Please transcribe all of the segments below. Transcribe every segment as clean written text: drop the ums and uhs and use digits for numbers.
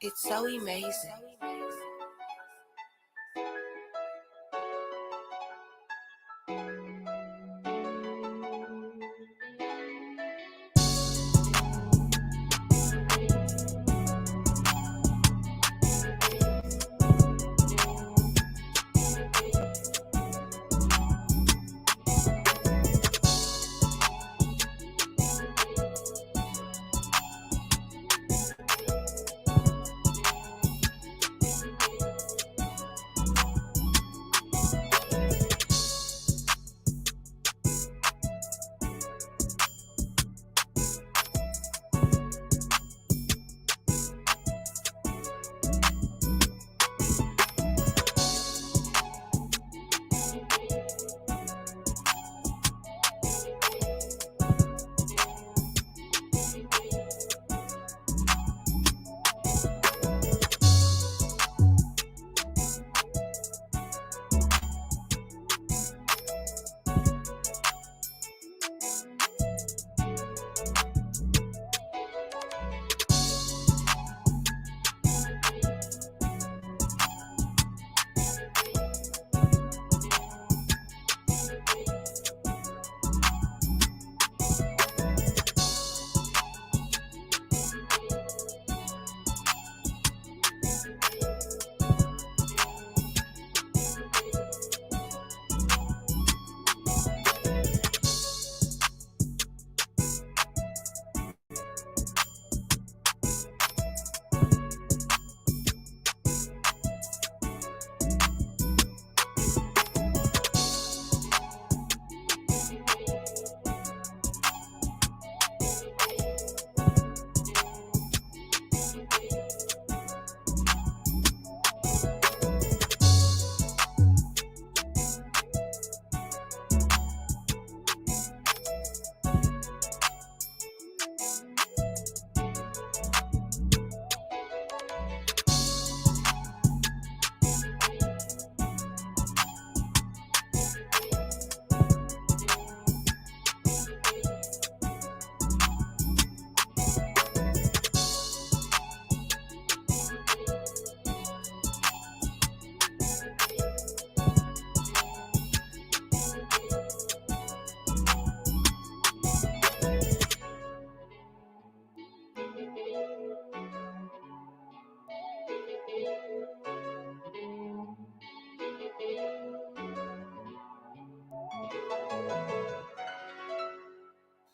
It's so amazing.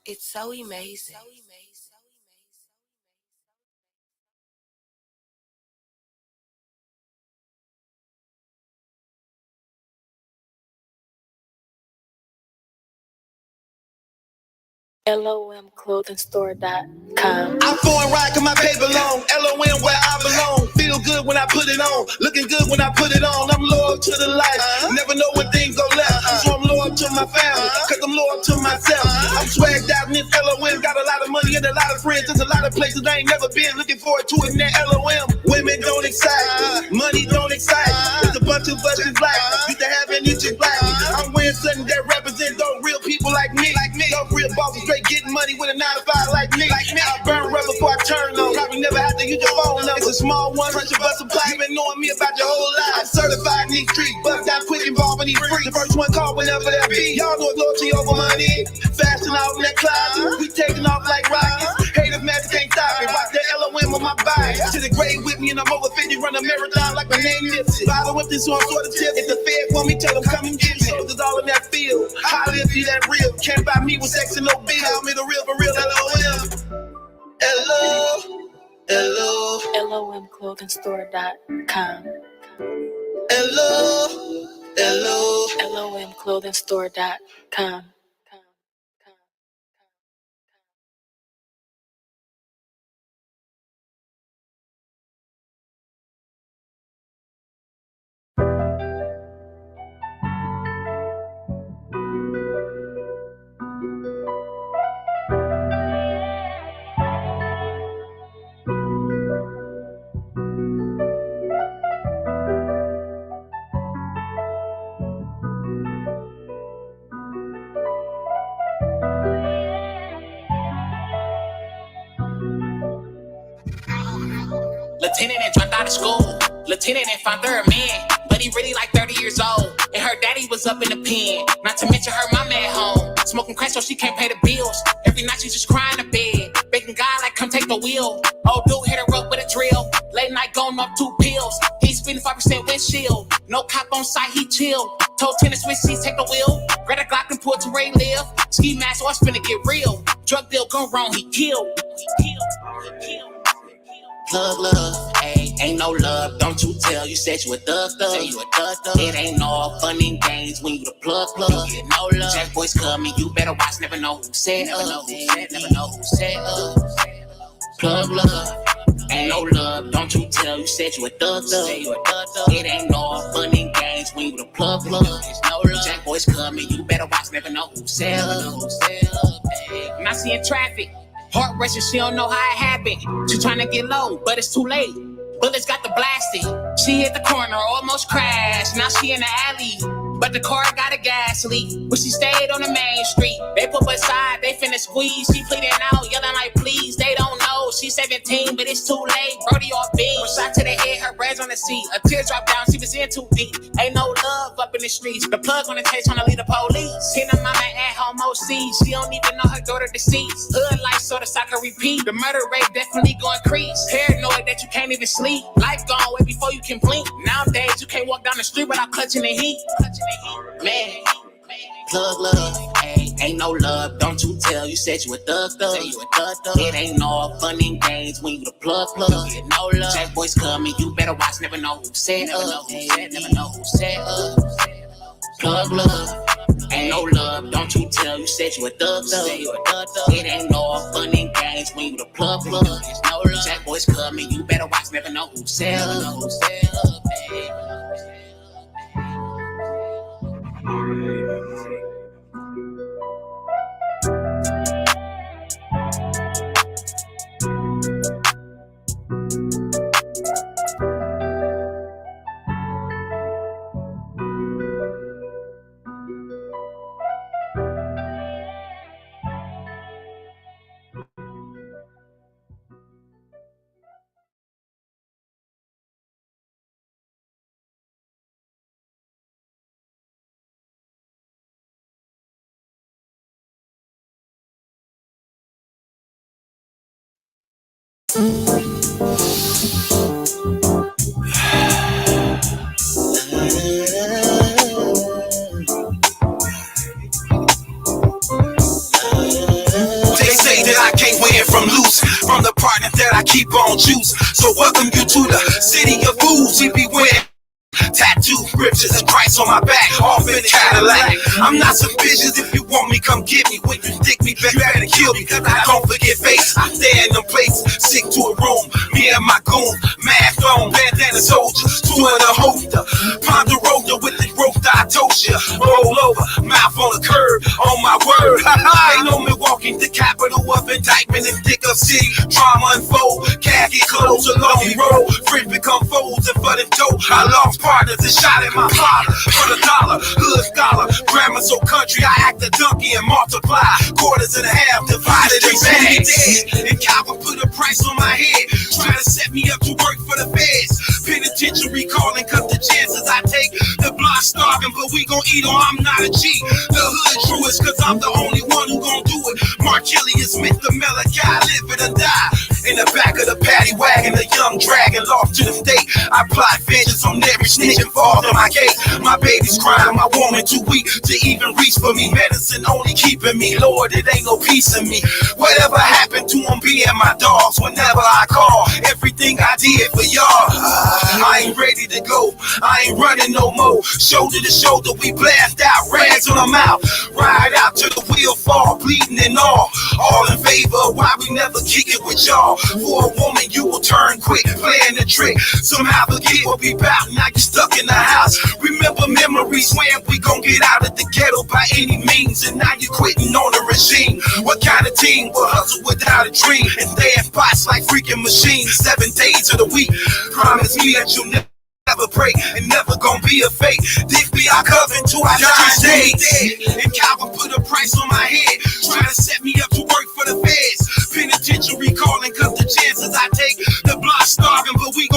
It's so amazing. LOMclothingstore.com. I'm foreign ride cause my paper long. LOM where I belong. Feel good when I put it on. Looking good when I put it on. I'm loyal to the life. Never know when things go left. So I'm loyal to my family. Cause I'm loyal to myself. I'm swagged out in this LOM. Got a lot of money and a lot of friends. There's a lot of places I ain't never been. Looking forward to it in that LOM. Women don't excite. Money don't excite. There's a bunch of us is black. Used to have an itchy black. I'm wearing something that represents those real people like me. Those real bosses straight getting money with a 9 to 5 like me. I burn rubber before I turn on. Probably never have to use your phone number. It's a small one, pressure bus supply. You been knowing me about your whole life. I'm certified in these streets, bust down quick, involved in these freaks. The first one called whenever that be. Y'all know it's loyalty over money. Fasting out in that closet. We taking off like rockets. Haters magic can't stop it. Watch that LOM on my body. To the grave with me and I'm over 50. Run a marathon like my name Nipsey. Bottle with this one sort of tip. If the Fed want me, tell them come and get me. Soldiers all in that field. Holla if you that real. Can't buy me with sex and no bill. Call me the real for real LOM. Hello, hello, LOMclothingstore.com. hello, hello. LOMclothingstore.com. lieutenant and dropped out of school. Lieutenant and found her a man, but he really like 30 years old. And her daddy was up in the pen, not to mention her mama at home. Smoking crack so she can't pay the bills. Every night she's just crying in bed, begging God like come take the wheel. Old dude hit her up with a drill, late night going off 2 pills. He's spending 5% windshield, no cop on site, he chill. Told tennis switch seats, take the wheel. Grab a Glock and pull it to where he live. Ski mask, or it's finna get real. Drug deal gone wrong, he killed. Plug love, ayy, ain't no love, don't you tell. You said you a thug. It ain't all fun and games when you the plug. You get no love. Jack boys coming, you better watch, never know who said never know who said Plug love, ain't no love, don't you tell. You said you a thug. It ain't all fun and games when you the plug. There's no love. Jack boys coming, you better watch, never know who said I'm not seeing traffic. Heart racing, she don't know how it happened. She trying to get low, but it's too late. Bullets got the blasted. She hit the corner, almost crashed. Now she in the alley, but the car got a gas leak. But she stayed on the main street. They put her aside, they finna squeeze. She pleading out, yelling like please. They don't know, she's 17, but it's too late. Brody off beat, one shot to the head, her braids on the seat. A tear dropped down, she was in too deep. Ain't no love up in the streets. The plug on the tape trying to lead the police. Seen her mama at home OC, she don't even know her daughter deceased. Hood life so the cycle repeat. The murder rate definitely gonna increase. Paranoid that you can't even sleep. Life gone way before you can blink. Nowadays you can't walk down the street without clutching the heat. Man, plug love, ayy, ain't no love, don't you tell. You said you a thug. It ain't all fun and games when you the plug. You get no love. Jack boys coming, you better watch, never know who said never know who said Plug love, ain't no love, don't you tell. You said you a thug. It ain't all fun and games when you the plug. There's no love. Jack boys coming, you better watch, never know who said From loose, from the partner that I keep on juice. So welcome you to the city of fools. We be wearing tattoo scriptures and Christ on my back, off in the Cadillac. I'm not suspicious. If you want me, come get me. When you stick me back, you better kill me, cause I don't forget face. I stay in them places, sick to a room. Me and my goon, mask on, bandana soldiers, 2 in a holster. Ponderosa with the rope that I told you. Roll over, mouth on the curb, on my word. They know Milwaukee, the capital of indictment and thick of city. Drama unfold, khaki clothes, a lonely road. Friends become foes, and for the dope, I lost partners and shot at my father for the dollar. Hood scholar, grammar so country, I act a donkey and multiply. Quarters and a half divided in bags. And Calvin put a price on my head, trying to set me up to work for the feds. Penitentiary calling, cause the chances I take. The block starving, but we gon' eat on. I'm not a G. The hood truest, cause I'm the only one who gon' do it. Markillian Smith, the Malachi, live it or die. In the back of the paddy wagon, a young dragon lost to the state. I plot vengeance on every snitch involved in my case. My baby's crying, my woman too weak to even reach for me. Medicine only keeping me, Lord, it ain't no peace in me. Whatever happened to them being my dogs whenever I call? Everything I did for y'all. I ain't ready to go, I ain't running no more. Shoulder to shoulder, we blast out, rags on our mouth. Ride out till the wheel fall, bleeding and all in favor of why we never kick it with y'all. For a woman, you will turn quick, playing the trick. Somehow forget what we bout, now you stuck in the house. Remember memories when we gon' get out of the ghetto by any means. And now you quitting on the regime. What kind of team will hustle without a dream and stay in spots like freaking machines 7 days of the week? Promise me that you'll never break and never gonna be a fake. This be our covenant to our dying days. And Calvin put a price on my head, trying to set me up to work for the feds. Penitentiary calling, cause the chances I take. The block starving, but we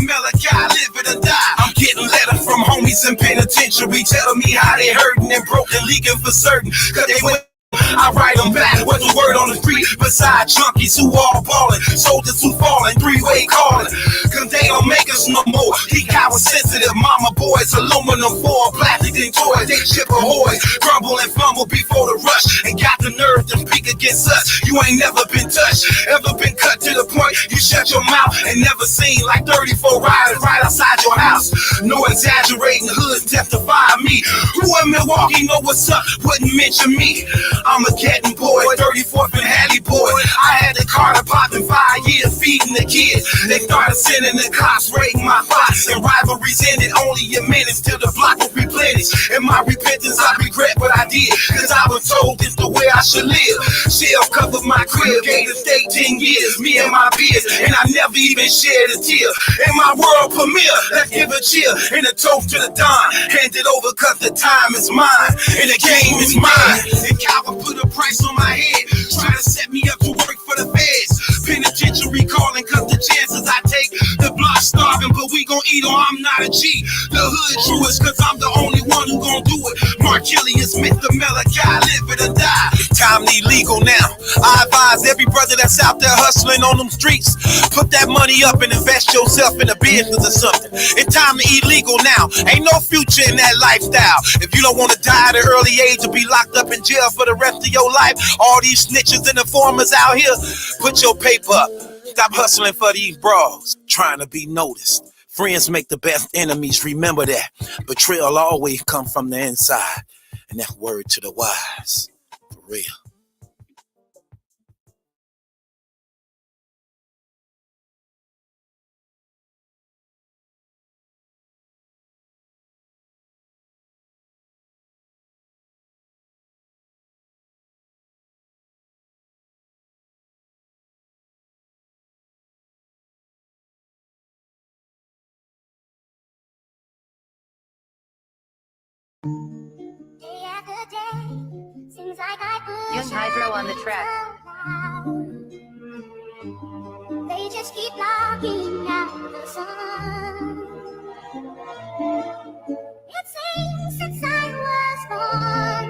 Malachi, live it or die. I'm getting letters from homies in penitentiary telling me how they hurting and broken, leaking for certain. Cause they went, I write them back. What's the word on the street? Beside junkies who all ballin', soldiers who fallin', three-way calling. Cause they don't make us no more. He power sensitive, mama boys, aluminum foil, plastic and toys. They ship ahoy, crumble and fumble before the rush. And got the nerve to speak against us. You ain't never been touched, ever been cut to the point you shut your mouth and never seen like 34 riders right outside your house. No exaggerating, hood testify me. Who in Milwaukee know what's up? Wouldn't mention me. I'm a Getting boy, 34th and Halley boy. I had the Carter popping 5 years feeding the kids. They started sending the cops raiding my box, and rivalries ended only in minutes till the block was replenished. In my repentance, I regret what I did, cause I was told this the way I should live. Shell covered my crib, gave the state 10 years, me and my beers, and I never even shed a tear. In my world premiere, let's give a cheer and a toast to the Don. Hand it over cause the time is mine, and the game is mine. And Calvin put a price on my head, trying to set me up to work for the feds. Penitentiary calling cause the chances I take, the block starving, but we gon' eat or I'm not a G. The hood truest cause I'm the only one who gon' do it. Markelius, Mr. Malachi, live it or die. Time need legal now. I advise every brother that's out there hustling on them streets, put that money up and invest yourself in a business or something. It's time to eat legal now. Ain't no future in that lifestyle. If you don't want to die at an early age or be locked up in jail for the rest of your life, all these snitches and informers out here, put your paper up. Stop hustling for these bras, trying to be noticed. Friends make the best enemies, remember that. Betrayal always come from the inside. And that word to the wise, for real. Day after day, seems like I push Young Hydro on the track. They just keep blocking out the sun. It seems since I was born,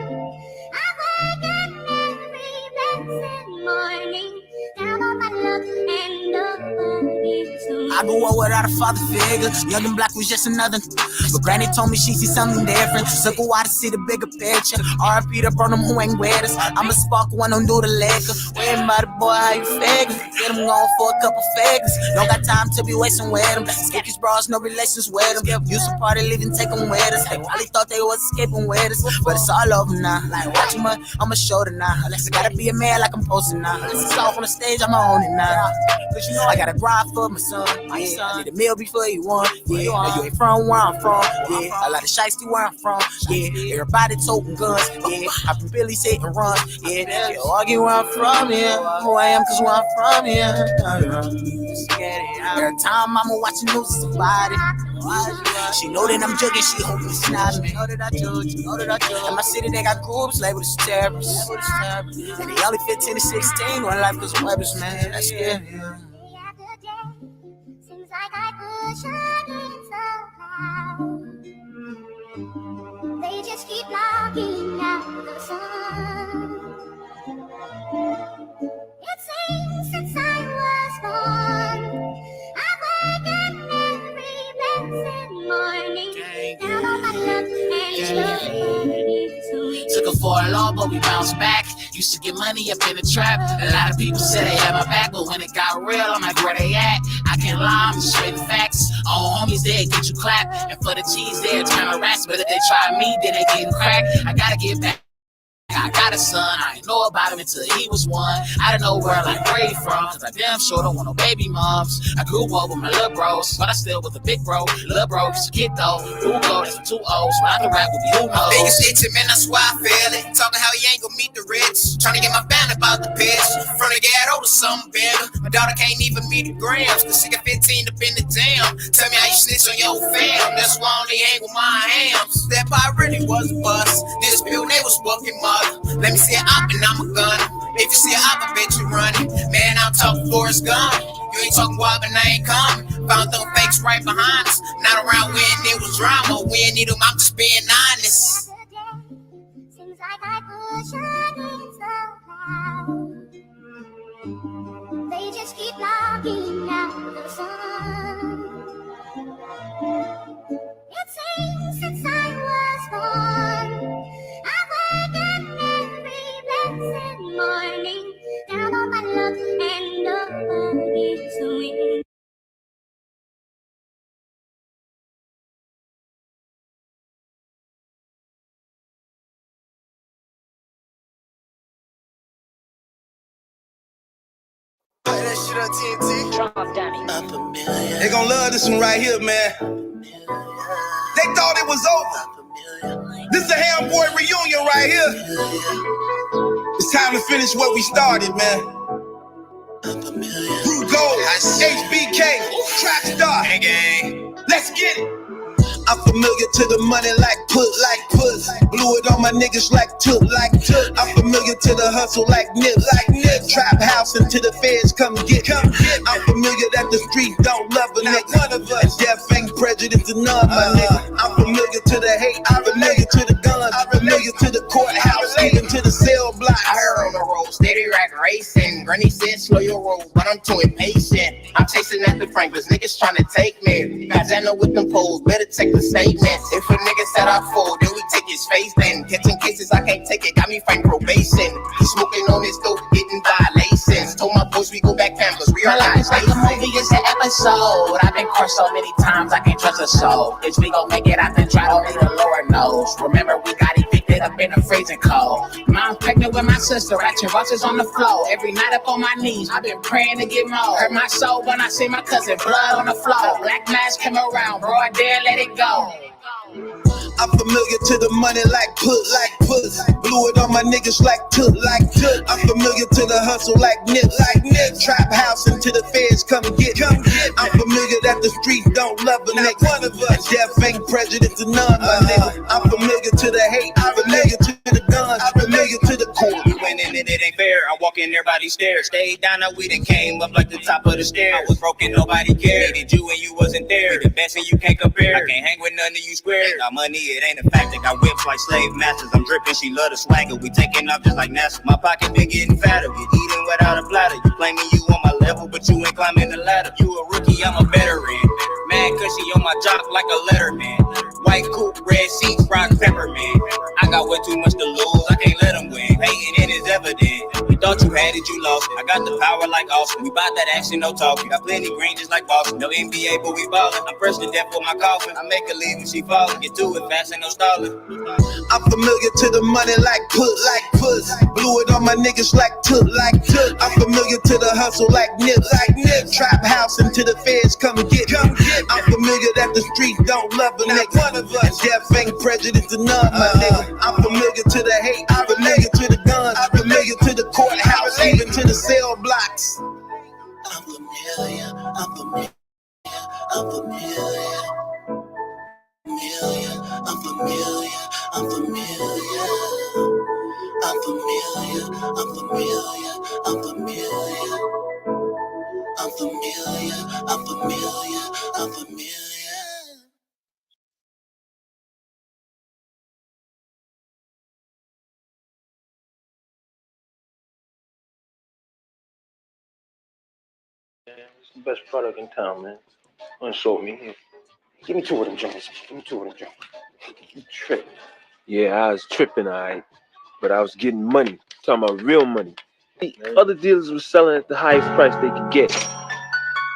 I wake up every blessed morning, down on my luck and nobody to I grew up without a father figure. Young and black was just another. But granny told me she see something different. So go out to see the bigger picture. R.I.P. to burn them who ain't with us. I'm a spark one, don't do the liquor. Waiting by the boy, how you figure? Get them going for a couple figures. Don't got time to be wasting with them. Skip these bras, no relations with them. Used to party, leaving, take them with us. They probably thought they was escaping with us. But it's all over now. Like watching my on my shoulder now. Unless I gotta be a man like I'm posting now. Unless it's off on the stage, I'ma own it now. Cause you know I gotta grind for my son. I need a meal before you want. Yeah, you ain't from where I'm from. Yeah, a lot of shiesty where I'm from. Yeah, everybody toting guns. Yeah, I can barely sit and run. Yeah, you argue where I'm from. Yeah, who I am cause where I'm from. Yeah, every time Mama watching news somebody, she know that I'm jugging. She hoping it's not me. Know that I judge. In my city they got groups labeled as terrorists. And they only 15 to 16. One life cause weapons, man. That's scary. Day after day, seems like I push against the clouds. They just keep blocking out the sun. It seems since I was born, I wake up every blessed morning, down on my luck and nobody to me. Took her for a law, but we bounced back. Used to get money up in the trap. A lot of people said they had my back, but when it got real, I'm like, where they at? I can't lie, I'm just straight facts. All homies there get you clapped, and for the cheese there, turn a rats. But if they try me, then they getting cracked. I gotta get back. I got a son, I ain't know about him until he was one. I don't know where like where he from, cause I damn sure don't want no baby moms. I grew up with my little bros, but I still was a big bro. Little bro, just a kid though. Who go, that's for 2 O's. When I can rap with you, who knows? Biggest itching, man, that's why I feel it. Talking how he ain't gon' meet the rich. Trying to get my family about the pitch. From the ghetto to something bigger. My daughter can't even meet the grams, cause she got 15 up in the jam. Tell me how you snitch on your fam. That's why I only hang with my hams. That pie really was a bust. This bill, they was working mother. Let me see it up and I'm a gun. If you see it up, I bet you run it. Man, I'm talking Forrest Gump. You You ain't talking wild, but I ain't coming. Found them fakes right behind us. Not around when there was drama. We ain't need them, I'm just being honest. Seems like I push against the clouds. They just keep blocking out the sun. It seems since I was born, I've woken every blessed morning, down on my luck and up against the wind. Play that shit on TNT. Drop Danny. They gon' love this one right here, man. They thought it was over. This is a Ham-Boy reunion right here. It's time to finish what we started, man. Blue Gold, HBK, Trap Star. Let's get it. I'm familiar to the money like puss. Blew it on my niggas like took. I'm familiar to the hustle like nip. Trap house until the feds come get. I'm familiar that the streets don't love a nigga. One of us. Death ain't prejudice to none, my nigga. I'm familiar to the hate. I'm familiar to the guns. I'm familiar to the courthouse, even to the cell block. I heard on the road, steady rack racing. Granny said slow your roll, but I'm too impatient. I'm chasing after Franklins, niggas trying to take me. Guys, I know with them poles, better take the statements. If a nigga said I fall, then we take his face. Then catching cases, I can't take it, got me fighting probation. Smoking on this dope, getting violations. Told my boys we go back campus, we are like it's like a movie, it's an episode. I've been cursed so many times, I can't trust a soul. If we gon' make it out the dry, only the Lord knows. Remember, we got evicted up in the freezing cold. Mom's pregnant with my sister, ratchet rushes on the floor. Every night up on my knees, I've been praying to get more. Hurt my soul when I see my cousin blood on the floor. Black mask came around, bro, I dare let it go. I'm familiar to the money like puss. Blew it on my niggas like took. I'm familiar to the hustle like nip. Trap house until the feds come get. I'm familiar that the streets don't love a nigga. One of us. Death ain't prejudice to none, my nigga. I'm familiar to the hate. I'm familiar to the guns. I'm familiar to the court. We went in and it ain't fair. I walk in, everybody stares. Stayed down, now we done came up like the top of the stairs. I was broken, nobody cared. Needed you and you wasn't there. We the best and you can't compare. I can't hang with none of you squares. Got money, it ain't a fact. They got whips like slave masters. I'm dripping, she love the swagger. We taking off just like NASA. My pocket been getting fatter. Get eating without a platter. You claiming you on my level, but you ain't climbing the ladder. You a rookie, I'm a veteran. Mad cause she on my jock like a letterman. White coupe, red seats, rock peppermint. I got way too much to lose, I can't let them win. Hating it is evident. You thought you had it, you lost it. I got the power like Austin. We bout that action, no talking. Got plenty green just like Boston. No NBA, but we ballin'. I'm fresh to death for my coffin. I make her leave when she fallin'. Get to it fast and no stalling. I'm familiar to the money like puss. Blew it on my niggas like took. I'm familiar to the hustle like nip. Trap house until the feds come get. I'm familiar that the streets don't love a nigga. One of us. Death ain't prejudice to none, my nigga. I'm familiar to the hate. I'm familiar to the guns. I'm familiar to the courthouse, even to the cell blocks. I'm familiar. I'm familiar. I'm familiar. I'm familiar. I'm familiar. I'm familiar. I'm familiar. I'm familiar. I'm familiar. I'm familiar. I'm familiar. It's the best product in town, man. Unshow me here. Give me two of them joints. You tripping. Yeah, I was tripping, alright. But I was getting money. Talking about real money. The other dealers were selling at the highest price they could get.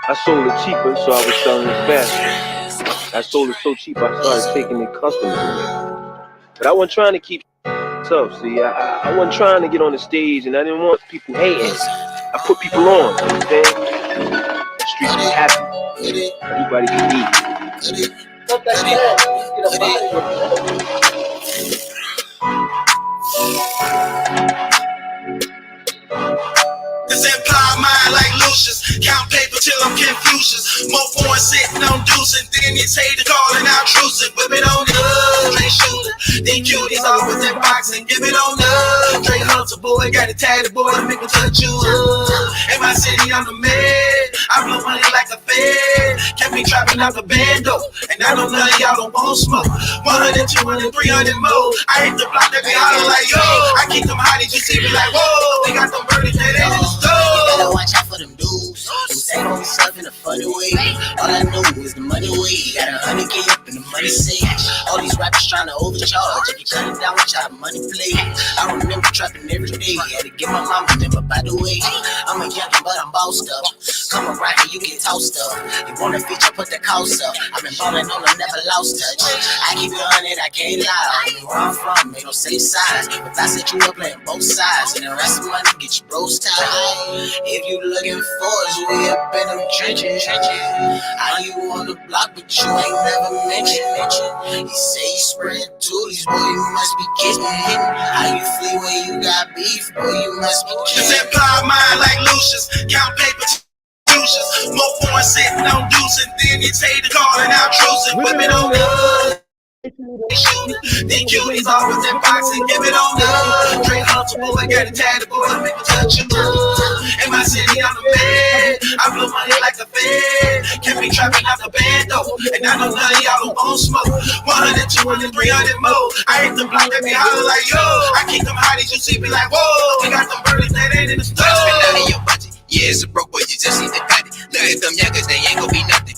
I sold it cheaper, so I was selling it faster. I sold it so cheap, I started taking the customers away. But I wasn't trying to keep tough, see. I wasn't trying to get on the stage, and I didn't want people hating. I put people on, you understand? The streets was happy. Everybody can eat. Fuck that shit. Get up out of here. This empire mind like Lucius. Count paper till I'm Confucius. More foreign sitting on deuce, and then these haters calling out intrusive. Whip it on up, Dre shooting. Then cuties always in boxing. Give it on up, Dre hustle, boy, got it tatted, boy, make me touch you. In my city, I'm the man. I blow money like a fed. Kept me trapping out the bando. And I know none of y'all don't want smoke. 100, 200, 300 more. I hit the block, they be hollering like, yo. I keep them hotties, you see me like, whoa. They got them birdies that ain't in the store. You better watch out for them dudes. They say all this stuff in a funny way. All I know is the money way. Got 100K up in the money safe. All these rappers trying to overcharge. If you cut it down, watch how the money play. I remember trapping every day. Had to get my mama number, by the way. I'm a youngin', but I'm bossed up. Come around here, you get tossed up. You want a feature, put the cost up. I've been ballin' on them, never lost touch. I keep it 100, I can't lie. Where I'm from, ain't no safe sides. But I set you up playing both sides. And the rest of the money get you bros tied. If you looking for us, we up in them trenches. How you on the block, but you ain't never mentioned. You say you spread toolies, boy, you must be kidding. How you flee when you got beef, boy, you must be kidding. Just empire mine like Lucius, count paper juices. More foreign sitting on deuce, and then you take the call and out trucing. Whip it on the these cuties always in boxing, give it on the Dre hustle, boy, got it tatted, boy, make me touch you. In my city, I'm the man. I blow money like a fed. Kept me trapping out the bando. And I know none of y'all don't want smoke. 100, 200, 300 more. I hit the block, they be hollering like, yo. I keep them hotties, you see me like, whoa. We got them birdies that ain't in the store. Spend out of your budget. Yeah, it's a broke boy, you just need to cut it. Look at them youngers, they ain't gon' be nothing.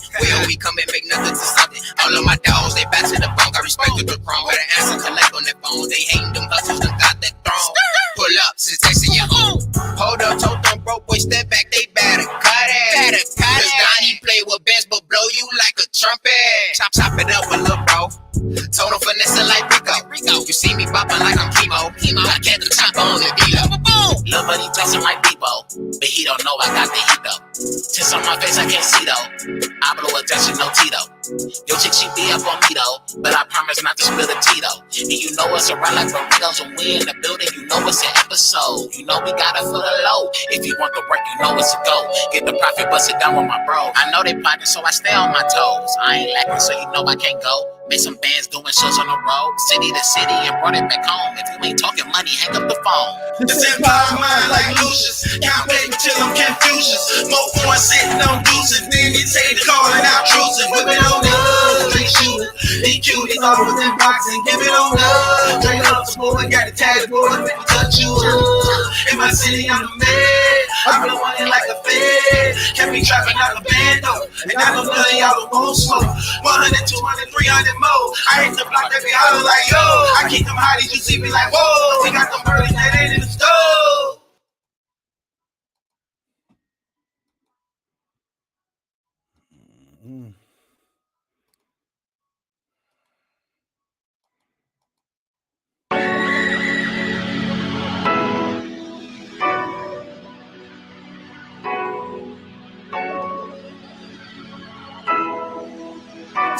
We come and make nothing to something. All of my dogs, they back to the bone. Got respect to the throne. Better answer collect on their phone. They hating them hustlers, them got that throne. Pull up, since texting your own. Hold up, told them broke boy, step back, they better cut it. Cause Donnie play with bands, but blow you like a trumpet. Chop it up a little bro. Told him finesse like Rico. You see me bopping like I'm chemo. I can't do chop on the D-Lo. Lil' buddy tossing like Debo, but he don't know I got the heat though. Tits on my face, I can't see though. I blow attention, no Tito. Yo chick, she be up on me though, but I promise not to spill the tea though. And you know it's around like burritos, and we in the building, you know it's an episode. You know we got it for the low. If you want the work, you know it's a go. Get the profit, bust it down with my bro. I know they plotting, so I stay on my toes. I ain't lacking, so you know I can't go. Made some bands doing shows on the road, city to city, and brought it back home. If you ain't talking money, hang up the phone. This empire mine like Lucius, count baby till I'm Confucius. More foreign sitting on deuces, then you take the call and out trucing. Whip it on the straight shooting. These cuties always in boxing, give it on the Dre hustle, boy, got it tatted, boy, make me touch you. In my city, I'm the man. I blow money like a fed. Kept me trapping out the bando. And I know none of y'all don't want smoke. 100, 200, 300 more. I hit the block, they be hollering like, yo. I keep them hotties, you see me like, whoa. We got them birdies that ain't in the store.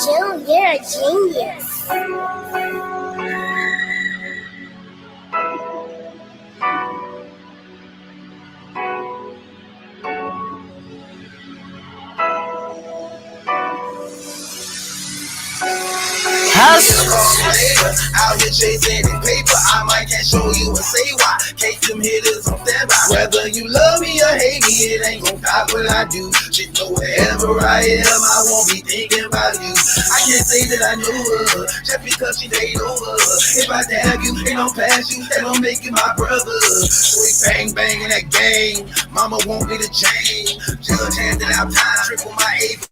Jill, you're a genius. Out here chasing the paper, I might can't show you and say why. Case them hitters on standby. Whether you love me or hate me, it ain't gon' stop what I do. Shit, know wherever I am, I won't be thinking about you. I can't say that I knew her just because she laid over. If I dab you, ain't no pass you, they don't make you my brother. Sweet bang bang in that game, mama want me to change. Judge handing out time, triple my age.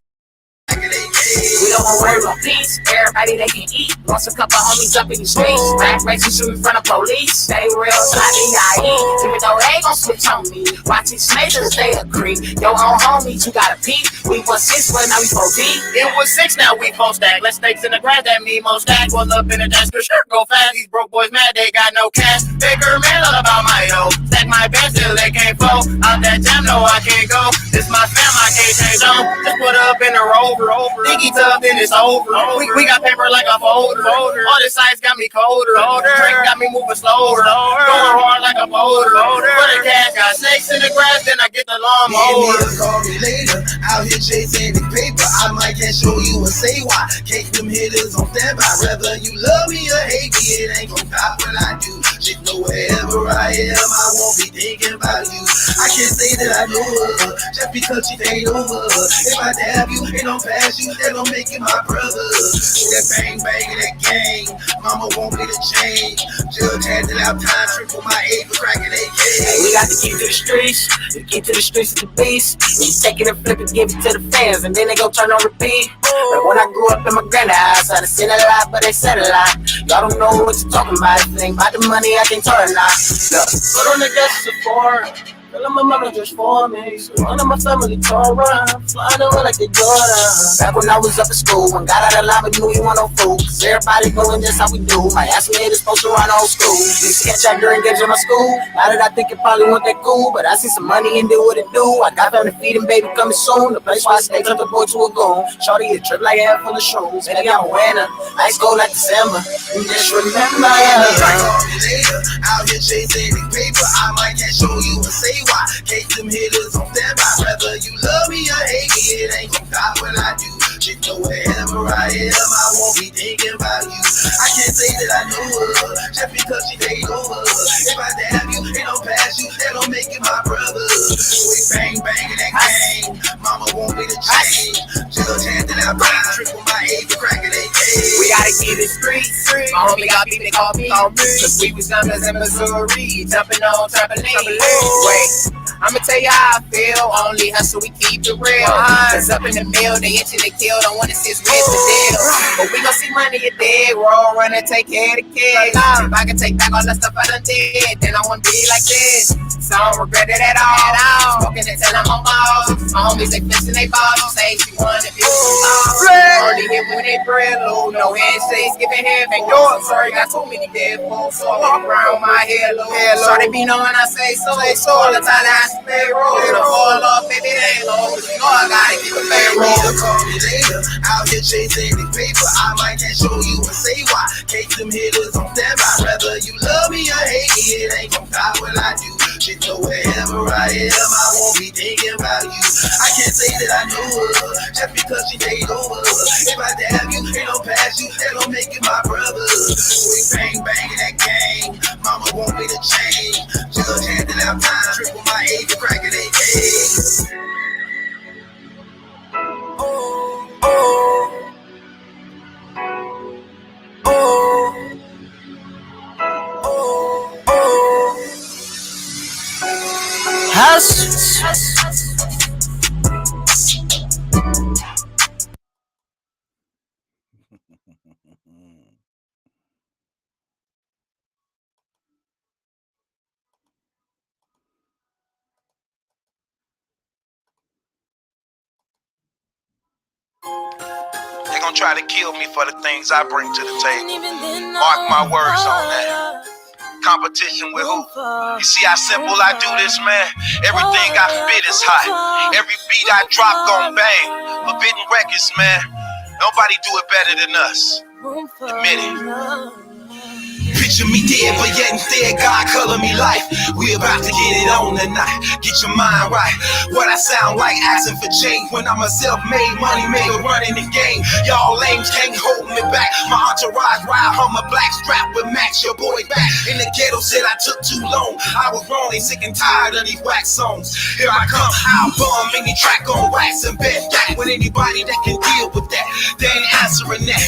We don't want worry about peace. Everybody they can eat. Lost a couple homies up in the streets. Rack races shoot in front of police. Stay real slimy, even though they gon' switch on me. Watch these snakes, they agree. Yo, on homies, you gotta peep. We was 6, but now we 4 deep. It was 6, now we 4 stack. Let's snakes in the grass, that mean most stack. Was up in the desk, the shirt go fast. These broke boys mad, they got no cash. Bigger man, all about my dough. Stack my best till they can't fold. Out that jam, no, I can't go. This my fam, I can't change on. Just put up in the rover. Diggy tough, then it's over. We got paper like a folder. All the sides got me colder. Drink got me moving slower. Going hard like a boulder. For the cash, got snakes in the grass, then I get the lawn mower. Call me later, out here chasing the paper. I might can't show you and say why. Case them hitters on standby. Whether you love me or hate me, it ain't gon' stop what I do. Just know wherever I am, I won't be thinking about you. I can't say that I know her just because she ain't over. If I dab you, ain't no pass you, that don't make you my brother. That bang bang in that gang, mama want me to change. Judge had to have time, triple my age for cracking AK. We got the key to the streets, the key to the streets is the beast. When you take it and flip it, give it to the fans, and then they go turn on repeat. But when I grew up in my granddad's house, I done seen a lot, but they said a lot. Y'all don't know what you're talking about. If it ain't about the money, I can't turn now. Look, put on the desk of foreign. Tell my mama just for me. So one of my family tore around, flying away like they Jordan. Back when I was up at school, when got out of line, but knew he want no food. Cause everybody knowing just how we do. My ass made is supposed to run old school. Used to catch out during games in my school. Now that I think it probably wasn't that cool, but I see some money and do what it do. I got family feeding, baby coming soon. The place where I stay turned the boy to a goon. Shorty a trip like a head full of shrooms. Baby, I'm a winner. Ice cold like December. And just remember, out here chasing the paper, I might can't show you and say why. Case them hitters on standby. Whether you love me or hate me, it ain't gon' stop what I do. Just know wherever I am, I won't be thinking about you. I can't say that I know her just because she ain't over. If I dab you, ain't no pass you, that don't make you my brother. We bang bang in that gang, mama want me to change. Judge had to have time, triple my age for cracking AK. we gotta keep the streets. My homie got people call me. Cause we was numbers in Missouri, jumping on trampoline. Wait, I'ma tell you how I feel. Only hustle, we keep it real. Cause up in the mill, they itching to kill. Don't wanna see us with the deal. But we gon' see money a day. Roll, run and take care of the kids. If I can take back all the stuff I done did, then I wanna be like this. So I don't regret it at all. Smoking until I'm on balls. My homies, they flexing they balls. Say she wanna be only hit when they bread low. No handshakes, giving hand for yours. Sorry, got too many dead folks. So I walk around my hair low. Sorry, be knowing I say so. All the time I stay roll. The fall off, baby, they ain't low. You know I gotta keep a payroll. Call me later, out here chasing the paper. I might can't show you and say why. Case them hitters on standby. Whether you love me or hate me, it ain't gon' stop what I do. Just know wherever I am, I won't be thinking about you. I can't say that I know her just because she ain't over. If I dab you, ain't no pass you, that don't make you my brother. We bang bang in that game, mama want me to change. Judge had to have time, triple my age for cracking AK. They're gonna try to kill me for the things I bring to the table. Mark my words on that. Competition with who? You see how simple I do this, man? Everything I spit is hot. Every beat I drop gon' bang. Forbidden records, man. Nobody do it better than us. Admit it. Picture me dead, but yet instead God color me life. We about to get it on tonight. Get your mind right. What I sound like asking for change when I'm a self-made money maker running the game. Y'all lames can't hold me back. My entourage ride on my black strap with Max, your boy back. In the ghetto said I took too long. I was wrong, they sick and tired of these wax songs. Here I come, I'll bum any track on wax and bet that with anybody that can deal with that. They ain't answering that.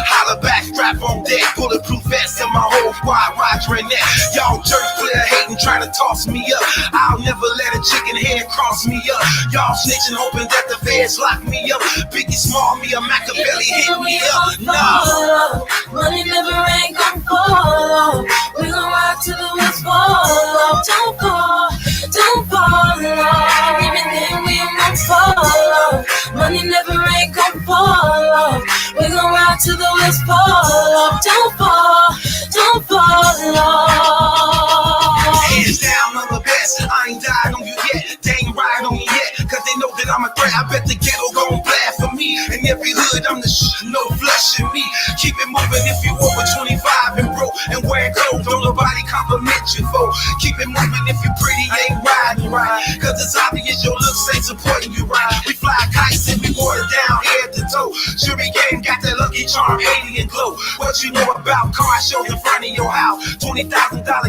Holla back, strap on deck, bulletproof vest in my whole squad, Roger that. Y'all jerks clear hating, trying to toss me up. I'll never let a chicken head cross me up. Y'all snitching, hoping that the feds lock me up. Biggie Small, me a Machiavelli, hit me up. No, money never ain't gon' fall. We gon' rock till the wheels fall. Don't fall, don't fall. Even then we won't fall. Money never ain't gon' fall. We gon' rock till the wheels fall. Don't fall, don't fall. Hands down, I'm the best. I ain't died on you yet. They ain't ride on you yet. Cause they know that I'm a threat. I bet the ghetto gon' blast for me. In every hood, I'm the no flush in me. Keep it moving if you over 25 and broke and wearing clothes. Don't nobody compliment you, folks. Keep it moving if you pretty, ain't riding right. Cause it's obvious your looks ain't supporting you right. We fly kites and we water down head to toe. Jury game got that lucky Lucky Charm, alien glow. What you know about car shows in front of your house? $20,000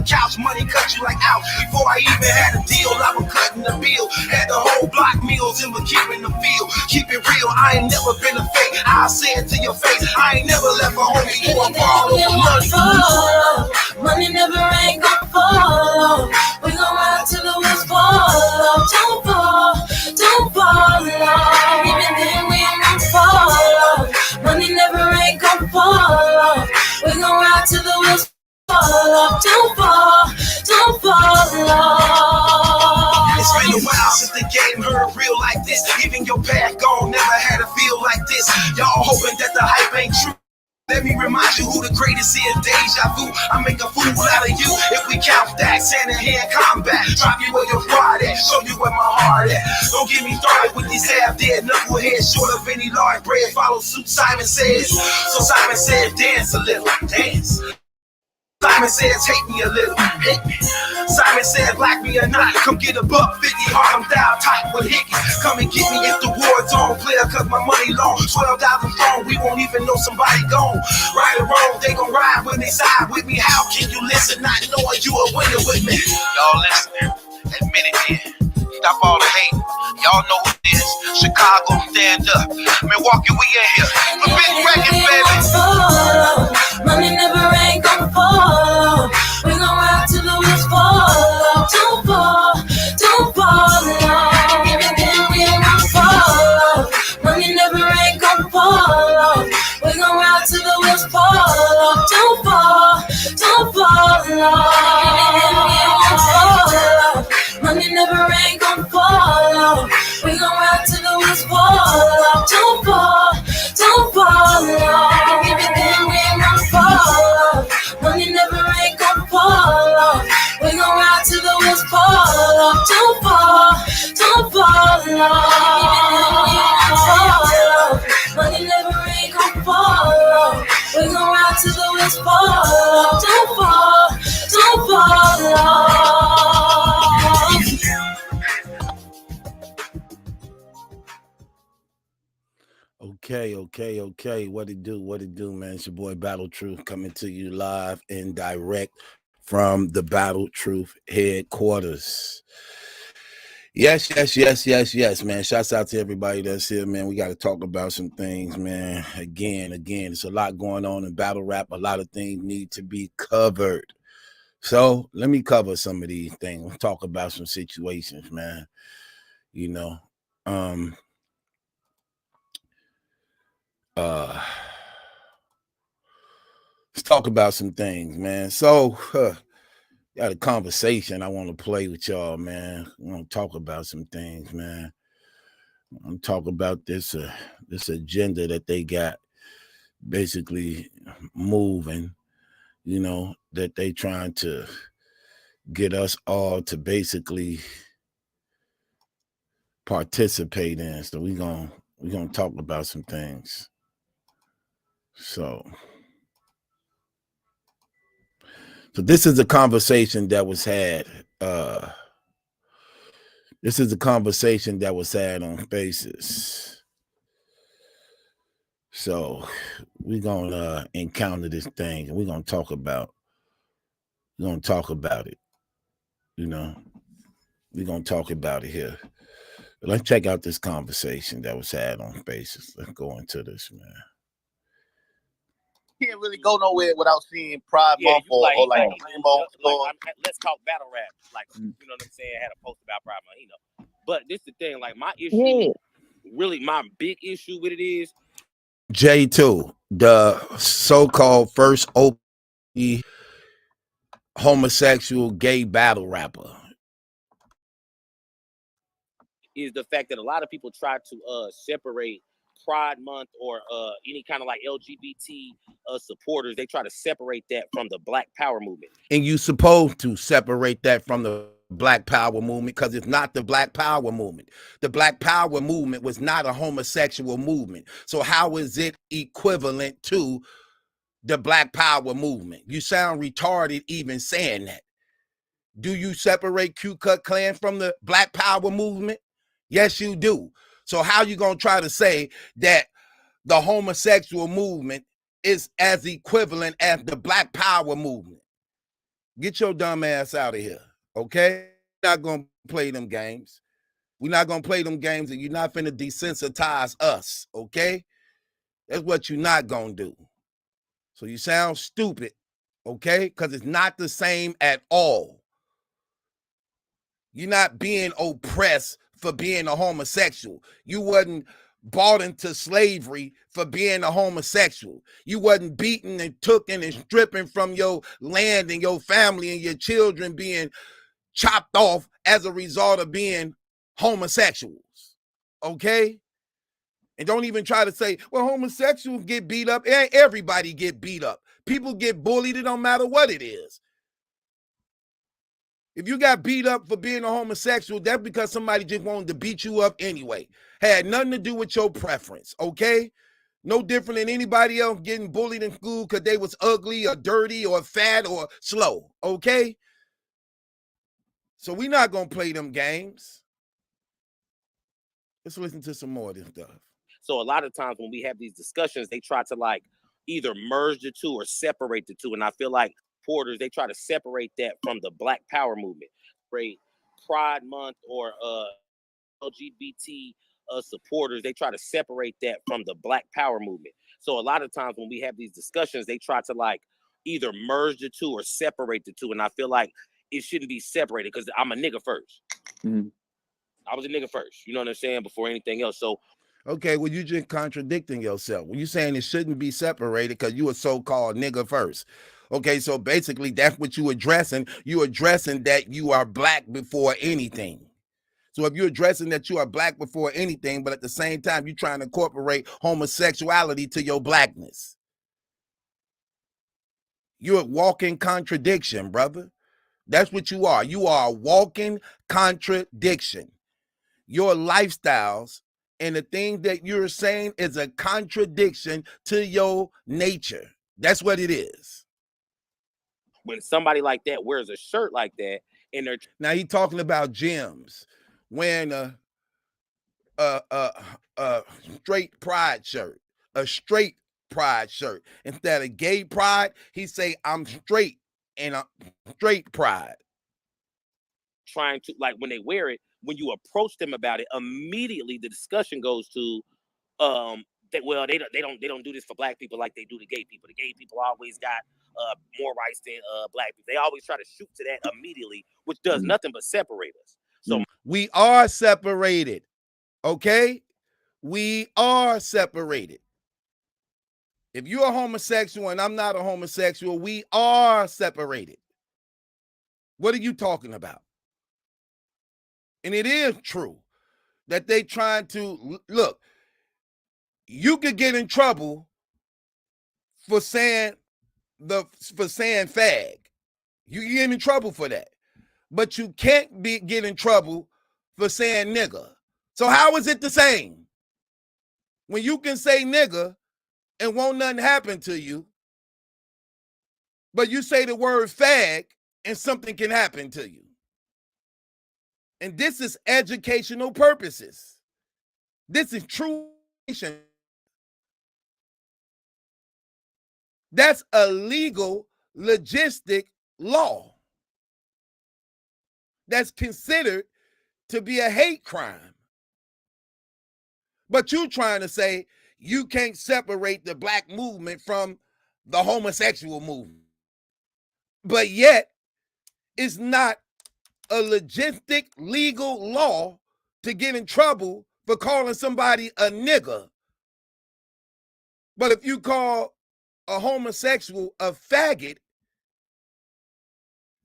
couch, money cut you like out. Before I even had a deal, I was cutting the bill. Had the whole block meals and was keeping the field. Keep it real, I ain't never been a fake. I'll say it to your face, I ain't never left a homie for a ball of money. Money never ain't gon' fall. We gon' ride till the wheels fall. Don't fall off. Even then we ain't gon' fall off. Money never ain't gon' fall off. We gon' ride till the wheels fall off. Don't fall off. It's been a while since the game heard real like this. Even your path gone, never had a feel like this. Y'all hoping that the hype ain't true. Let me remind you who the greatest is, deja vu. I make a fool out of you if we count stacks, hand-in-hand combat. Drop you where your pride at, show you where my heart at. Don't get me started with these half-dead knuckleheads, short of any large bread. Follow suit, Simon says. So Simon says, dance a little, dance. Simon says, hate me a little, hate me. Simon says, like me or not, come get a buck 50, Harlem down tight with Hickey. Come and get me if the war zone, player, cause my money long. 12,000 strong, we won't even know somebody gone. Right or wrong, they gon' ride when they side with me. How can you listen not knowing you a winner with me? Y'all listening, admit it then. Stop all the hate. Y'all know who it is. Chicago, stand up. Milwaukee, we in here. The big record, baby. Money never ain't gon' fall. We gon' ride till the wheels fall. Don't fall off. Even then we ain't gon' fall. Money never ain't gon' fall. We gon' ride till the wheels fall. Don't fall off. Even then we ain't gon' fall. Money never ain't gon' fall. We gon' ride till the wheels fall. Don't fall off. Even then we ain't gon' fall. Money never ain't gon' fall. We gon' ride till the wheels fall. Don't fall off. Even then we ain't gon' fall. Money never ain't gon' fall. We gon' ride till the wheels fall. Don't fall off. Okay. What it do, man? It's your boy Battle Truth coming to you live and direct from the Battle Truth headquarters. Yes, man. Shouts out to everybody that's here, man. We got to talk about some things, man. Again, it's a lot going on in battle rap. A lot of things need to be covered. So let me cover some of these things. We'll talk about some situations, man. You know, let's talk about some things, man. So, got a conversation I want to play with y'all, man. I want to talk about some things, man. I'm talking about this agenda that they got basically moving, you know, that they trying to get us all to basically participate in. So we're gonna talk about some things. So this is a conversation that was had. This is a conversation that was had on Faces. So we're gonna encounter this thing and we're gonna talk about it. You know, we're gonna talk about it here. Let's check out this conversation that was had on Faces. Let's go into this, man. Can't really go nowhere without seeing Pride Month or like Rainbow. Let's talk battle rap. Like, you know what I'm saying? I had a post about Pride Month, you know. But this is the thing, like my issue, really my big issue with it is J2, the so-called first openly homosexual gay battle rapper, is the fact that a lot of people try to separate Pride Month or any kind of like LGBT supporters. They try to separate that from the Black Power movement. And you supposed to separate that from the Black Power movement because it's not the Black Power movement. The Black Power movement was not a homosexual movement. So how is it equivalent to the Black Power movement? You sound retarded even saying that. Do you separate Ku-Klux Klan from the Black Power movement? Yes, you do. So how you gonna try to say that the homosexual movement is as equivalent as the Black Power movement. Get your dumb ass out of here, okay? We're not going to play them games. We're not going to play them games, and you're not finna desensitize us, okay? That's what you're not going to do. So you sound stupid, okay? Because it's not the same at all. You're not being oppressed for being a homosexual. You wasn't bought into slavery for being a homosexual. You wasn't beaten and taken and stripping from your land and your family and your children being chopped off as a result of being homosexuals, okay? And don't even try to say, well, homosexuals get beat up. Everybody get beat up. People get bullied. It don't matter what it is. If you got beat up for being a homosexual, that's because somebody just wanted to beat you up anyway. Had nothing to do with your preference, okay? No different than anybody else getting bullied in school because they was ugly or dirty or fat or slow, okay? So we're not going to play them games. Let's listen to some more of this stuff. So a lot of times when we have these discussions, they try to like either merge the two or separate the two. And I feel like supporters, they try to separate that from the Black Power movement. Right? Pride Month or LGBT supporters, they try to separate that from the Black Power movement. So a lot of times when we have these discussions, they try to like either merge the two or separate the two. And I feel like it shouldn't be separated because I'm a nigga first. Mm-hmm. I was a nigga first. You know what I'm saying? Before anything else. So okay, well, you just contradicting yourself. Well, you're saying it shouldn't be separated because you a so-called nigga first. Okay, so basically that's what you addressing. You addressing that you are black before anything. So if you're addressing that you are black before anything, but at the same time you're trying to incorporate homosexuality to your blackness, you're a walking contradiction, brother. That's what you are. You are a walking contradiction. Your lifestyles and the thing that you're saying is a contradiction to your nature. That's what it is. When somebody like that wears a shirt like that, and they're now he's talking about Jimz wearing a straight pride shirt, a straight pride shirt instead of gay pride. He say I'm straight and I'm straight pride. Trying to like when they wear it, when you approach them about it, immediately the discussion goes to that well they don't do this for black people like they do to gay people. The gay people always got more rights than black people. They always try to shoot to that immediately, which does nothing but separate us. So we are separated, okay? We are separated. If you're a homosexual and I'm not a homosexual, we are separated. What are you talking about? And it is true that they trying to look. You could get in trouble for saying fag. You get in trouble for that, but you can't get in trouble for saying nigga. So how is it the same? When you can say nigga and won't nothing happen to you, but you say the word fag and something can happen to you. And this is educational purposes. This is true. That's a legal, logistic law that's considered to be a hate crime. But you trying to say you can't separate the black movement from the homosexual movement. But yet, it's not a logistic legal law to get in trouble for calling somebody a nigger. But if you call a homosexual a faggot,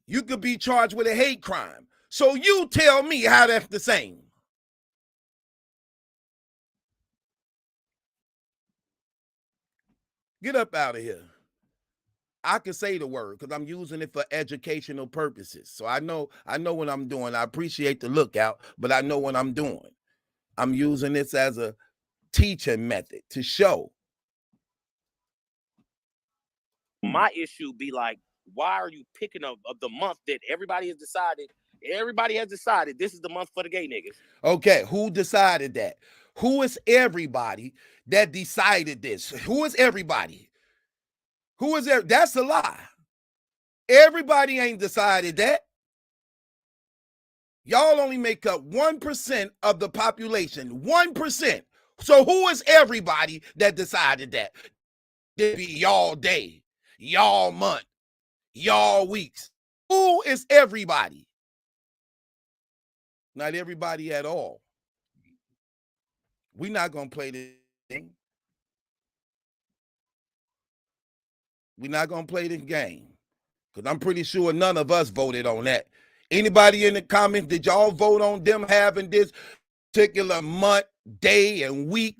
you could be charged with a hate crime. So you tell me how that's the same. Get up out of here. I can say the word because I'm using it for educational purposes. So I know what I'm doing. I appreciate the lookout, but I know what I'm doing. I'm using this as a teaching method to show. My issue be like, why are you picking up of the month that everybody has decided? Everybody has decided this is the month for the gay niggas. Okay, who decided that? Who is everybody that decided this? Who is everybody? Who is there? That's a lie. Everybody ain't decided that. Y'all only make up 1% of the population. 1%. So who is everybody that decided that? It'd be y'all day, y'all month, y'all weeks. Who is everybody? Not everybody at all. We're not going to play this game. We're not going to play this game. Because I'm pretty sure none of us voted on that. Anybody in the comments, did y'all vote on them having this particular month, day, and week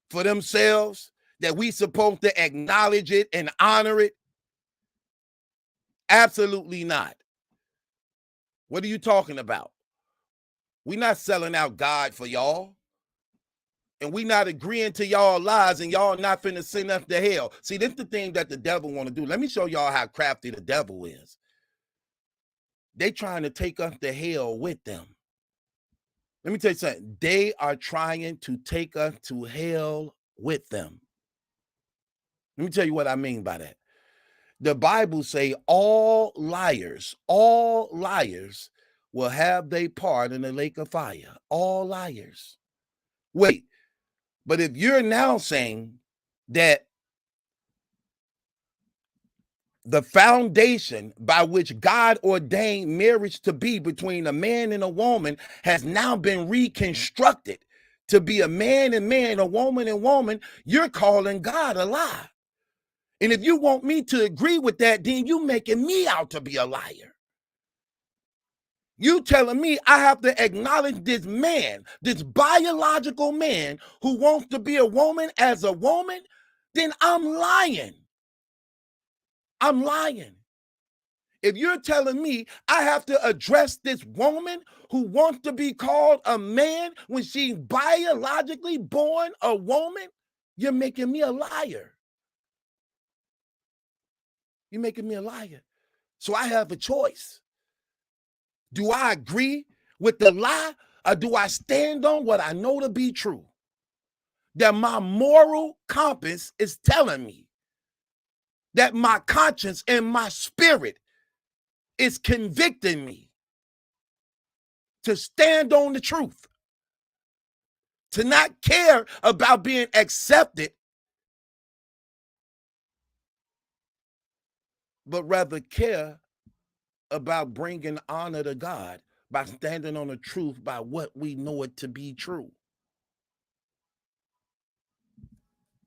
for themselves? That we supposed to acknowledge it and honor it? Absolutely not. What are you talking about? We're not selling out God for y'all. And we not agreeing to y'all lies, and y'all not finna send us to hell. See, this is the thing that the devil want to do. Let me show y'all how crafty the devil is. They trying to take us to hell with them. Let me tell you something. They are trying to take us to hell with them. Let me tell you what I mean by that. The Bible say all liars will have their part in the lake of fire. All liars. Wait, but if you're now saying that the foundation by which God ordained marriage to be between a man and a woman has now been reconstructed to be a man and man, a woman and woman, you're calling God a lie. And if you want me to agree with that, then you making me out to be a liar. You telling me I have to acknowledge this man, this biological man who wants to be a woman as a woman, then I'm lying. I'm lying. If you're telling me I have to address this woman who wants to be called a man when she's biologically born a woman, you're making me a liar. You're making me a liar. So I have a choice. Do I agree with the lie, or do I stand on what I know to be true? That my moral compass is telling me, that my conscience and my spirit is convicting me to stand on the truth, to not care about being accepted, but rather care about bringing honor to God by standing on the truth by what we know it to be true.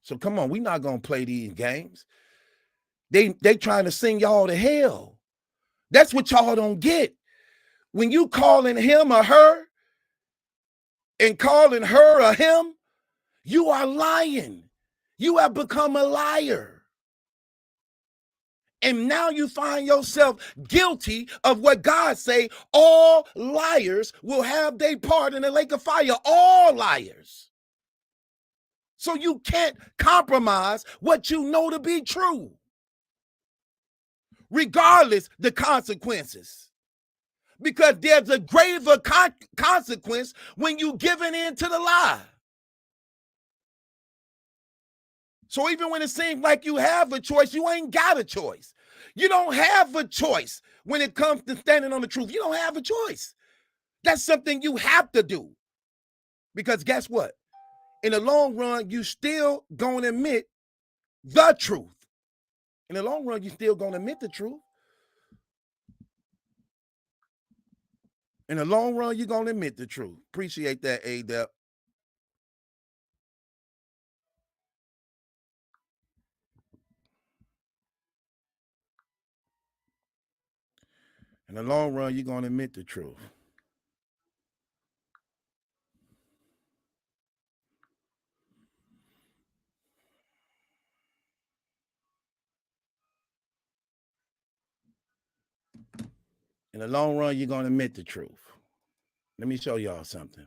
So come on, we're not going to play these games. They trying to sing y'all to hell. That's what y'all don't get. When you calling him or her and calling her or him, you are lying. You have become a liar. And now you find yourself guilty of what God say, all liars will have their part in the lake of fire. All liars. So you can't compromise what you know to be true, regardless the consequences. Because there's a graver consequence when you giving in to the lie. So even when it seems like you have a choice, you ain't got a choice. You don't have a choice when it comes to standing on the truth. You don't have a choice. That's something you have to do. Because guess what? In the long run, you still going to admit the truth. In the long run, you still going to admit the truth. In the long run, you're going to admit the truth. Appreciate that, A-Dep. In the long run, you're going to admit the truth. In the long run, you're going to admit the truth. Let me show y'all something.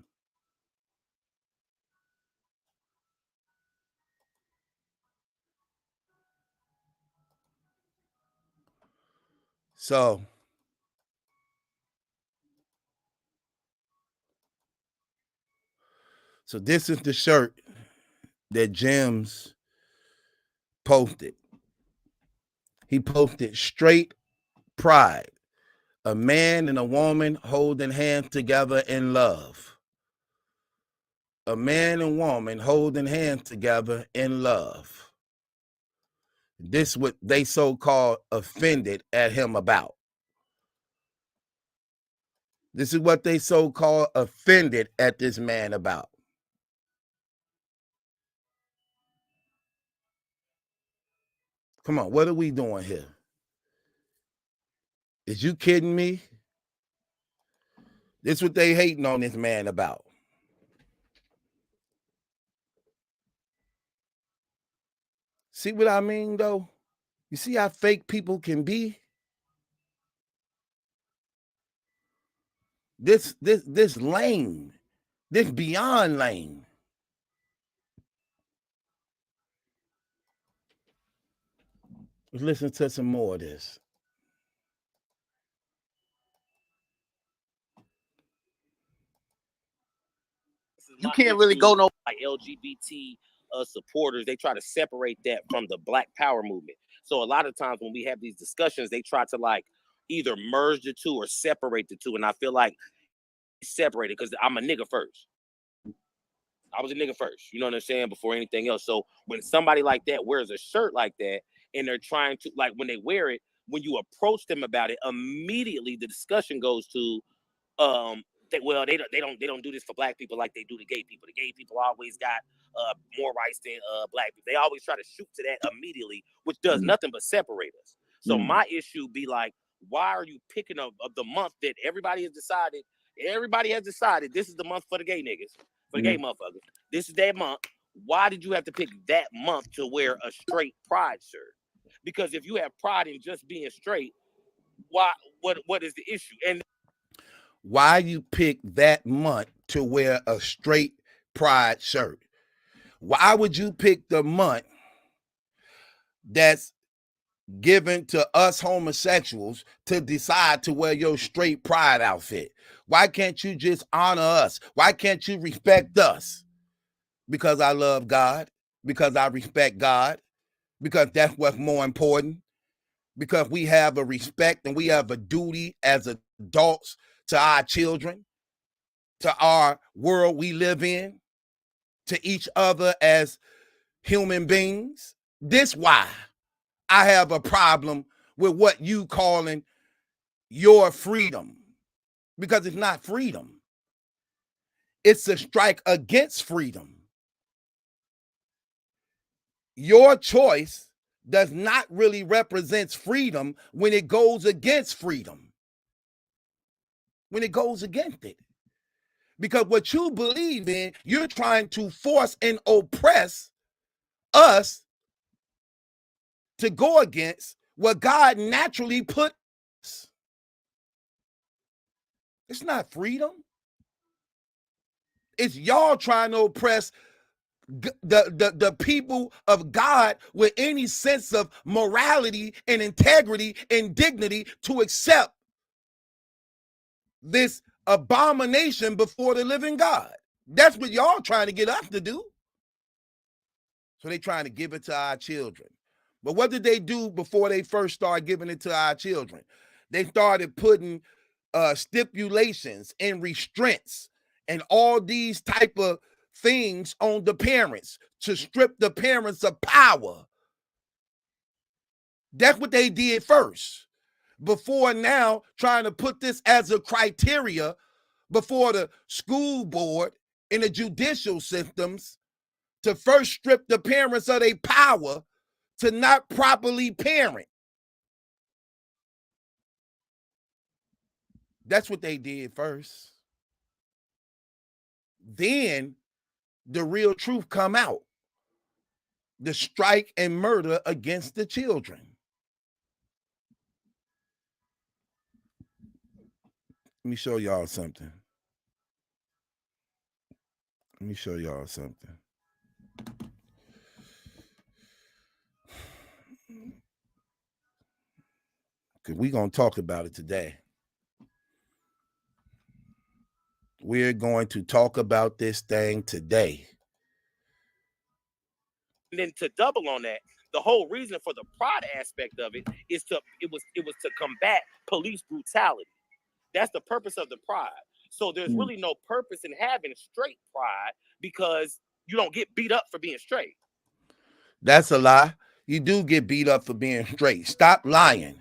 So this is the shirt that Jimz posted. He posted straight pride. A man and a woman holding hands together in love. A man and woman holding hands together in love. This what they so-called offended at him about. This is what they so-called offended at this man about. Come on, what are we doing here? Is you kidding me? This is what they hating on this man about. See what I mean, though? You see how fake people can be? This lame. This beyond lame. Let's listen to some more of this. You can't really go no like LGBT supporters. They try to separate that from the Black Power movement. So a lot of times when we have these discussions, they try to like either merge the two or separate the two. And I feel like separated because I'm a nigga first. I was a nigga first, you know what I'm saying, before anything else. So when somebody like that wears a shirt like that and they're trying to, like, when they wear it, when you approach them about it, immediately the discussion goes to they don't do this for black people like they do to gay people. The gay people always got more rights than black people. They always try to shoot to that immediately, which does nothing but separate us. So my issue be like, why are you picking of the month that everybody has decided? Everybody has decided this is the month for the gay niggas, for the gay motherfuckers. This is that month. Why did you have to pick that month to wear a straight pride shirt? Because if you have pride in just being straight, why? What is the issue? And why you pick that month to wear a straight pride shirt? Why would you pick the month that's given to us homosexuals to decide to wear your straight pride outfit? Why can't you just honor us? Why can't you respect us? Because I love God, because I respect God, because that's what's more important, because we have a respect and we have a duty as adults to our children, to our world we live in, to each other as human beings. This why I have a problem with what you calling your freedom, because it's not freedom. It's a strike against freedom. Your choice does not really represent freedom when it goes against freedom. When it goes against it. Because what you believe in, you're trying to force and oppress us to go against what God naturally put us. It's not freedom. It's y'all trying to oppress the people of God with any sense of morality and integrity and dignity to accept this abomination before the living God. That's what y'all trying to get us to do. So they trying to give it to our children. But what did they do before they first started giving it to our children? They started putting stipulations and restraints and all these type of things on the parents to strip the parents of power. That's what they did first. Before now trying to put this as a criteria before the school board and the judicial systems to first strip the parents of their power to not properly parent. That's what they did first. Then the real truth come out. The strike and murder against the children. Let me show y'all something. Let me show y'all something. Because we're going to talk about it today. We're going to talk about this thing today. And then to double on that, The whole reason for the pride aspect of it is it was to combat police brutality. That's the purpose of the pride. So there's really no purpose in having straight pride because you don't get beat up for being straight. That's a lie. You do get beat up for being straight. Stop lying.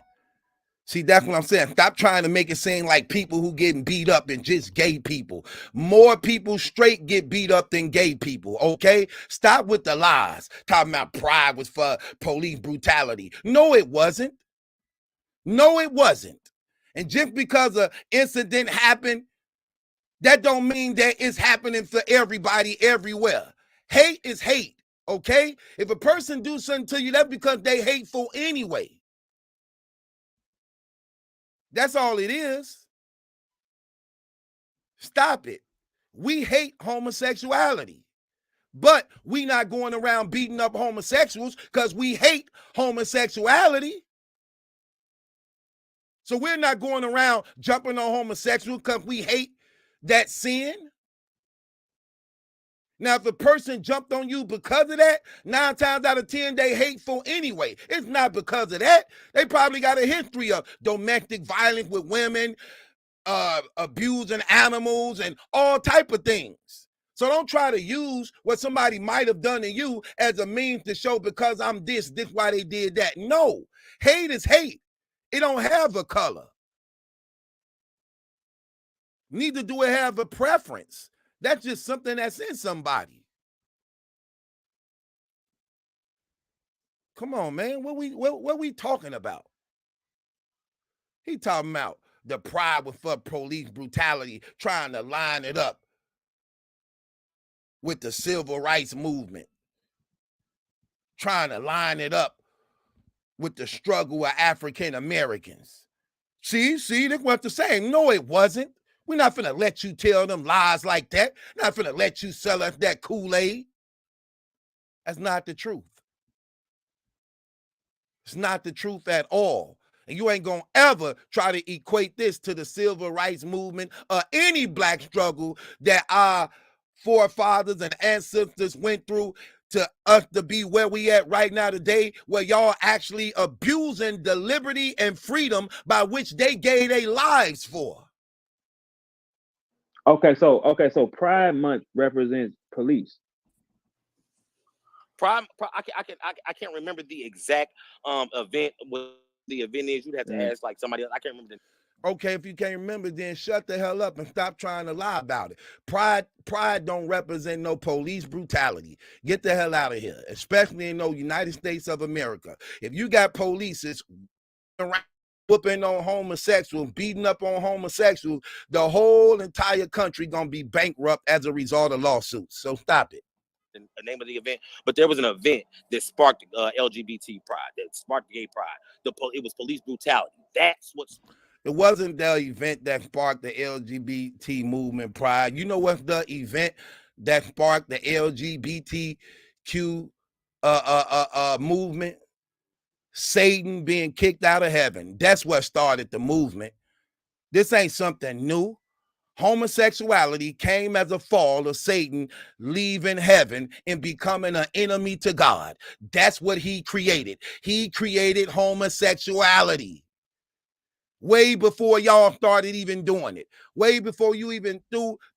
See, that's what I'm saying. Stop trying to make it seem like people who getting beat up and just gay people. More people straight get beat up than gay people, okay? Stop with the lies. Talking about pride was for police brutality. No, it wasn't. No, it wasn't. And just because an incident happened, that don't mean that it's happening for everybody everywhere. Hate is hate, okay? If a person do something to you, that's because they hateful anyway. That's all it is. Stop it. We hate homosexuality, but we not going around beating up homosexuals because we hate homosexuality. So we're not going around jumping on homosexuals because we hate that sin. Now, if a person jumped on you because of that, 9 times out of 10, they hateful anyway. It's not because of that. They probably got a history of domestic violence with women, abusing animals, and all type of things. So don't try to use what somebody might have done to you as a means to show because I'm this why they did that. No, hate is hate. It don't have a color. Neither do it have a preference. That's just something that's in somebody. Come on, man. What we talking about? He talking about the pride with police brutality, trying to line it up with the civil rights movement, trying to line it up with the struggle of African Americans. See, that's what the same. No, it wasn't. We're not finna let you tell them lies like that. Not finna let you sell us that Kool-Aid. That's not the truth. It's not the truth at all. And you ain't gonna ever try to equate this to the civil rights movement or any black struggle that our forefathers and ancestors went through to us to be where we at right now today, where y'all actually abusing the liberty and freedom by which they gave their lives for. Okay, so Pride Month represents police. Pride, I can't remember the exact event. What the event is, you'd have to ask like somebody else. I can't remember. Okay, if you can't remember, then shut the hell up and stop trying to lie about it. Pride don't represent no police brutality. Get the hell out of here, especially in the United States of America. If you got police around whooping on homosexuals, beating up on homosexuals, the whole entire country gonna be bankrupt as a result of lawsuits. So stop it. The name of the event, but there was an event that sparked LGBT pride, that sparked gay pride. It was police brutality. That's what's. It wasn't the event that sparked the LGBT movement pride. You know what's the event that sparked the LGBTQ movement? Satan being kicked out of heaven. That's what started the movement. This ain't something new. Homosexuality came as a fall of Satan leaving heaven and becoming an enemy to God. That's what he created. He created homosexuality way before y'all started even doing it. Way before you even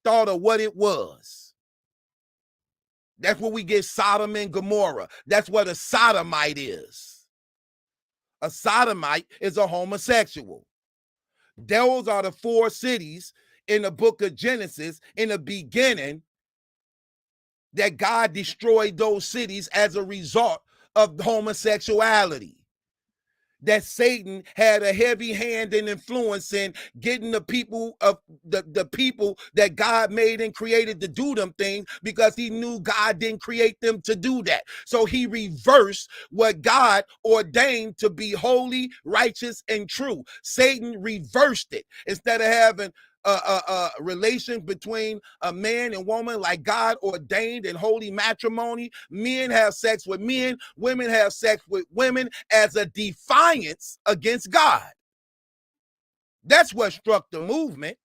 thought of what it was. That's where we get Sodom and Gomorrah. That's what a sodomite is. A sodomite is a homosexual. Those are the 4 cities in the book of Genesis in the beginning that God destroyed those cities as a result of homosexuality. That Satan had a heavy hand in influence in getting the people of the people that God made and created to do them things because he knew God didn't create them to do that. So he reversed what God ordained to be holy, righteous, and true. Satan reversed it. Instead of having a relation between a man and woman like God ordained in holy matrimony, men have sex with men, women have sex with women as a defiance against God. That's what struck the movement.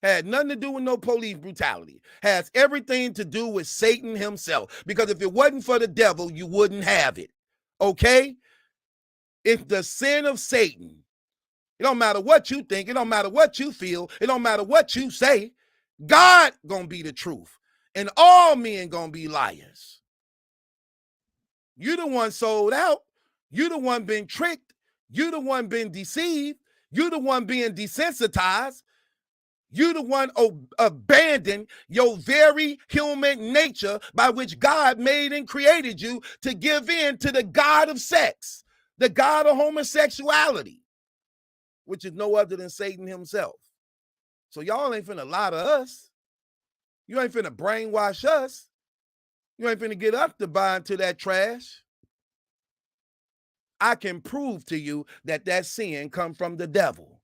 Had nothing to do with no police brutality. Has everything to do with Satan himself. Because if it wasn't for the devil, you wouldn't have it. Okay? It's the sin of Satan. It don't matter what you think. It don't matter what you feel. It don't matter what you say. God gonna be the truth. And all men gonna be liars. You the one sold out. You the one been tricked. You the one been deceived. You the one being desensitized. You the one abandoned your very human nature by which God made and created you to give in to the God of sex, the God of homosexuality, which is no other than Satan himself. So y'all ain't finna lie to us. You ain't finna brainwash us. You ain't finna get us to buy into that trash. I can prove to you that that sin come from the devil.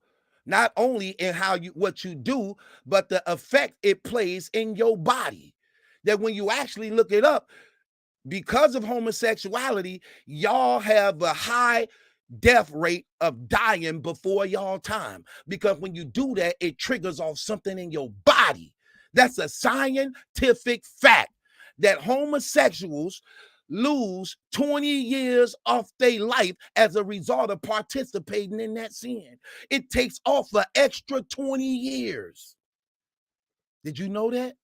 Not only in what you do, but the effect it plays in your body. That when you actually look it up, because of homosexuality, y'all have a high death rate of dying before y'all time. Because when you do that, it triggers off something in your body. That's a scientific fact that homosexuals lose 20 years off their life as a result of participating in that sin. It takes off an extra 20 years. Did you know that?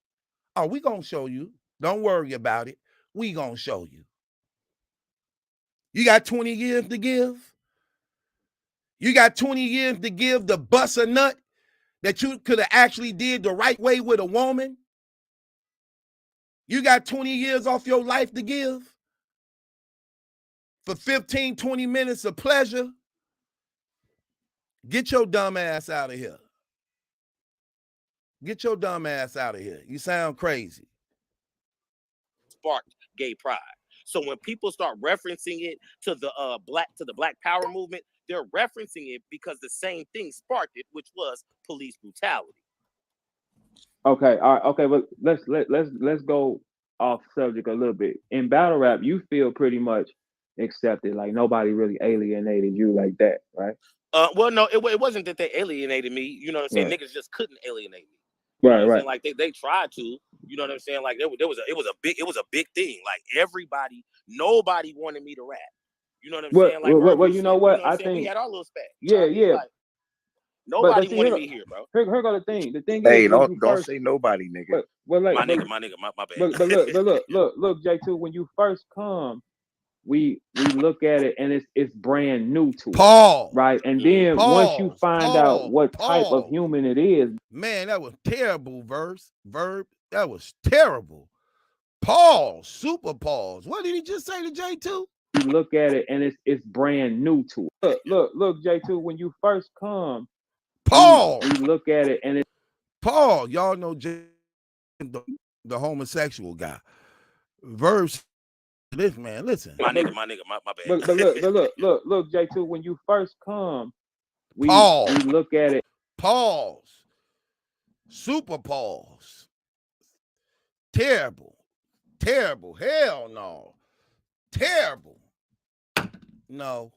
Oh, we gonna show you. Don't worry about it. We gonna show you. You got 20 years to give? You got 20 years to give to bust a nut that you could have actually did the right way with a woman? You got 20 years off your life to give for 15, 20 minutes of pleasure? Get your dumb ass out of here. Get your dumb ass out of here. You sound crazy. Sparked gay pride. So when people start referencing it to the Black Power movement, they're referencing it because the same thing sparked it, which was police brutality. Okay, all right, okay, but let's go off subject a little bit. In battle rap, you feel pretty much accepted, like nobody really alienated you like that, right? Well, no, it wasn't that they alienated me. You know what I'm saying? Right. Niggas just couldn't alienate me. You know what I'm Right. saying? Like they tried to. You know what I'm saying? Like it was a big thing. Like nobody wanted me to rap. You know what I'm saying? Like well, you know what? I think we had our little spat. Yeah. Like, nobody wanted me here, bro. Here go the thing. The thing Hey, is, don't say nobody, nigga. My nigga, my bad. But look, J2, when you first come, we look at it and it's brand new to us, right? And then once you find out what type of human it is, man, that was terrible. Verb, that was terrible. Pause, super pause. What did he just say to J2? You look at it and it's brand new to us. Look, J2, when you first come, Paul, we look at it and it's Paul. Y'all know the homosexual guy. Verse. This man, listen. My nigga, my bad. But look, J2, when you first come, we look at it. Pause. Super pause. Terrible. Hell no. Terrible. No,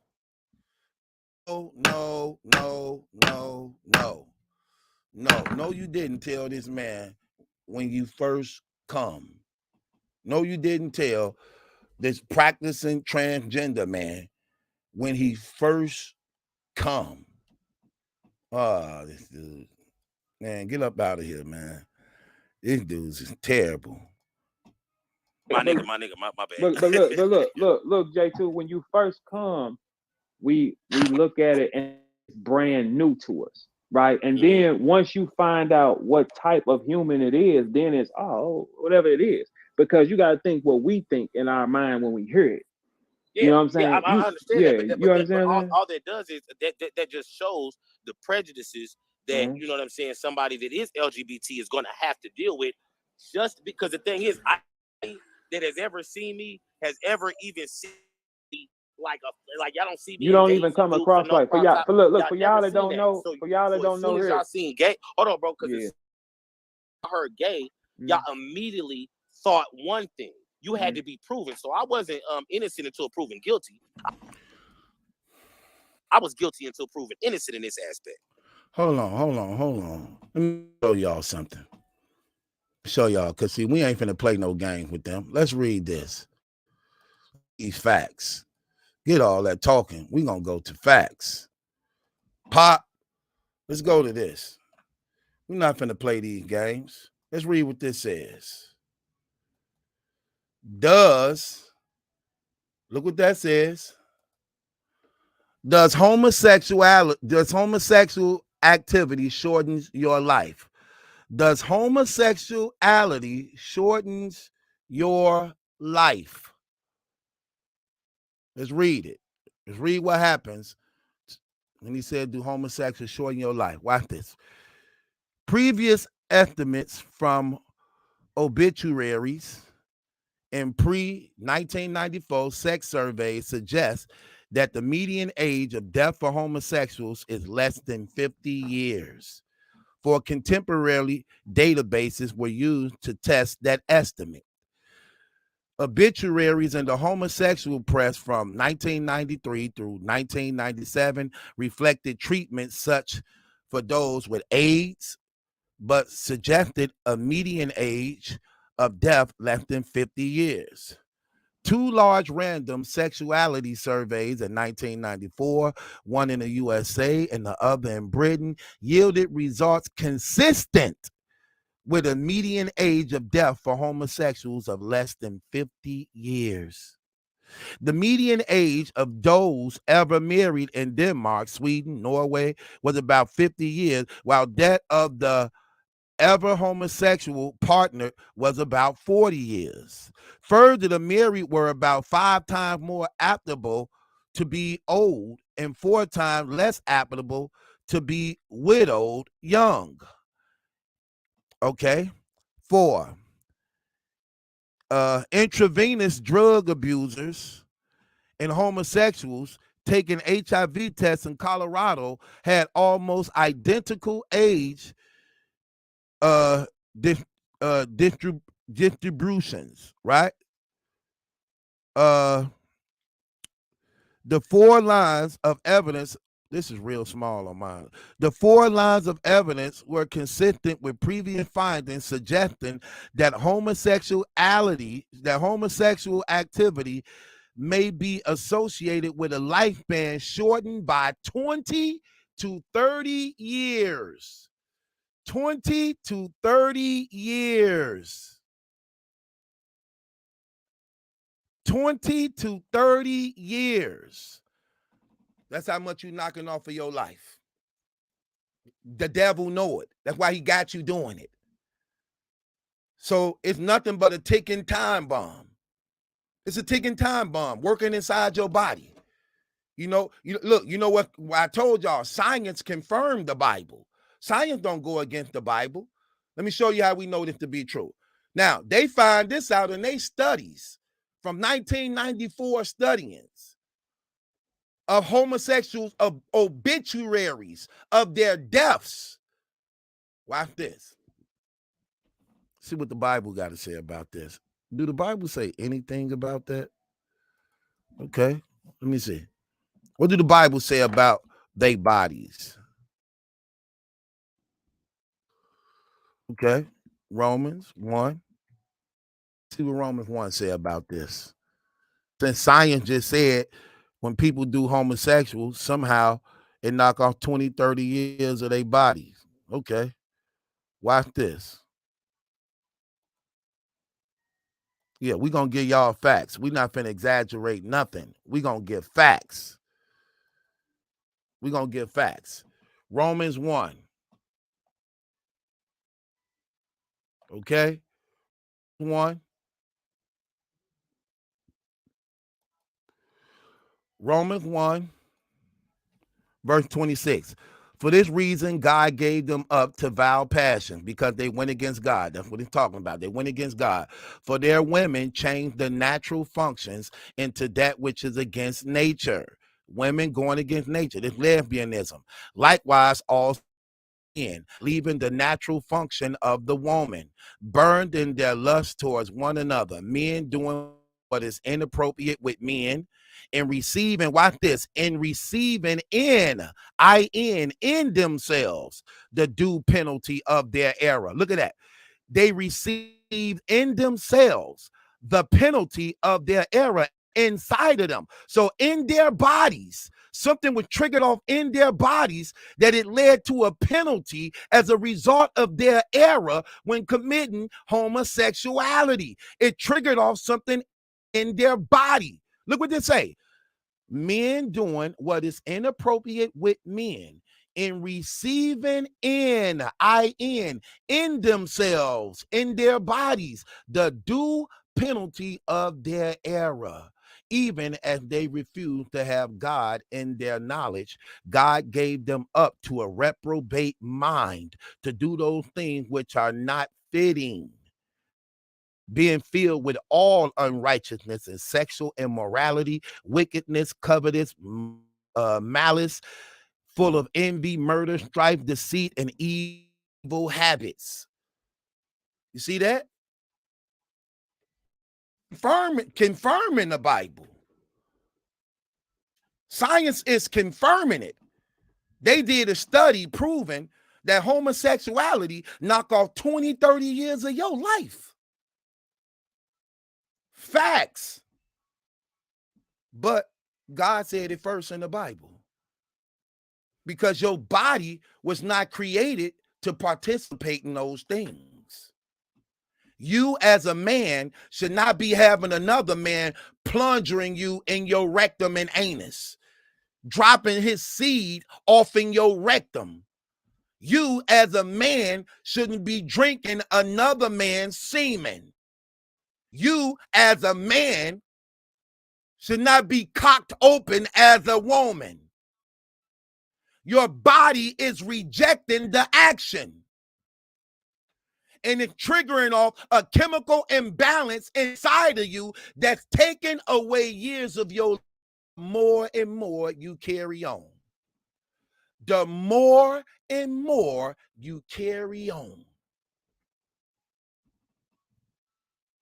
you didn't tell this man when you first come. No, you didn't tell this practicing transgender man when he first come. This dude, man, get up out of here, man. This dude's is terrible. My nigga, my bad. But look, J2, when you first come, we look at it and it's brand new to us, right? And then once you find out what type of human it is, then it's whatever it is, because you got to think what we think in our mind when we hear it. Yeah, you know what I'm saying? Yeah, I understand that. But you understand that? All that does is that just shows the prejudices that you know what I'm saying. Somebody that is LGBT is going to have to deal with, just because the thing is, that has ever seen me has ever even seen me like y'all don't see me. You don't even come across like for y'all. For y'all that don't know, for y'all that don't know, y'all seen gay. Hold on, bro, because I heard gay, y'all immediately thought one thing. You had to be proven. So I wasn't innocent until proven guilty. I was guilty until proven innocent in this aspect. Hold on. Let me show y'all something. Show y'all, because see, we ain't finna play no games with them. Let's read this. These facts. Get all that talking. We gonna go to facts. Pop, let's go to this. We're not finna play these games. Let's read what this says. Look what that says. Does homosexual activity shortens your life? Does homosexuality shortens your life? Let's read it. Let's read what happens when he said, do homosexuals shorten your life? Watch this. Previous estimates from obituaries and pre-1994 sex surveys suggest that the median age of death for homosexuals is less than 50 years. For contemporary databases were used to test that estimate. Obituaries in the homosexual press from 1993 through 1997 reflected treatment such for those with AIDS, but suggested a median age of death less than 50 years. Two large random sexuality surveys in 1994, one in the USA and the other in Britain, yielded results consistent with a median age of death for homosexuals of less than 50 years. The median age of those ever married in Denmark, Sweden, Norway was about 50 years, while that of the ever homosexual partner was about 40 years. Further, the married were about 5 times more applicable to be old and 4 times less applicable to be widowed young. Okay. 4. Intravenous drug abusers and homosexuals taking HIV tests in Colorado had almost identical age distributions, right? The 4 lines of evidence, this is real small on mine. The 4 lines of evidence were consistent with previous findings suggesting that homosexual activity may be associated with a lifespan shortened by 20 to 30 years. 20 to 30 years. 20 to 30 years. That's how much you're knocking off of your life. The devil know it. That's why he got you doing it. So it's nothing but a ticking time bomb. It's a ticking time bomb working inside your body. Look, you know what I told y'all, science confirmed the Bible. Science don't go against the Bible. Let me show you how we know this to be true. Now, they find this out in their studies from 1994 studyings of homosexuals, of obituaries, of their deaths. Watch this. See what the Bible got to say about this. Do the Bible say anything about that? Okay, let me see. What do the Bible say about their bodies? Okay, Romans 1. See what Romans 1 say about this. Since science just said when people do homosexuals, somehow it knock off 20, 30 years of their bodies. Okay, watch this. Yeah, we're going to give y'all facts. We're not finna exaggerate nothing. We're going to give facts. We're going to give facts. Romans 1. Okay? 1. Romans 1, verse 26. For this reason, God gave them up to vile passion because they went against God. That's what he's talking about. They went against God. For their women changed the natural functions into that which is against nature. Women going against nature. This lesbianism. Likewise, all in, leaving the natural function of the woman, burned in their lust towards one another. Men doing what is inappropriate with men, and receiving, watch this, and receiving in themselves the due penalty of their error. Look at that. They received in themselves the penalty of their error inside of them. So in their bodies, something was triggered off in their bodies that it led to a penalty as a result of their error when committing homosexuality. It triggered off something in their body. Look what they say. Men doing what is inappropriate with men and receiving in themselves, in their bodies, the due penalty of their error. Even as they refused to have God in their knowledge, God gave them up to a reprobate mind to do those things which are not fitting, being filled with all unrighteousness and sexual immorality, wickedness, covetous, malice, full of envy, murder, strife, deceit, and evil habits. You see that? Confirming the Bible. Science is confirming it. They did a study proving that homosexuality knock off 20, 30 years of your life. Facts. But God said it first in the Bible. Because your body was not created to participate in those things. You as a man should not be having another man plunging you in your rectum and anus, dropping his seed off in your rectum. You as a man shouldn't be drinking another man's semen. You as a man should not be cocked open as a woman. Your body is rejecting the action. And it's triggering off a chemical imbalance inside of you that's taking away years of your life. More and more you carry on. The more and more you carry on.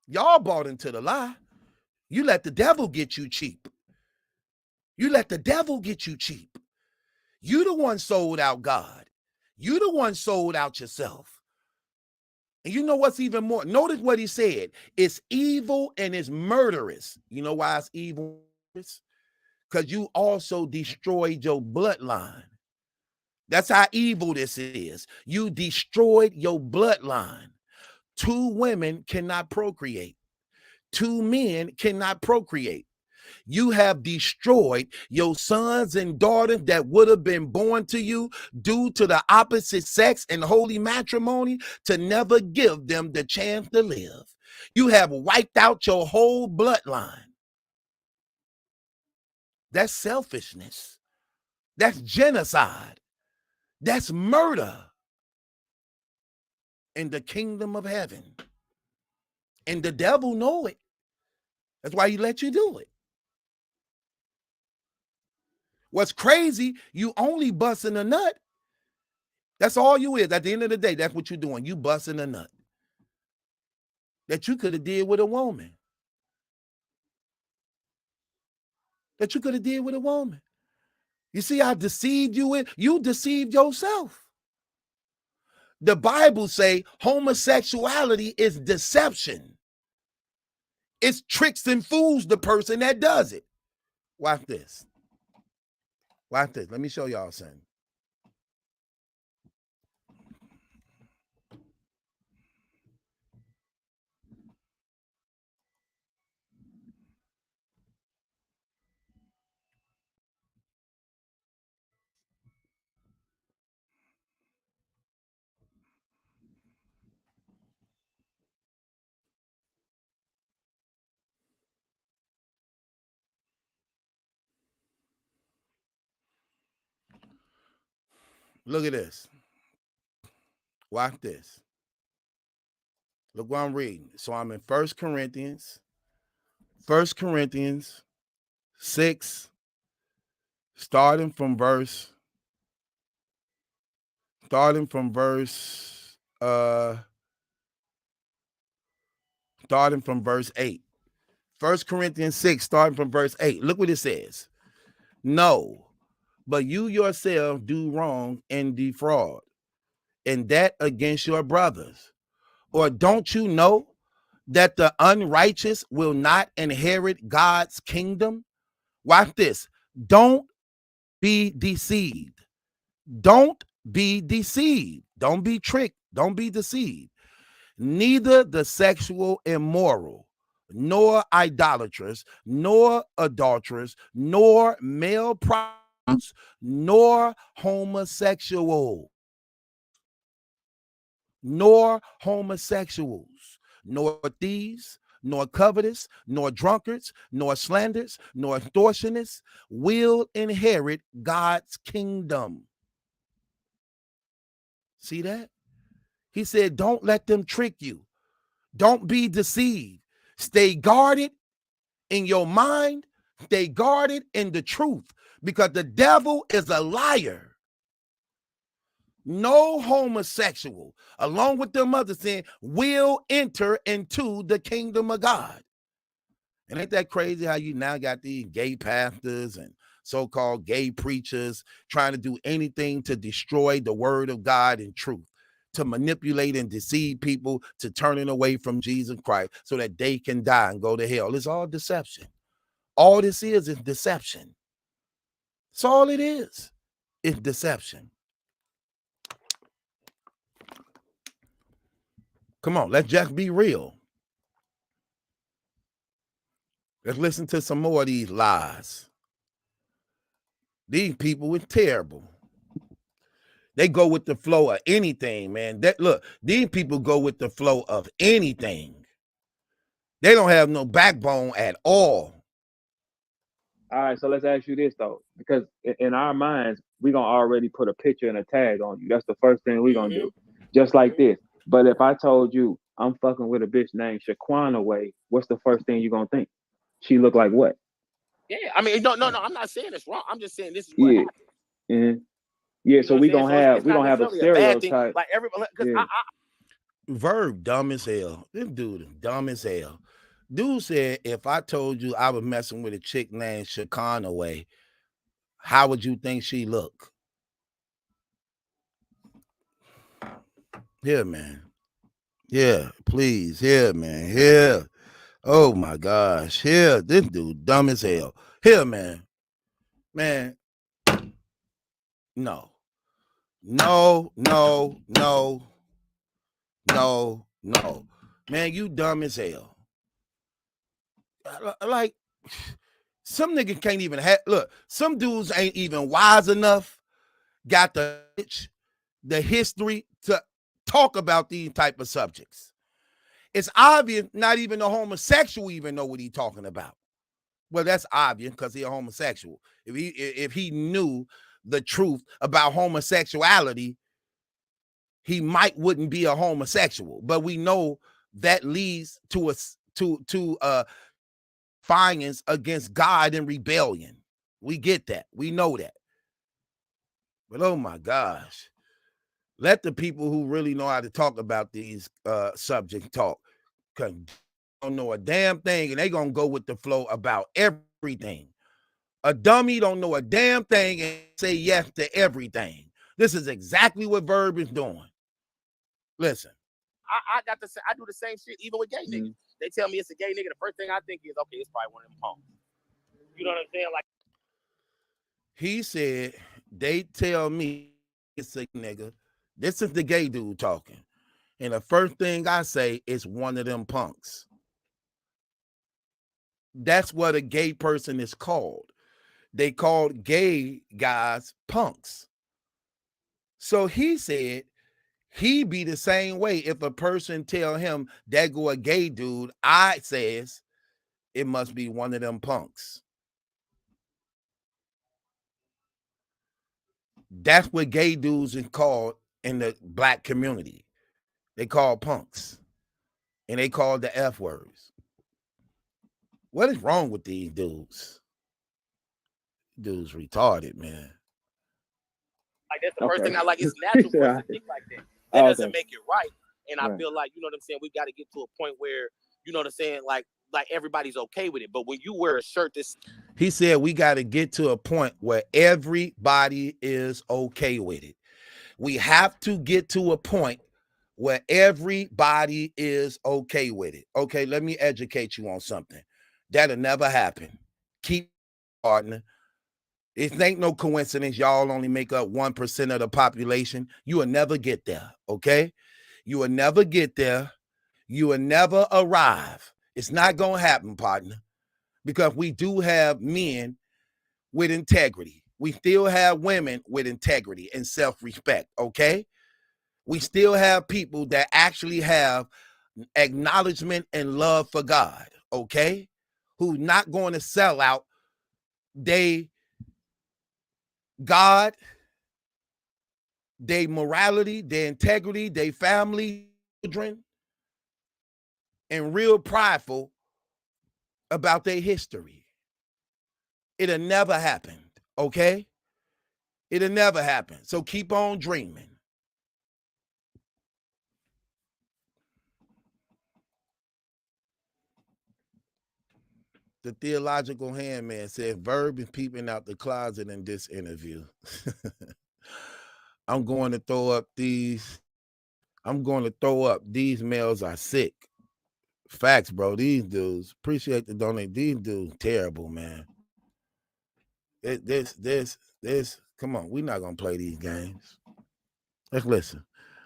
Y'all bought into the lie. You let the devil get you cheap. You let the devil get you cheap. You the one sold out God. You the one sold out yourself. And you know what's even more? Notice what he said. It's evil and it's murderous. You know why it's evil? Because you also destroyed your bloodline. That's how evil this is. You destroyed your bloodline. 2 women cannot procreate. 2 men cannot procreate. You have destroyed your sons and daughters that would have been born to you due to the opposite sex and holy matrimony to never give them the chance to live. You have wiped out your whole bloodline. That's selfishness. That's genocide. That's murder in the kingdom of heaven. And the devil know it. That's why he let you do it. What's crazy, you only busting a nut. That's all you is. At the end of the day, that's what you're doing. You busting a nut that you could have did with a woman. That you could have did with a woman. You see how deceived you is? You deceived yourself. The Bible say homosexuality is deception. It's tricks and fools the person that does it. Watch this. Watch this. Let me show y'all something. Look at this. Watch this. Look what I'm reading. So I'm in 1 Corinthians 6, starting from verse 8. 1 Corinthians 6, starting from verse 8. Look what it says. No, but you yourself do wrong and defraud, and that against your brothers. Or don't you know that the unrighteous will not inherit God's kingdom? Watch this. Don't be deceived. Don't be deceived. Don't be tricked. Don't be deceived. Neither the sexual immoral, nor idolaters, nor adulterers, nor male prostitutes, nor homosexuals, nor thieves, nor covetous, nor drunkards, nor slanderers, nor extortionists will inherit God's kingdom. See that? He said, don't let them trick you. Don't be deceived. Stay guarded in your mind. Stay guarded in the truth, because the devil is a liar. No homosexual, along with them others saying, will enter into the kingdom of God. And ain't that crazy how you now got these gay pastors and so-called gay preachers trying to do anything to destroy the word of God and truth, to manipulate and deceive people to turning away from Jesus Christ so that they can die and go to hell. It's all deception. All this is deception. That's all it is. It's deception. Come on, let's just be real. Let's listen to some more of these lies. These people are terrible. They go with the flow of anything, man. Look, these people go with the flow of anything. They don't have no backbone at all. All right, so let's ask you this though, because in our minds, we're gonna already put a picture and a tag on you. That's the first thing we're gonna do. Just like this. But if I told you I'm fucking with a bitch named Shaquana Way, what's the first thing you're gonna think? She look like what? Yeah, I mean, no, I'm not saying it's wrong. I'm just saying this is what happened. Mm-hmm. Yeah, so we're gonna have a stereotype. Like everybody, because Verb dumb as hell. This dude is dumb as hell. Dude said, if I told you I was messing with a chick named Shaquana Way, how would you think she look? Here, man. Yeah, please. Here, man. Here. Oh my gosh. Here, this dude dumb as hell. Here, man. Man. No. No. Man, you dumb as hell. Like, some niggas can't even look, some dudes ain't even wise enough, got the history to talk about these type of subjects. It's obvious not even a homosexual even know what he's talking about. Well, that's obvious because he's a homosexual. If he knew the truth about homosexuality, he wouldn't be a homosexual. But we know that leads to defiance against God and rebellion. We get that. We know that. But oh my gosh, let the people who really know how to talk about these subjects talk. Because they don't know a damn thing, and they gonna go with the flow about everything. A dummy don't know a damn thing and say yes to everything. This is exactly what Verb is doing. Listen. I do the same shit even with gay niggas. They tell me it's a gay nigga. The first thing I think is, okay, it's probably one of them punks. You know what I'm saying? Like, he said, they tell me it's a nigga. This is the gay dude talking. And the first thing I say is one of them punks. That's what a gay person is called. They called gay guys punks. So he said he be the same way if a person tell him that go a gay dude, I says it must be one of them punks. That's what gay dudes is called in the black community. They call punks. And they call the F words. What is wrong with these dudes? Dudes retarded, man. Like, that's the first thing I like. It's natural for us to think like that. That doesn't make it right. And I feel like, you know what I'm saying, we got to get to a point where, you know what I'm saying, like, like everybody's okay with it. But when you wear a shirt that's, he said we got to get to a point where everybody is okay with it. We have to get to a point where everybody is okay with it. Okay, let me educate you on something. That'll never happen. Keep partner. It ain't no coincidence y'all only make up 1% of the population. You will never get there, okay? You will never get there. You will never arrive. It's not going to happen, partner, because we do have men with integrity. We still have women with integrity and self-respect, okay? We still have people that actually have acknowledgement and love for God, okay? Who's not going to sell out God, their morality, their integrity, their family, children, and real prideful about their history. It'll never happen, okay? It'll never happen. So keep on dreaming. The theological handman said, Verb is peeping out the closet in this interview. I'm going to throw up these. These males are sick. Facts, bro. These dudes, appreciate the donate. These dudes, terrible, man. This. Come on, we're not going to play these games. Let's listen.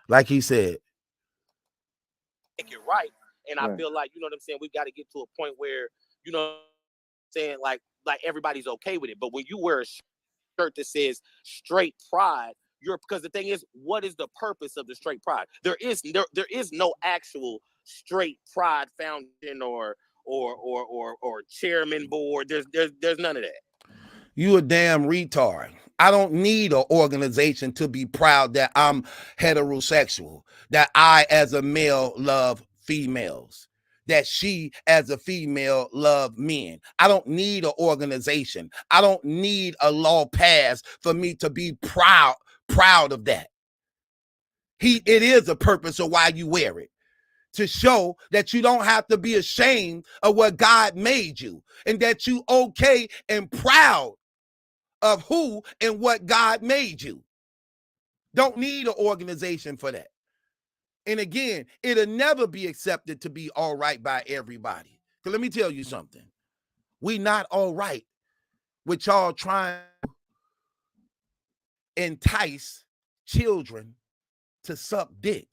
Like he said. make it right. And I feel like, you know what I'm saying, we got to get to a point where, you know what I'm saying, like everybody's okay with it. But when you wear a shirt that says straight pride, because the thing is, what is the purpose of the straight pride? There is no actual straight pride foundation or chairman board. There's none of that. You a damn retard. I don't need an organization to be proud that I'm heterosexual, that I as a male love females, that she as a female love men. I don't need an organization. I don't need a law passed for me to be proud of that. It is a purpose of why you wear it, to show that you don't have to be ashamed of what God made you, and that you okay and proud of who and what God made you. Don't need an organization for that. And again, it'll never be accepted to be all right by everybody. Because let me tell you something. We not all right with y'all trying to entice children to suck dick.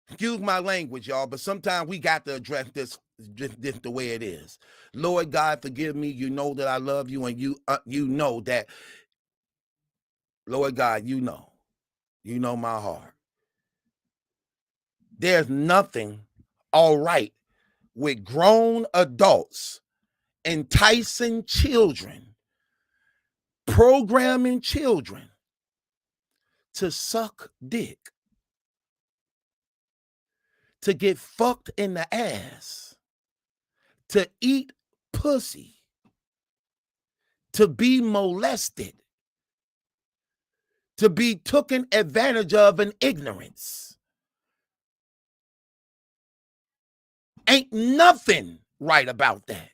Excuse my language, y'all, but sometimes we got to address this the way it is. Lord God, forgive me. You know that I love you, and you know that, Lord God, you know my heart. There's nothing all right with grown adults enticing children, programming children to suck dick, to get fucked in the ass, to eat pussy, to be molested, to be taken advantage of in ignorance. Ain't nothing right about that.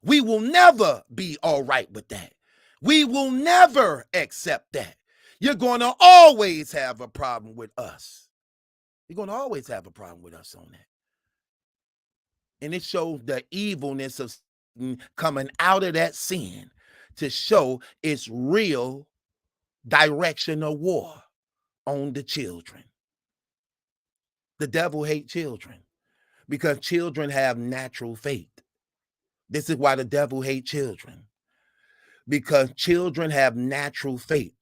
We will never be all right with that. We will never accept that. You're going to always have a problem with us. You're going to always have a problem with us on that. And it shows the evilness of coming out of that sin to show its real direction of war on the children. The devil hates children because children have natural faith. This is why the devil hates children, because children have natural faith.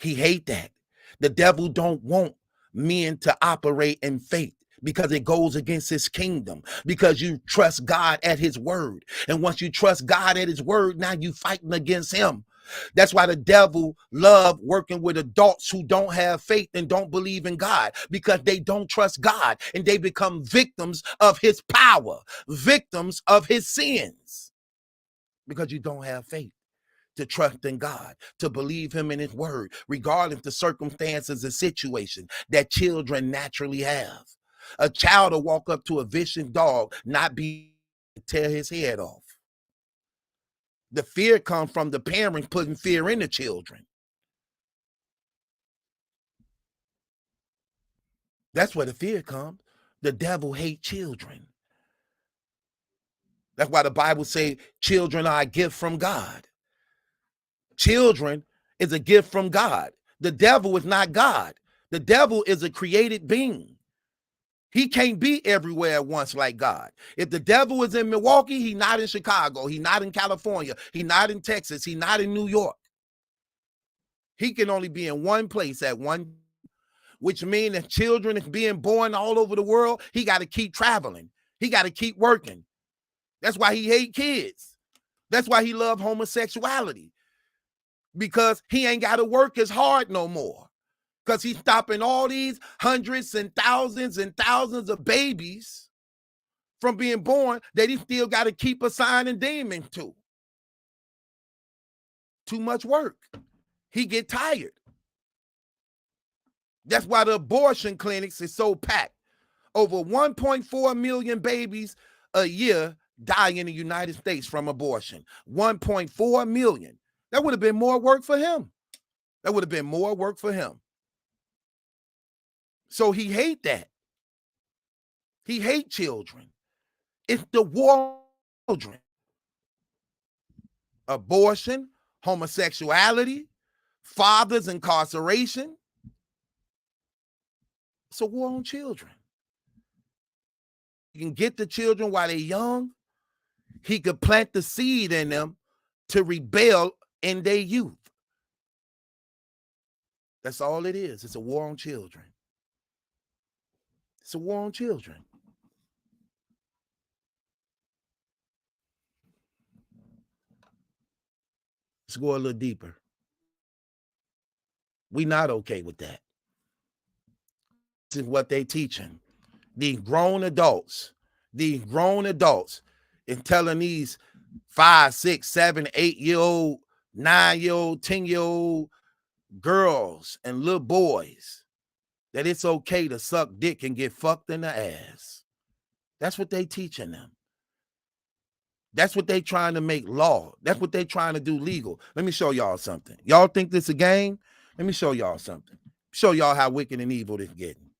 He hates that. The devil don't want men to operate in faith, because it goes against his kingdom, because you trust God at his word. And once you trust God at his word, now you fighting against him. That's why the devil love working with adults who don't have faith and don't believe in God, because they don't trust God and they become victims of his power, victims of his sins, because you don't have faith to trust in God, to believe him in his word, regardless of the circumstances and situation that children naturally have. A child will walk up to a vicious dog, not be tear his head off. The fear comes from the parents putting fear in the children. That's where the fear comes. The devil hates children. That's why the Bible says children are a gift from God. Children is a gift from God. The devil is not God. The devil is a created being. He can't be everywhere at once like God. If the devil is in Milwaukee, he's not in Chicago. He's not in California. He's not in Texas. He's not in New York. He can only be in one place at one, which means if children is being born all over the world, he got to keep traveling. He got to keep working. That's why he hate kids. That's why he love homosexuality. Because he ain't got to work as hard no more. Because he's stopping all these hundreds and thousands of babies from being born that he still got to keep assigning demons to. Too much work. He get tired. That's why the abortion clinics is so packed. Over 1.4 million babies a year die in the United States from abortion. 1.4 million. That would have been more work for him. That would have been more work for him. So he hate that. He hate children. It's the war on children. Abortion, homosexuality, fathers incarceration. It's a war on children. You can get the children while they're young. He could plant the seed in them to rebel in their youth. That's all it is. It's a war on children. It's a war on children. Let's go a little deeper. We not okay with that. This is what they teaching. These grown adults and telling these 5, 6, 7, 8-year-old, 9-year-old, 10-year-old girls and little boys that it's okay to suck dick and get fucked in the ass. That's what they teaching them. That's what they trying to make law. That's what they trying to do legal. Let me show y'all something. Y'all think this a game? Let me show y'all something. Show y'all how wicked and evil this getting.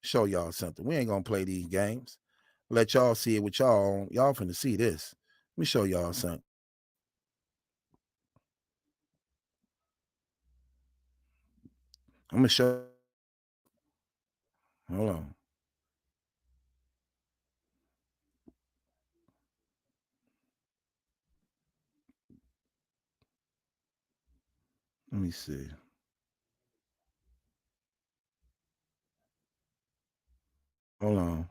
Show y'all something. We ain't gonna play these games. Let y'all see it with y'all. Y'all finna see this. Let me show y'all something. I'm gonna show. Hold on. Let me see. Hold on.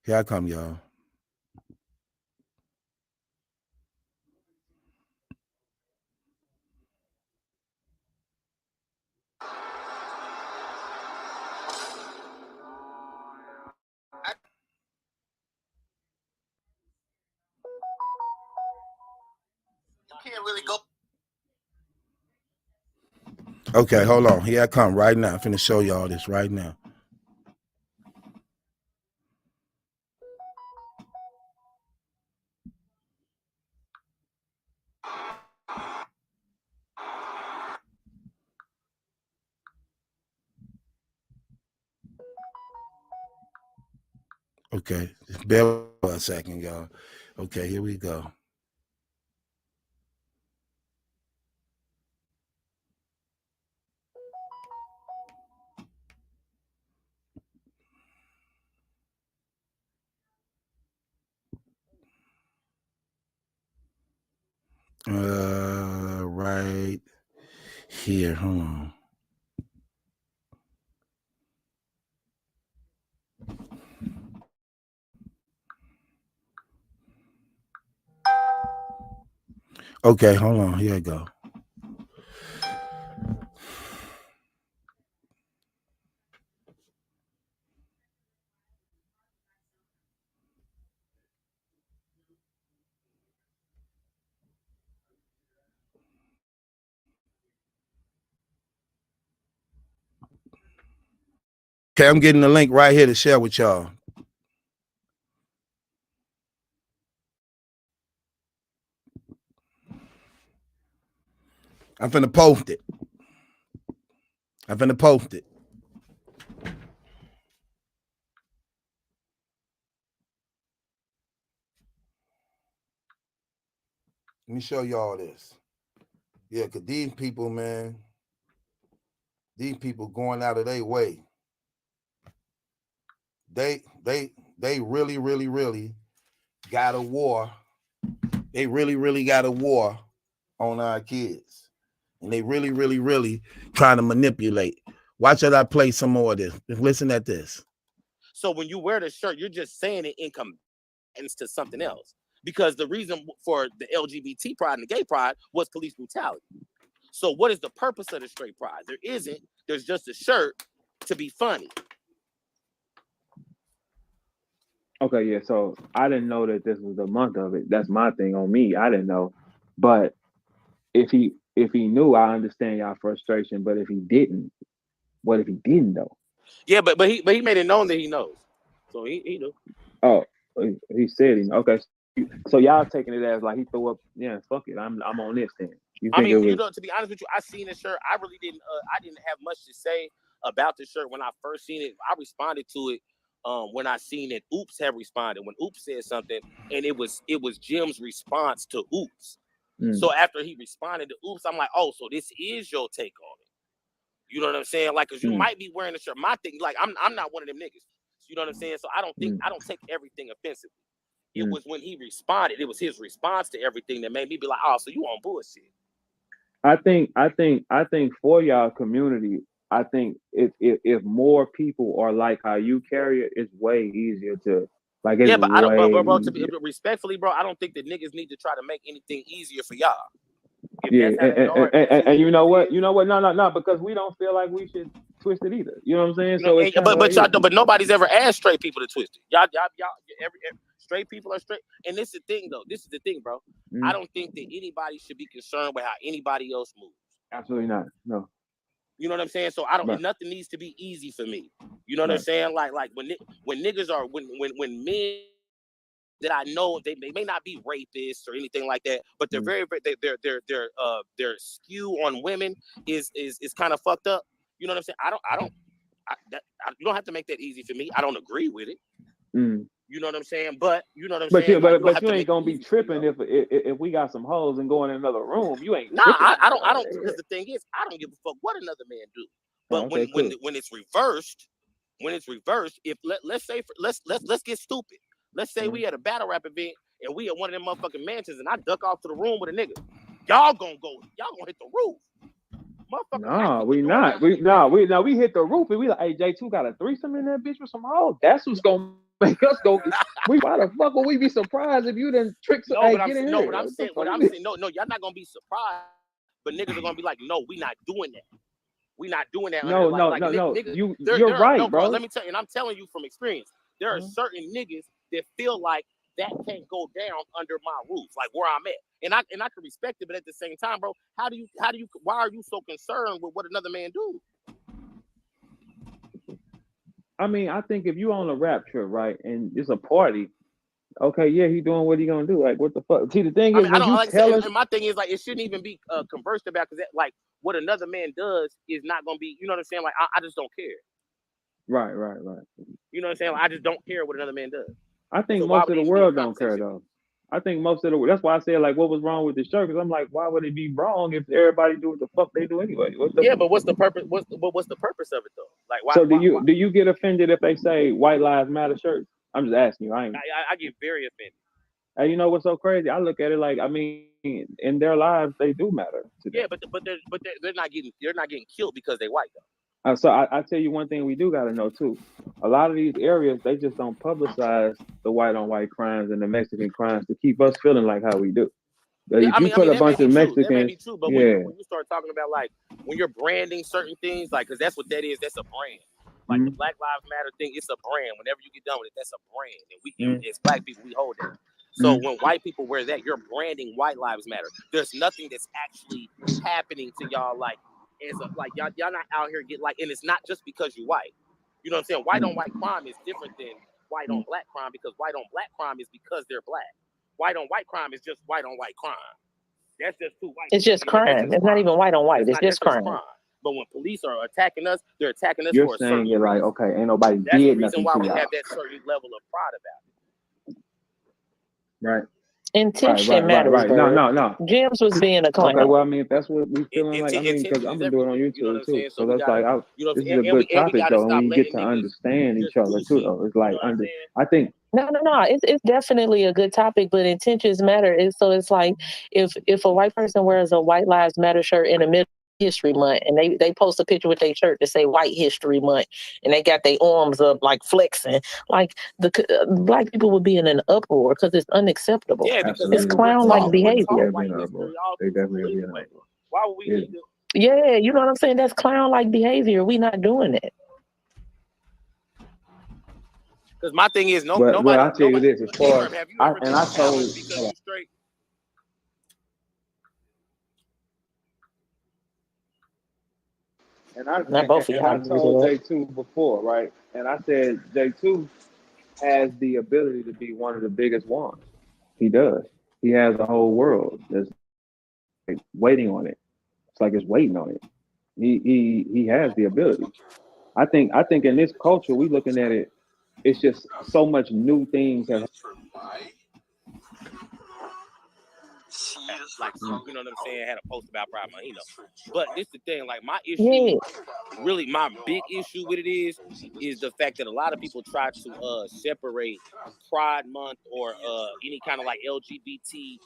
Here I come, y'all. You can't really go. Okay, hold on. Here I come right now. I'm finna show y'all this right now. Okay, just bear with a second, y'all. Okay, here we go. Right here. Hold on. Okay, hold on. Here I go. Okay, I'm getting the link right here to share with y'all. I'm finna post it. Let me show y'all this. Yeah, because these people, man, these people going out of their way. They really, really, really got a war. They really, really got a war on our kids. And they really, really, really trying to manipulate. Watch as I play some more of this. Listen at this. So when you wear the shirt, you're just saying it in combatants to something else. Because the reason for the LGBT pride and the gay pride was police brutality. So what is the purpose of the straight pride? There isn't. There's just a shirt to be funny. Okay, yeah. So I didn't know that this was the month of it. That's my thing on me. I didn't know. But if he knew, I understand y'all frustration. But if he didn't, what if he didn't know? Yeah, but he made it known that he knows. So he knew. Oh, he said he okay. So y'all taking it as like he threw up. Yeah, fuck it. I'm on this then. I mean, you know, to be honest with you, I seen the shirt. I really didn't. I didn't have much to say about the shirt when I first seen it. I responded to it when I seen that Oops had responded. When Oops said something, and it was Jim's response to Oops. So after he responded to Oops, I'm like, oh, so this is your take on it. You know what I'm saying? Like, cause you might be wearing a shirt. My thing, like, I'm not one of them niggas. You know what I'm saying? So I don't take everything offensively. It was when he responded. It was his response to everything that made me be like, oh, so you on bullshit. I think for y'all community, I think if more people are like how you carry it, it's way easier to like. It's But I don't. But bro, to be respectfully, bro, I don't think that niggas need to try to make anything easier for y'all. And you know what? No, because we don't feel like we should twist it either. You know what I'm saying? So it's but nobody's ever asked straight people to twist it. Y'all, every straight people are straight. And this is the thing, though. This is the thing, bro. I don't think that anybody should be concerned with how anybody else moves. Absolutely not. No. You know what I'm saying? So I don't. Right. Nothing needs to be easy for me. You know what I'm saying? Like when niggas are when men that I know they may not be rapists or anything like that, but they're very their skew on women is kind of fucked up. You know what I'm saying? You don't have to make that easy for me. I don't agree with it. You know what I'm saying? But you know what I'm saying? But you ain't gonna be tripping if we got some hoes and go in another room. You ain't. Nah, I don't. Because the thing is, I don't give a fuck what another man do. But when it's reversed, if let's get stupid. Let's say we at a battle rap event and we at one of them motherfucking mansions and I duck off to the room with a nigga. Y'all gonna hit the roof. No, we not. We hit the roof and we like, hey, J2 got a threesome in that bitch with some hoes. That's what's gonna make us go. Why the fuck would we be surprised if you didn't trick some? But I'm saying, no, y'all not gonna be surprised, but niggas are gonna be like, no, we not doing that. We not doing that. No. Niggas, you're right, no, bro. Let me tell you, and I'm telling you from experience, there are certain niggas that feel like that can't go down under my roof, like where I'm at. And I can respect it, but at the same time, bro, why are you so concerned with what another man do? I mean, I think if you on a rap trip, right, and it's a party, okay, yeah, he doing what he gonna do. Like, what the fuck? See, the thing is, and my thing is, like, it shouldn't even be conversed about because, like, what another man does is not gonna be, you know what I'm saying? Like, I just don't care. Right. You know what I'm saying? Like, I just don't care what another man does. I think most of the world don't care though. I think most of the that's why I said like, what was wrong with the shirt? Because I'm like, why would it be wrong if everybody do what the fuck they do anyway? But what's the purpose? What's the purpose of it though? Like, why? So do you get offended if they say White Lives Matter shirts? I'm just asking you. I get very offended. And you know what's so crazy? I look at it like, I mean, in their lives they do matter. Yeah, but they're not getting killed because they white though. So I tell you one thing we do got to know too. A lot of these areas, they just don't publicize the white on white crimes and the Mexican crimes to keep us feeling like how we do. If you put a bunch of Mexicans, that may be true, but when you start talking about like when you're branding certain things, like because that's what that is. That's a brand. Like the Black Lives Matter thing, it's a brand. Whenever you get done with it, that's a brand, and we as Black people we hold that. So when white people wear that, you're branding White Lives Matter. There's nothing that's actually happening to y'all like. Like y'all not out here get like, and it's not just because you're white. You know what I'm saying? White on white crime is different than white on black crime, because white on black crime is because they're black. White on white crime is just white on white crime. That's just two white. It's just crime. It's not even white on white. It's just crime. But when police are attacking us, they're attacking us You're for a saying certain you're like, reason. okay, ain't nobody That's the did reason nothing why to we y'all. have that certain level of pride about it. Right. Intention matters. Right. No. Jimz was being a clown. Okay, well, I mean, if that's what we feeling like, I mean, because I'm gonna do it on YouTube too. So that's like, this is a good topic though, and we get to understand each other too. Though it's like, I think. No. It's definitely a good topic, but intentions matter. So it's like if a white person wears a White Lives Matter shirt in the middle of History Month, and they post a picture with their shirt to say White History Month, and they got their arms up like flexing, like the black people would be in an uproar because it's unacceptable. Yeah, because it's clown-like behavior. They definitely be in an uproar. Why would we need to? Yeah, you know what I'm saying? That's clown-like behavior. We not doing it. Because my thing is, nobody. Well, I'll tell you this, as far as I told. And I told J2 before, right? And I said J2 has the ability to be one of the biggest ones. He does. He has the whole world that's like waiting on it. It's like it's waiting on it. He has the ability. I think in this culture, we looking at it. It's just so much new things have. Like, you know what I'm saying? Had a post about Pride Month, But this the thing, like my issue, really my big issue with it is the fact that a lot of people try to separate Pride Month or any kind of like LGBT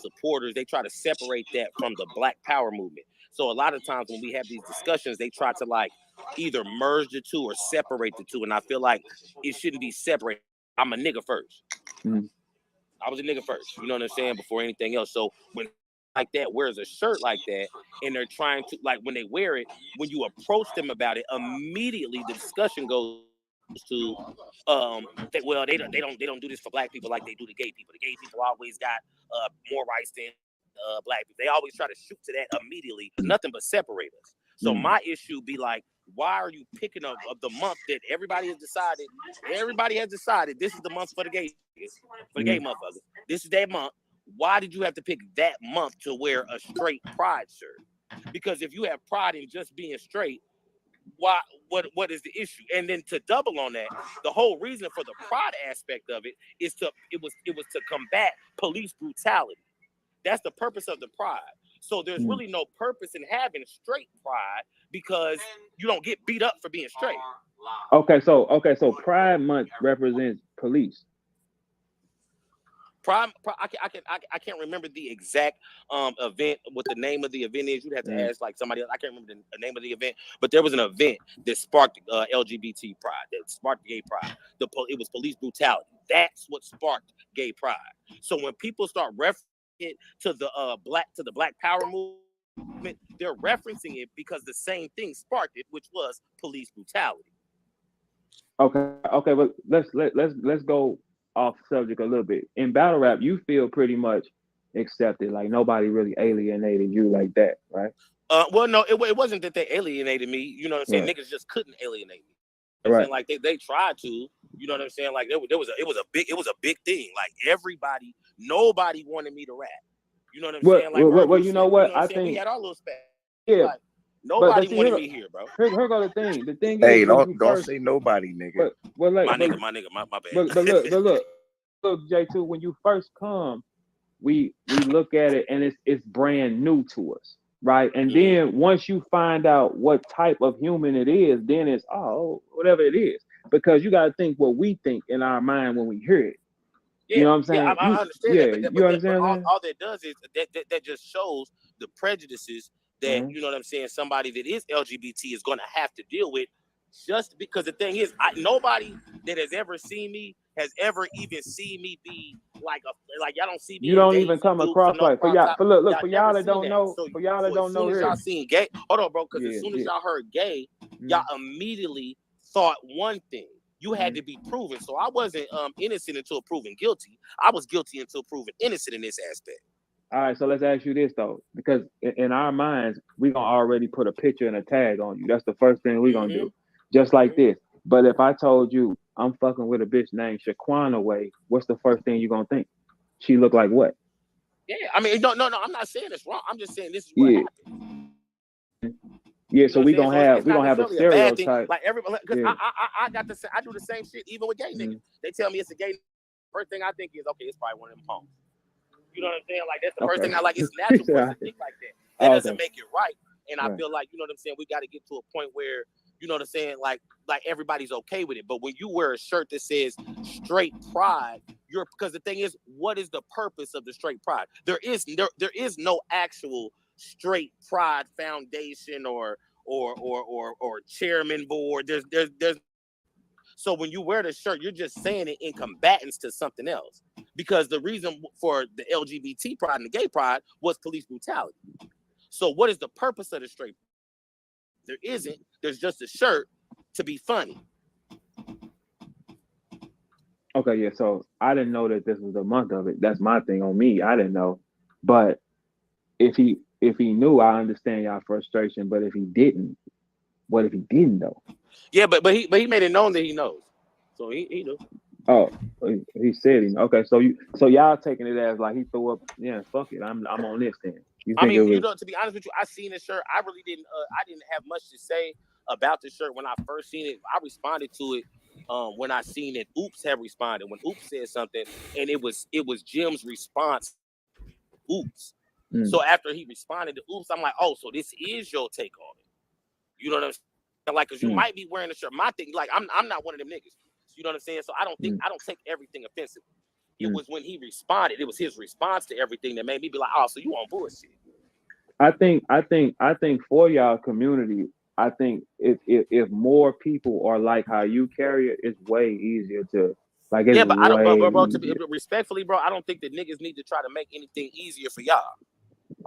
supporters. They try to separate that from the Black Power movement. So a lot of times when we have these discussions, they try to like either merge the two or separate the two. And I feel like it shouldn't be separated. I'm a nigga first. I was a nigga first, you know what I'm saying, before anything else. So when like that wears a shirt like that, and they're trying to, like, when they wear it, when you approach them about it, immediately the discussion goes to that, well, they don't do this for black people like they do to gay people. The gay people always got more rights than black people. They always try to shoot to that immediately. Nothing but separate us. So my issue be like, why are you picking up of the month that everybody has decided? Everybody has decided this is the month for the gay motherfuckers. This is that month. Why did you have to pick that month to wear a straight pride shirt? Because if you have pride in just being straight, why? What is the issue? And then to double on that, the whole reason for the pride aspect of it is it was to combat police brutality. That's the purpose of the pride. So there's really no purpose in having straight pride because you don't get beat up for being straight. Okay, so Pride Month represents police. I can't remember the exact event, what the name of the event is. You'd have to ask like somebody else. I can't remember the name of the event, but there was an event that sparked LGBT pride, that sparked gay pride. It was police brutality. That's what sparked gay pride. So when people start referencing it to the Black Power movement, they're referencing it because the same thing sparked it, which was police brutality. Okay, but let's go off subject a little bit. In battle rap, you feel pretty much accepted, like nobody really alienated you like that, right? Well, no, it wasn't that they alienated me. You know what I'm saying? Right. Niggas just couldn't alienate me. You know what I'm saying? Like they tried to. You know what I'm saying? Like it was a big thing. Like nobody wanted me to rap. You know what I'm saying? Like well, you know what? I think we had our little space. Yeah. Like, nobody wanted me here, bro. Here go the thing. The thing is, don't say nobody, nigga. But my bad. But look, J2. When you first come, we look at it and it's brand new to us, right? And then once you find out what type of human it is, then it's whatever it is, because you got to think what we think in our mind when we hear it. Yeah, you know what I'm saying? I understand that, but you understand all that does is that just shows the prejudices that you know what I'm saying. Somebody that is LGBT is going to have to deal with, just because the thing is, nobody that has ever seen me has ever even seen me be like y'all don't see me. You don't even come across like for y'all that don't know. For y'all that don't know, y'all seen gay. Hold on, bro, because as soon as y'all heard gay, y'all immediately thought one thing. You had to be proven. So I wasn't innocent until proven guilty. I was guilty until proven innocent in this aspect. All right, so let's ask you this though, because in our minds, we're gonna already put a picture and a tag on you. That's the first thing we're gonna do. Just like this. But if I told you I'm fucking with a bitch named Shaquana Way, what's the first thing you're gonna think? She look like what? Yeah, I mean, no, I'm not saying it's wrong. I'm just saying this is what happened. Yeah, so we gonna have a stereotype. Like everybody, because I got the I do the same shit even with gay niggas. They tell me it's a gay. First thing I think is, okay, it's probably one of them punks. You know what I'm saying? Like that's the first thing I like. It's natural for us to think like that. That doesn't make it right. And I feel like, you know what I'm saying, we got to get to a point where, you know what I'm saying, like everybody's okay with it. But when you wear a shirt that says straight pride, because the thing is, what is the purpose of the straight pride? There is no actual straight pride foundation or chairman board. There's so when you wear the shirt, you're just saying it in combatants to something else. Because the reason for the LGBT pride and the gay pride was police brutality. So what is the purpose of the straight? There isn't. There's just a shirt to be funny. Okay, yeah. So I didn't know that this was the month of it. That's my thing on me. I didn't know. But if he knew, I understand y'all frustration. But if he didn't, what if he didn't know? Yeah, but he made it known that he knows. So he knew. Oh, he said he. Okay, so y'all taking it as like he threw up. Yeah, fuck it. I'm on this then. I mean, you know, to be honest with you, I seen the shirt. I really didn't. I didn't have much to say about the shirt when I first seen it. I responded to it when I seen it. Oops had responded when Oops said something, and it was Jim's response. Oops. So after he responded to Oops, I'm like, oh, so this is your take on it. You know what I'm saying? Like, cause you might be wearing a shirt. My thing, like, I'm not one of them niggas. You know what I'm saying? So I don't take everything offensively. It was when he responded. It was his response to everything that made me be like, "Oh, so you on bullshit." I think for y'all community, I think if more people are like how you carry it, it's way easier to like. It's but I don't, bro. To be respectfully, bro, I don't think that niggas need to try to make anything easier for y'all.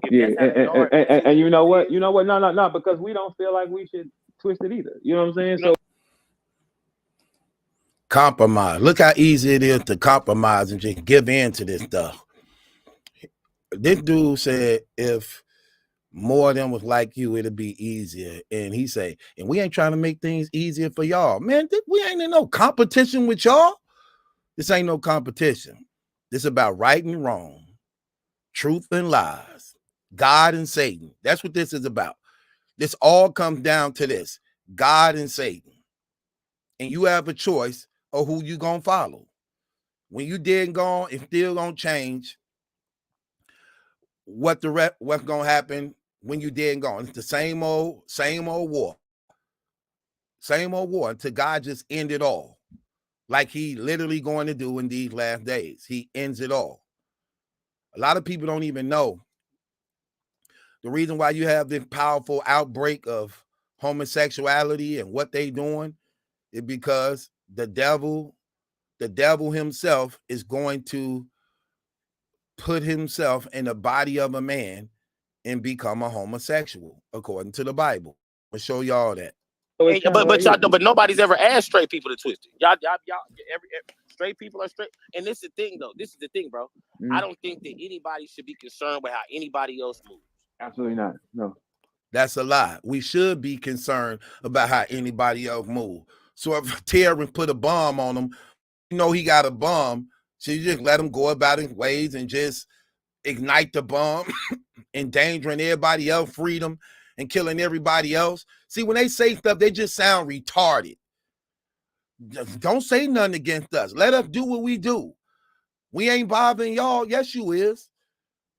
And you know what? No, because we don't feel like we should twist it either. You know what I'm saying? So. Compromise. Look how easy it is to compromise and just give in to this stuff. This dude said if more of them was like you, it'd be easier. And he said, and we ain't trying to make things easier for y'all. Man, we ain't in no competition with y'all. This ain't no competition. This is about right and wrong, truth and lies, God and Satan. That's what this is about. This all comes down to this, God and Satan. And you have a choice of who you gonna follow. When you dead and gone, it's still gonna change what's gonna happen when you dead and gone. It's the same old war. Same old war until God just end it all. Like he literally going to do in these last days. He ends it all. A lot of people don't even know the reason why you have this powerful outbreak of homosexuality and what they doing is because the devil himself is going to put himself in the body of a man and become a homosexual, according to the Bible. I'll show y'all that. But nobody's ever asked straight people to twist it. Y'all, every straight people are straight. And this is the thing, though. This is the thing, bro. I don't think that anybody should be concerned with how anybody else moves. Absolutely not. No. That's a lie. We should be concerned about how anybody else move. So if terrorists put a bomb on him, you know he got a bomb, so you just let him go about his ways and just ignite the bomb, endangering everybody else, freedom, and killing everybody else. See, when they say stuff, they just sound retarded. Just don't say nothing against us. Let us do what we do. We ain't bothering y'all. Yes, you is.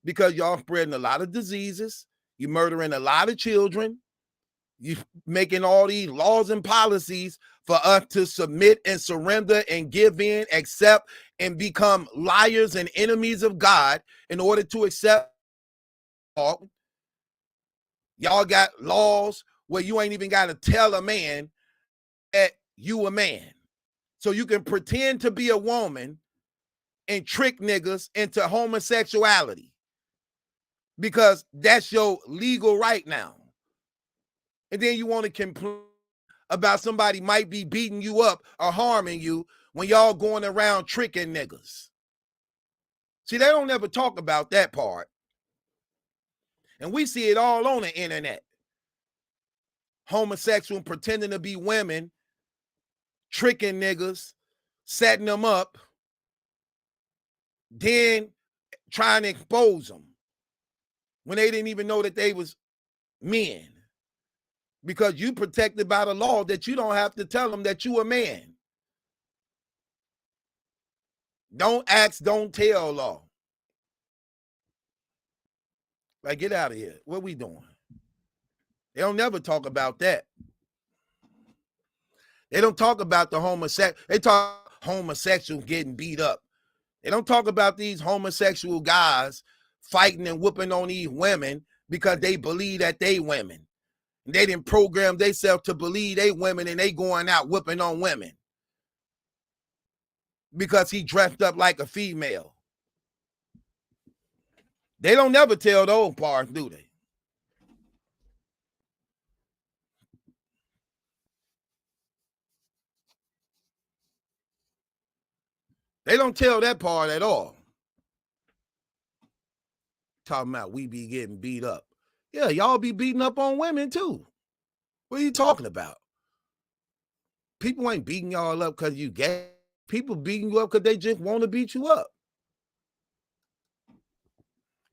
Because y'all spreading a lot of diseases. You murdering a lot of children. You making all these laws and policies for us to submit and surrender and give in, accept, and become liars and enemies of God in order to accept. Y'all got laws where you ain't even got to tell a man that you a man. So you can pretend to be a woman and trick niggas into homosexuality because that's your legal right now. And then you want to complain about somebody might be beating you up or harming you when y'all going around tricking niggas. See, they don't ever talk about that part. And we see it all on the internet. Homosexual pretending to be women tricking niggas, setting them up, then trying to expose them when they didn't even know that they was men. Because you protected by the law that you don't have to tell them that you a man. Don't ask, don't tell law. Like, get out of here. What we doing? They don't never talk about that. They don't talk about the homosexual. They talk homosexuals getting beat up. They don't talk about these homosexual guys fighting and whooping on these women because they believe that they women. They didn't program themselves to believe they women, and they going out whooping on women because he dressed up like a female. They don't never tell those parts, do they? They don't tell that part at all. Talking about we be getting beat up. Yeah, y'all be beating up on women too. What are you talking about? People ain't beating y'all up because you gay. People beating you up because they just want to beat you up.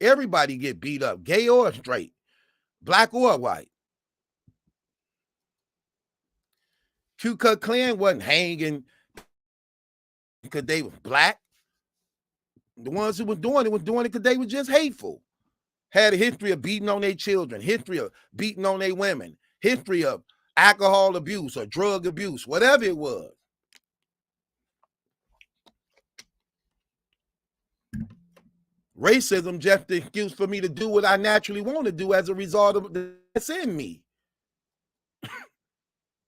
Everybody get beat up, gay or straight, black or white. Ku Klux Klan wasn't hanging because they was black. The ones who was doing it because they were just hateful. Had a history of beating on their children, history of beating on their women, history of alcohol abuse or drug abuse, whatever it was. Racism just the excuse for me to do what I naturally want to do as a result of that's in me.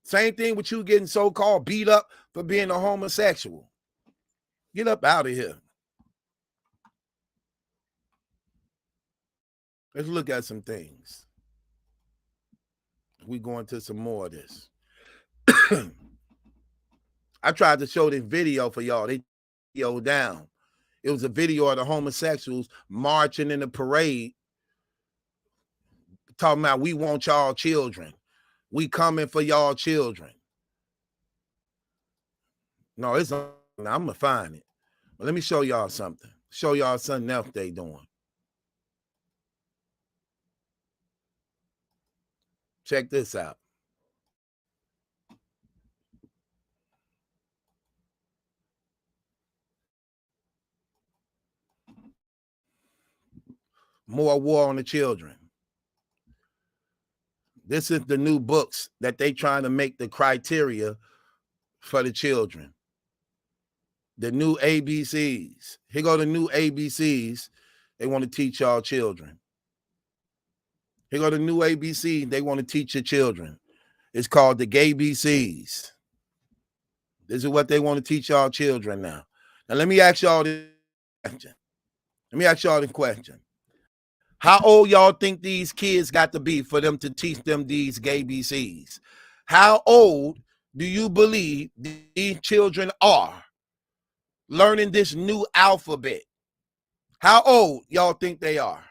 Same thing with you getting so-called beat up for being a homosexual. Get up out of here. Let's look at some things. We go into some more of this. I tried to show this video for y'all. They video down. It was a video of the homosexuals marching in the parade, talking about we want y'all children. We coming for y'all children. No, it's I'm gonna find it. But let me show y'all something. Show y'all something else they doing. Check this out. More war on the children. This is the new books that they trying to make the criteria for the children. The new ABCs. Here go the new ABCs they want to teach y'all children. Here go the new ABC they want to teach your children. It's called the Gay BCs. This is what they want to teach y'all children now. Now let me ask y'all this question. How old y'all think these kids got to be for them to teach them these gay BCs? How old do you believe these children are learning this new alphabet? How old y'all think they are?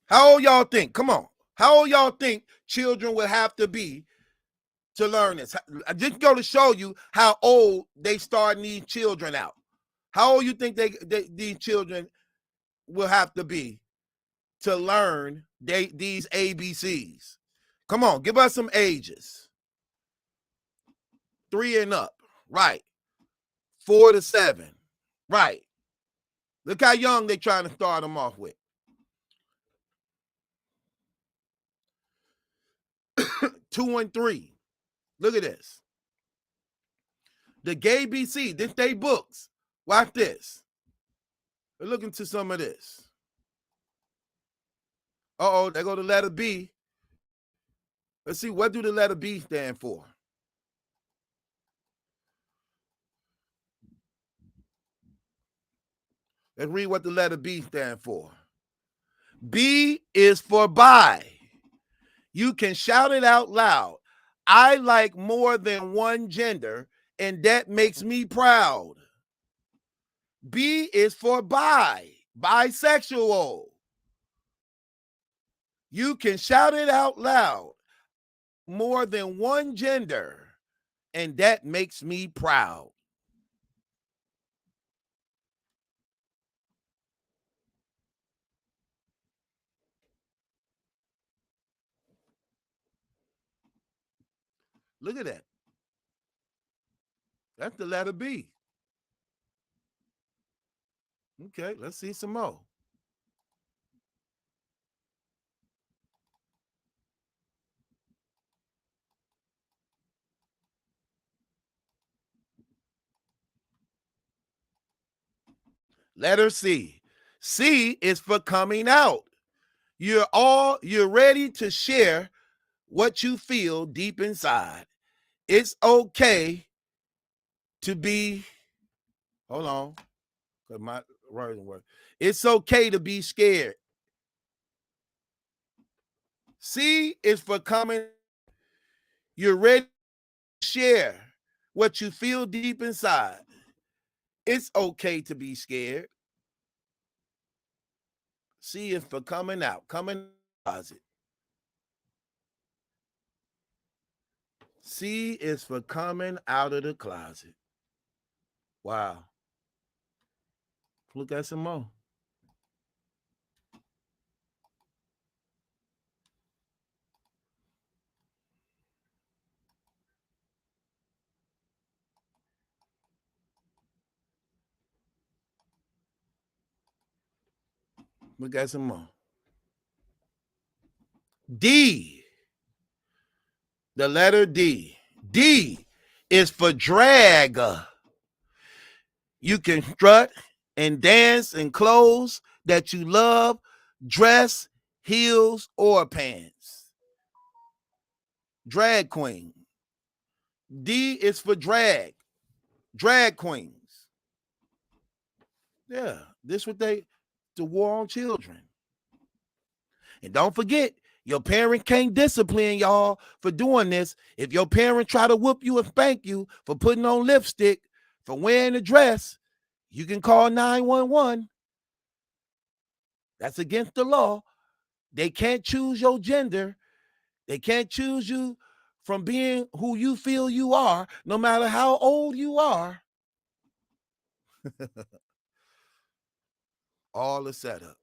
How old y'all think? Come on. How old y'all think children would have to be to learn this? I just go to show you how old they starting these children out. How old you think these children will have to be to learn these ABCs? Come on, give us some ages. 3 and up, right? 4 to 7, right? Look how young they trying to start them off with. 2 and 3. Look at this. The Gay BC, this they books. Watch this. We're looking to some of this. Uh-oh, there go the letter B. Let's see, what do the letter B stand for? Let's read what the letter B stand for. B is for bi. You can shout it out loud. I like more than one gender, and that makes me proud. B is for bi, bisexual. You can shout it out loud. More than one gender, and that makes me proud. Look at that. That's the letter B. Okay, let's see some more. Letter C. C is for coming out. You're ready to share what you feel deep inside. It's okay to be, hold on, because my word didn't work. It's okay to be scared. C is for coming. You're ready to share what you feel deep inside. It's okay to be scared. C is for coming out, coming out of the closet. C is for coming out of the closet. Wow. Look at some more. Look at some more. D. The letter D. D is for drag. You can strut and dance in clothes that you love, dress, heels, or pants. Drag queen. D is for drag. Drag queens. Yeah, this what the war on children. And don't forget, your parent can't discipline y'all for doing this. If your parent try to whoop you and spank you for putting on lipstick, for wearing a dress, you can call 911. That's against the law. They can't choose your gender. They can't choose you from being who you feel you are, no matter how old you are. All the setup.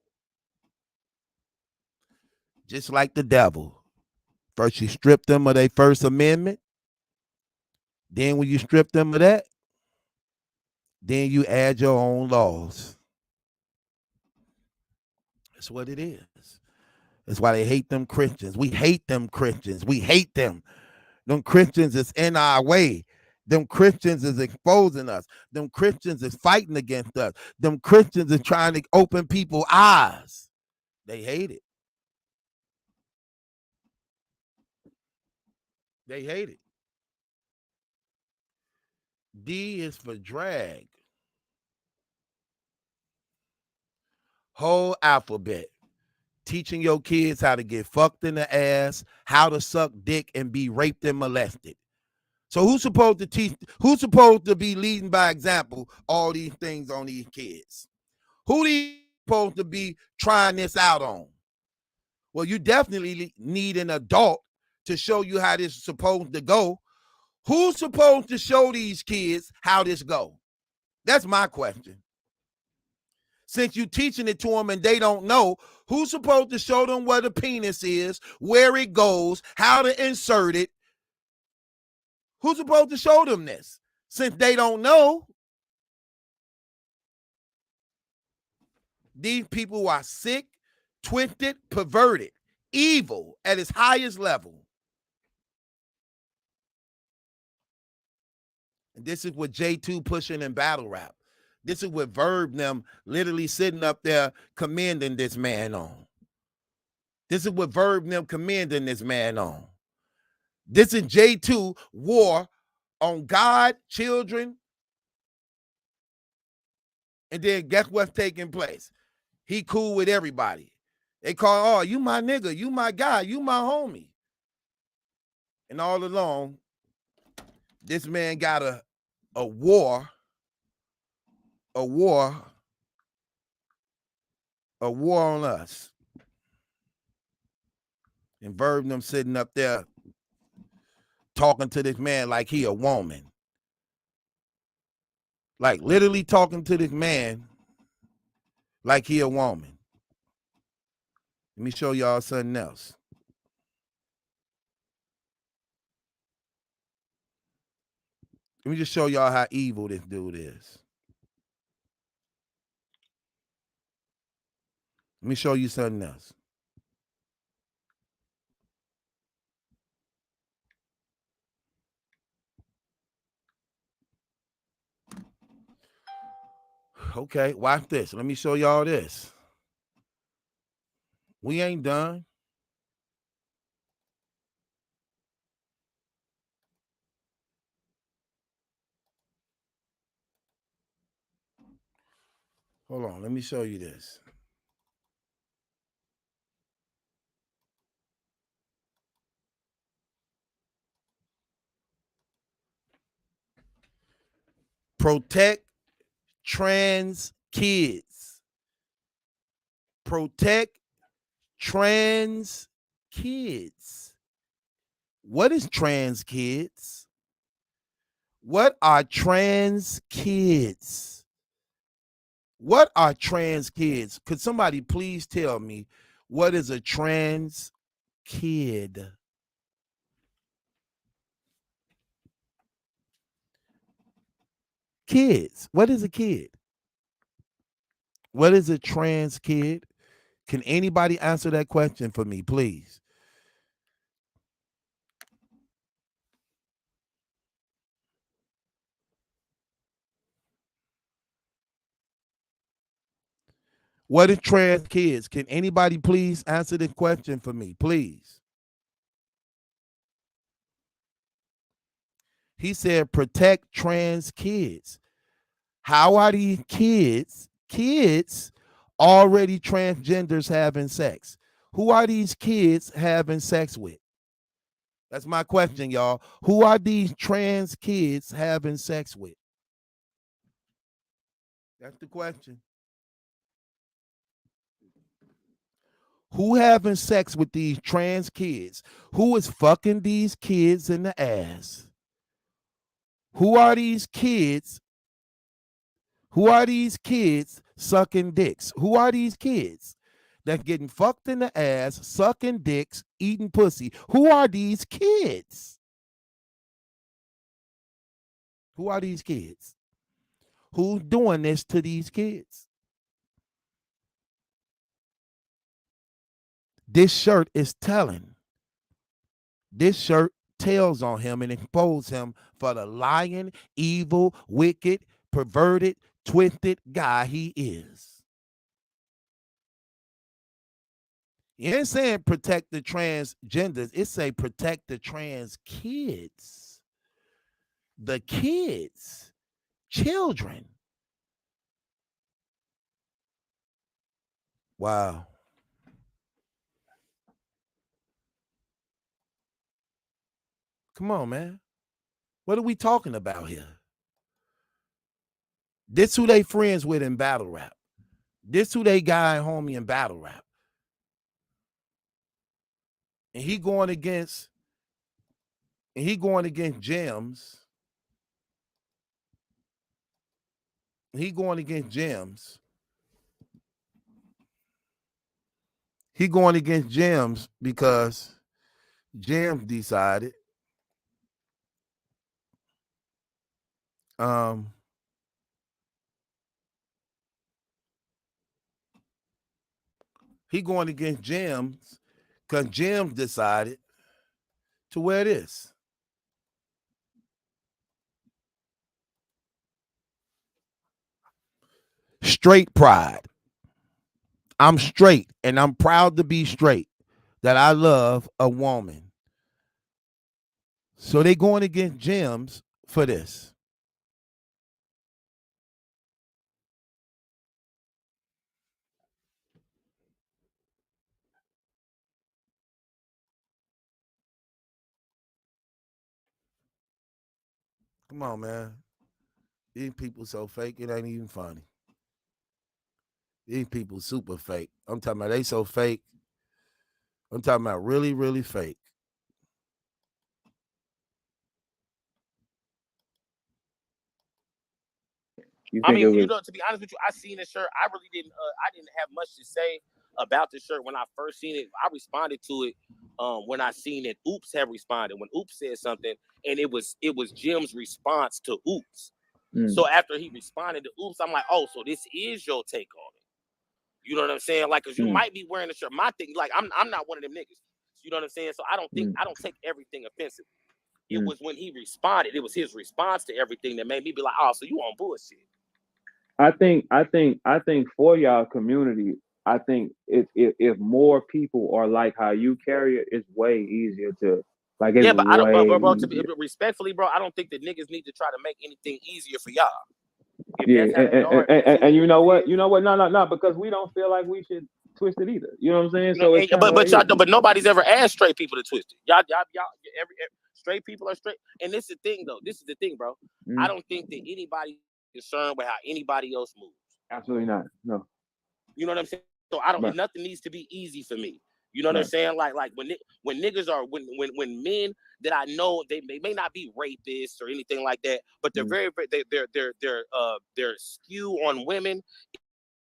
Just like the devil. First you strip them of their First Amendment. Then when you strip them of that, then you add your own laws. That's what it is. That's why they hate them Christians. We hate them Christians. We hate them. Them Christians is in our way. Them Christians is exposing us. Them Christians is fighting against us. Them Christians is trying to open people's eyes. They hate it. They hate it. D is for drag. Whole alphabet. Teaching your kids how to get fucked in the ass, how to suck dick and be raped and molested. So who's supposed to teach? Who's supposed to be leading by example all these things on these kids? Who are supposed to be trying this out on? Well, you definitely need an adult to show you how this is supposed to go. Who's supposed to show these kids how this go? That's my question. Since you teaching it to them and they don't know, who's supposed to show them where the penis is, where it goes, how to insert it? Who's supposed to show them this? Since they don't know, these people are sick, twisted, perverted, evil at its highest level. And this is what J2 pushing in battle rap. This is what Verb them literally sitting up there commending this man on. This is what Verb them commending this man on. This is J2 war on God, children, and then guess what's taking place? He cool with everybody. They call, oh, you my nigga, you my guy, you my homie. And all along, this man got a war on us. And Verb them sitting up there talking to this man like he a woman. Like literally talking to this man like he a woman. Let me show y'all something else. Let me just show y'all how evil this dude is. Let me show you something else. Okay, watch this. Let me show y'all this. We ain't done. Hold on, let me show you this. Protect trans kids. Protect trans kids. What is trans kids? What are trans kids? What are trans kids? Could somebody please tell me what is a trans kid? Kids. What is a kid? What is a trans kid? Can anybody answer that question for me, please? What is trans kids? Can anybody please answer the question for me, please? He said protect trans kids. How are these kids already transgenders having sex? Who are these kids having sex with? That's my question, y'all. Who are these trans kids having sex with? That's the question. Who having sex with these trans kids? Who is fucking these kids in the ass? Who are these kids? Who are these kids sucking dicks? Who are these kids that's getting fucked in the ass, sucking dicks, eating pussy? Who are these kids? Who are these kids? Who's doing this to these kids? This shirt is telling. This shirt tells on him and exposes him for the lying, evil, wicked, perverted, twisted guy he is. You ain't saying protect the transgenders. It say protect the trans kids. The kids. Children. Wow. Come on, man. What are we talking about here? This who they friends with in battle rap. This who they guy and homie in battle rap. And he going against Jimz. He going against Jimz. He going against Jimz because Jimz decided he going against Jimz because Jimz decided to wear this. Straight pride. I'm straight and I'm proud to be straight, that I love a woman. So they going against Jimz for this. Come on, man. These people so fake, it ain't even funny. These people super fake. I'm talking about they so fake. I'm talking about really, really fake. I mean, you know, to be honest with you, I seen the shirt. I really didn't. I didn't have much to say about the shirt when I first seen it. I responded to it when I seen it. Oops had responded when Oops said something, and it was Jim's response to Oops. So after he responded to Oops, I'm like, oh, so this is your take on it. You know what I'm saying? Like, cause you might be wearing a shirt. My thing, like, I'm not one of them niggas. You know what I'm saying? So I don't take everything offensive. It was when he responded. It was his response to everything that made me be like, oh, so you on bullshit. I think for y'all community, I think if more people are like how you carry it, it's way easier to like. It's But I don't. Bro, to be easier. respectfully, bro, I don't think that niggas need to try to make anything easier for y'all. And you know what? No, because we don't feel like we should twist it either. You know what I'm saying? So it's but nobody's ever asked straight people to twist it. Y'all, every straight people are straight. And this is the thing, though. This is the thing, bro. I don't think that anybody is concerned with how anybody else moves. Absolutely not. No. You know what I'm saying? So I don't. Nothing needs to be easy for me. You know what I'm saying? Like when niggas are when men that I know they may not be rapists or anything like that, but they're very their skew on women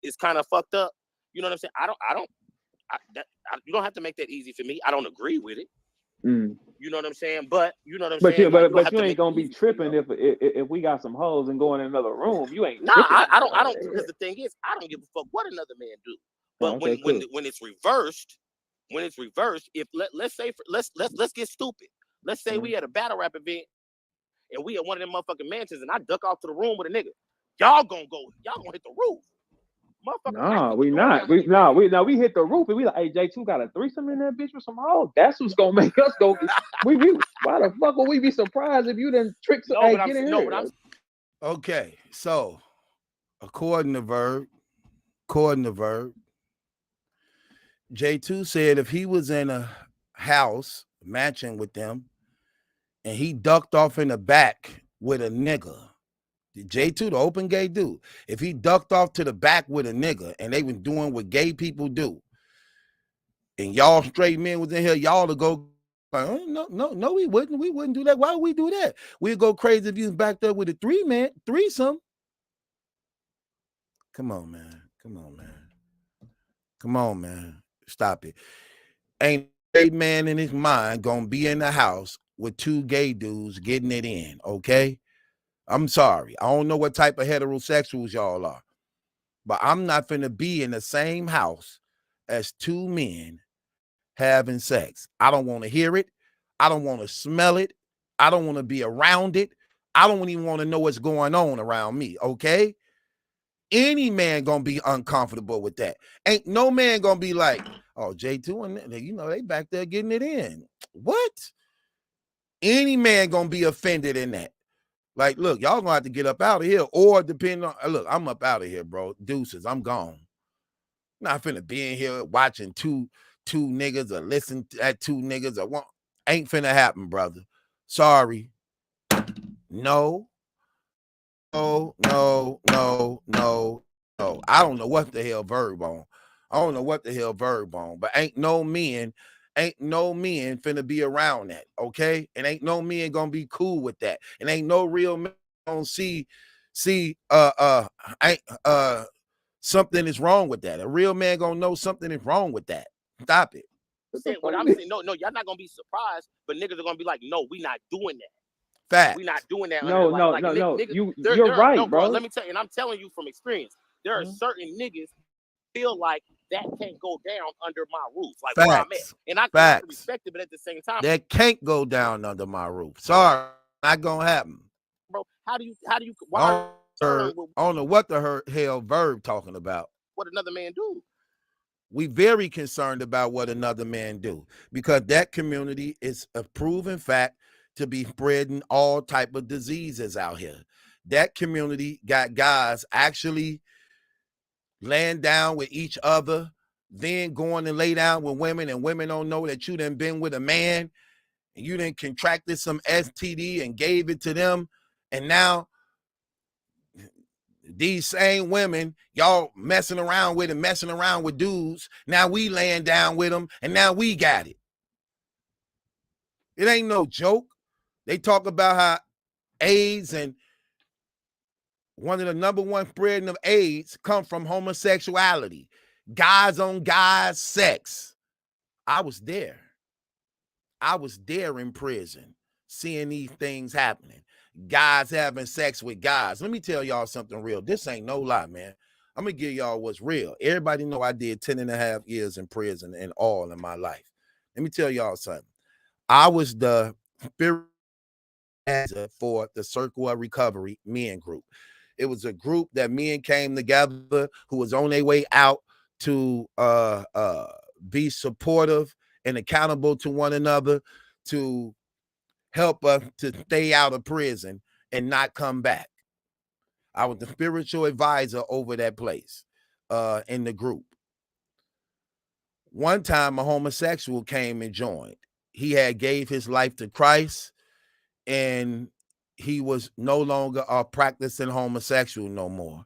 is kind of fucked up. You know what I'm saying? You don't have to make that easy for me. I don't agree with it. You know what I'm saying? But you know what I'm saying? But you ain't gonna be tripping if we got some hoes and go in another room. You ain't. Nah, I don't. Because the thing is, I don't give a fuck what another man do. But when it's reversed. When it's reversed, if let's get stupid. Let's say we at a battle rap event and we at one of them motherfucking mansions and I duck off to the room with a nigga. Y'all gonna hit the roof. No, we not. We hit the roof and we like, hey, J2 got a threesome in that bitch with some hoes. That's what's gonna make us go. Why the fuck would we be surprised if you didn't trick some? Okay, so according to Verb, J2 said if he was in a house matching with them and he ducked off in the back with a nigga, J2, the open gay dude, if he ducked off to the back with a nigga and they was doing what gay people do, and y'all straight men was in here, y'all to go, oh, no, we wouldn't do that. Why would we do that? We'd go crazy if you was back there with a threesome. Come on, man. Stop it. Ain't a gay man in his mind gonna be in the house with two gay dudes getting it in, okay? I'm sorry. I don't know what type of heterosexuals y'all are, but I'm not finna be in the same house as two men having sex. I don't want to hear it. I don't want to smell it. I don't want to be around it. I don't even want to know what's going on around me, okay? Any man gonna be uncomfortable with that. Ain't no man gonna be like, oh, J2 and they back there getting it in. What? Any man gonna be offended in that. Like, look, y'all gonna have to get up out of here, or depending on, look, I'm up out of here, bro. Deuces, I'm gone. Not finna be in here watching two niggas or listen at two niggas or one. Ain't finna happen, brother. Sorry. No. I don't know what the hell Verb on. But ain't no men finna be around that, okay? And ain't no men gonna be cool with that. And ain't no real men gonna see something is wrong with that. A real man gonna know something is wrong with that. Stop it. What I'm saying, no, y'all not gonna be surprised, but niggas are gonna be like, no, we not doing that. Fact. We not doing that. No. Niggas, You're right, no, bro. Let me tell you, and I'm telling you from experience, there are certain niggas feel like that can't go down under my roof, like Facts. where I'm at. And I can respect it, but at the same time, that can't go down under my roof. Sorry, not gonna happen. Bro, how do you I don't know what the hell Verb talking about. What another man do? We very concerned about what another man do, because that community is a proven fact to be spreading all type of diseases out here. That community got guys actually laying down with each other, then going and lay down with women, and women don't know that you done been with a man and you done contracted some STD and gave it to them, and now these same women, y'all messing around with and messing around with dudes. Now we laying down with them, and now we got it. It ain't no joke. They talk about how AIDS and one of the number one spreading of AIDS come from homosexuality. Guys on guys sex. I was there. I was there in prison seeing these things happening. Guys having sex with guys. Let me tell y'all something real. This ain't no lie, man. I'm going to give y'all what's real. Everybody know I did 10 and a half years in prison and all in my life. Let me tell y'all something. I was the spirit for the Circle of Recovery men group. It was a group that men came together who was on their way out to be supportive and accountable to one another, to help us to stay out of prison and not come back. I was the spiritual advisor over that place in the group. One time a homosexual came and joined. He had gave his life to Christ, and he was no longer a practicing homosexual no more.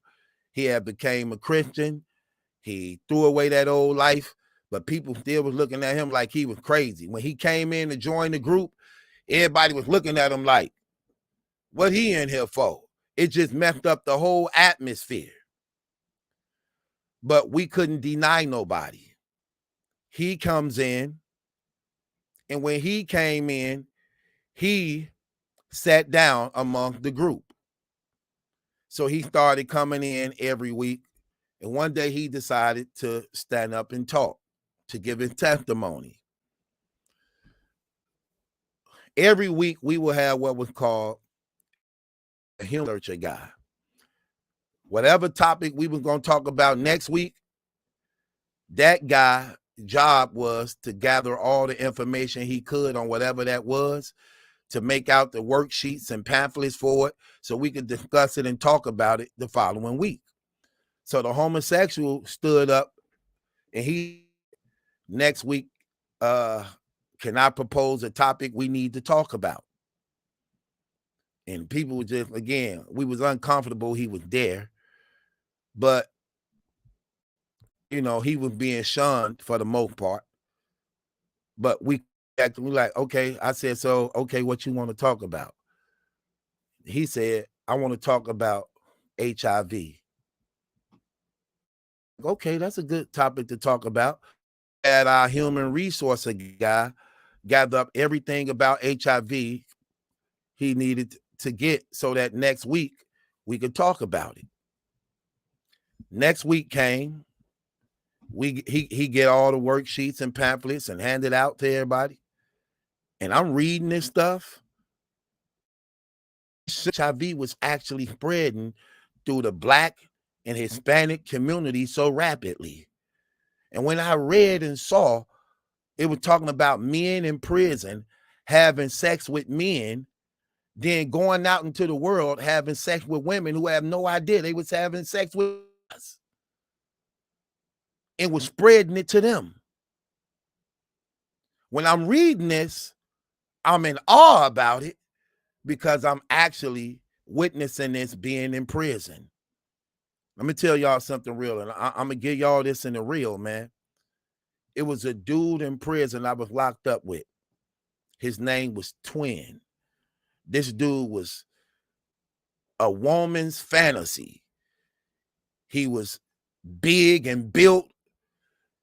He had became a Christian. He threw away that old life, but people still was looking at him like he was crazy. When he came in to join the group, everybody was looking at him like, what he in here for? It just messed up the whole atmosphere. But we couldn't deny nobody. He comes in, and when he came in, he sat down among the group. So he started coming in every week. And one day he decided to stand up and talk, to give his testimony. Every week we will have what was called a human researcher guy. Whatever topic we were going to talk about next week, that guy's job was to gather all the information he could on whatever that was, to make out the worksheets and pamphlets for it so we could discuss it and talk about it the following week. So the homosexual stood up and he, next week, can I propose a topic we need to talk about? And people were just, again, we was uncomfortable he was there, but, you know, he was being shunned for the most part. But we like, okay, I said, so, okay, what you want to talk about? He said, I want to talk about HIV. Okay, that's a good topic to talk about. Had our human resource guy gather up everything about HIV he needed to get so that next week we could talk about it. Next week came, he get all the worksheets and pamphlets and hand it out to everybody. And I'm reading this stuff. HIV was actually spreading through the Black and Hispanic community so rapidly. And when I read and saw, it was talking about men in prison having sex with men, then going out into the world having sex with women who have no idea they was having sex with us. It was spreading it to them. When I'm reading this, I'm in awe about it because I'm actually witnessing this being in prison. Let me tell y'all something real, and I'm going to give y'all this in the real, man. It was a dude in prison I was locked up with. His name was Twin. This dude was a woman's fantasy. He was big and built.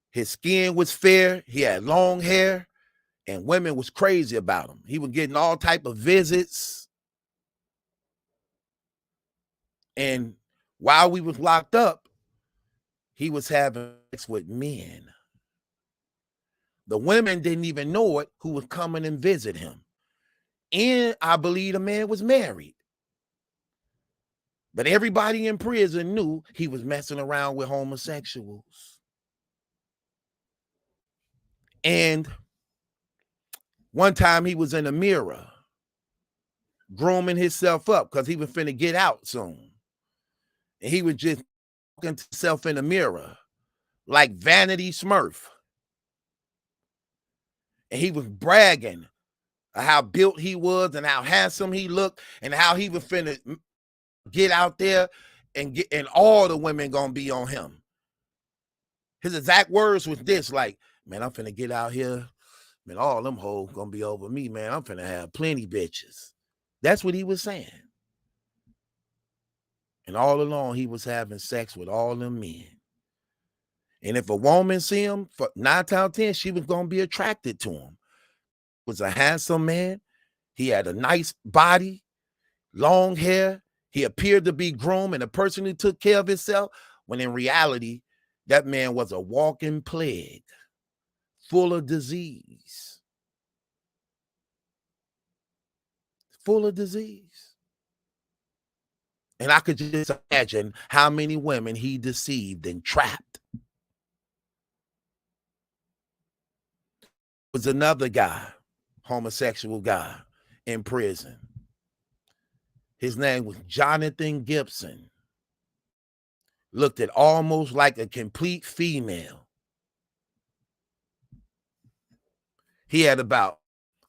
His skin was fair. He had long hair, and women was crazy about him. He was getting all type of visits. And while we was locked up, he was having sex with men. The women didn't even know it who was coming and visit him. And I believe the man was married. But everybody in prison knew he was messing around with homosexuals. And one time he was in a mirror, grooming himself up because he was finna get out soon. And he was just looking at himself in the mirror like Vanity Smurf. And he was bragging how built he was and how handsome he looked and how he was finna get out there and all the women gonna be on him. His exact words was this, like, man, I'm finna get out here. Man, all them hoes gonna be over me, man. I'm finna have plenty bitches. That's what he was saying. And all along, he was having sex with all them men. And if a woman see him, for 9 times out of 10, she was gonna be attracted to him. He was a handsome man. He had a nice body, long hair. He appeared to be groomed and a person who took care of himself, when in reality, that man was a walking plague, full of disease. Full of disease. And I could just imagine how many women he deceived and trapped. Was another guy, homosexual guy, in prison. His name was Jonathan Gibson. Looked at almost like a complete female. He had about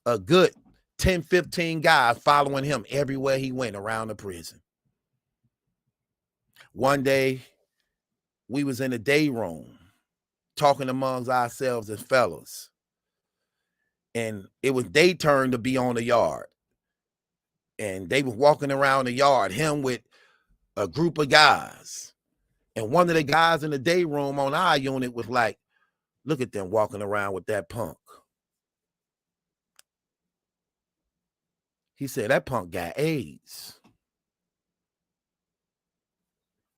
a good 10, 15 guys following him everywhere he went around the prison. One day, we was in a day room talking amongst ourselves as fellas. And it was their turn to be on the yard. And they was walking around the yard, him with a group of guys. And one of the guys in the day room on our unit was like, look at them walking around with that punk. He said, that punk got AIDS.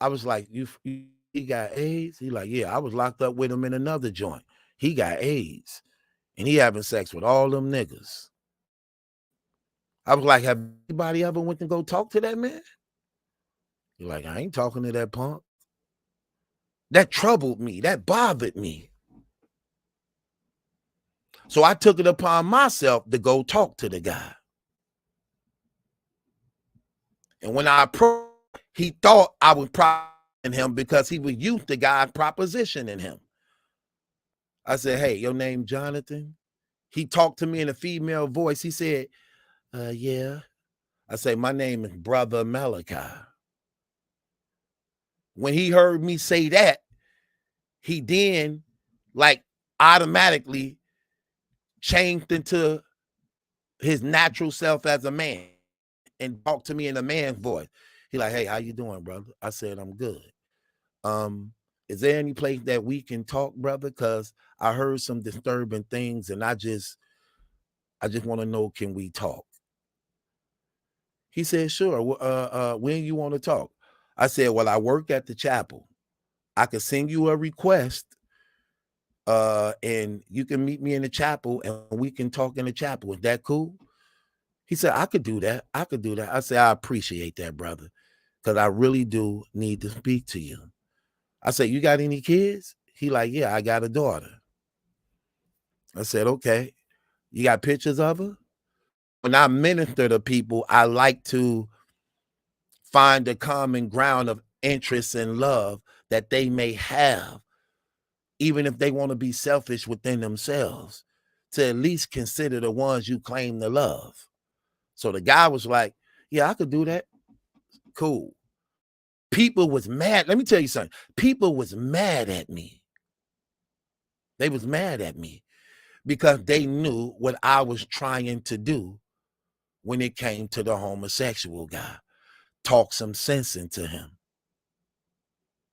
I was like, he got AIDS? He like, yeah, I was locked up with him in another joint. He got AIDS. And he having sex with all them niggas. I was like, have anybody ever went to go talk to that man? You're like, I ain't talking to that punk. That troubled me. That bothered me. So I took it upon myself to go talk to the guy. And when I approached, he thought I was propositioning him because he was used to God propositioning him. I said, hey, your name Jonathan? He talked to me in a female voice. He said, yeah. I say, my name is Brother Maliki. When he heard me say that, he then like automatically changed into his natural self as a man and talked to me in a man's voice. He like, hey, how you doing, brother? I said, I'm good. Is there any place that we can talk, brother? Because I heard some disturbing things and I just want to know, can we talk? He said, sure. When you want to talk? I said, well, I work at the chapel. I could send you a request and you can meet me in the chapel and we can talk in the chapel. Is that cool? He said, I could do that. I could do that. I said, I appreciate that, brother, because I really do need to speak to you. I said, you got any kids? He like, yeah, I got a daughter. I said, okay. You got pictures of her? When I minister to people, I like to find the common ground of interest and love that they may have, even if they want to be selfish within themselves, to at least consider the ones you claim to love. So the guy was like, yeah, I could do that. Cool. People was mad. Let me tell you something. People was mad at me. They was mad at me because they knew what I was trying to do when it came to the homosexual guy. Talk some sense into him.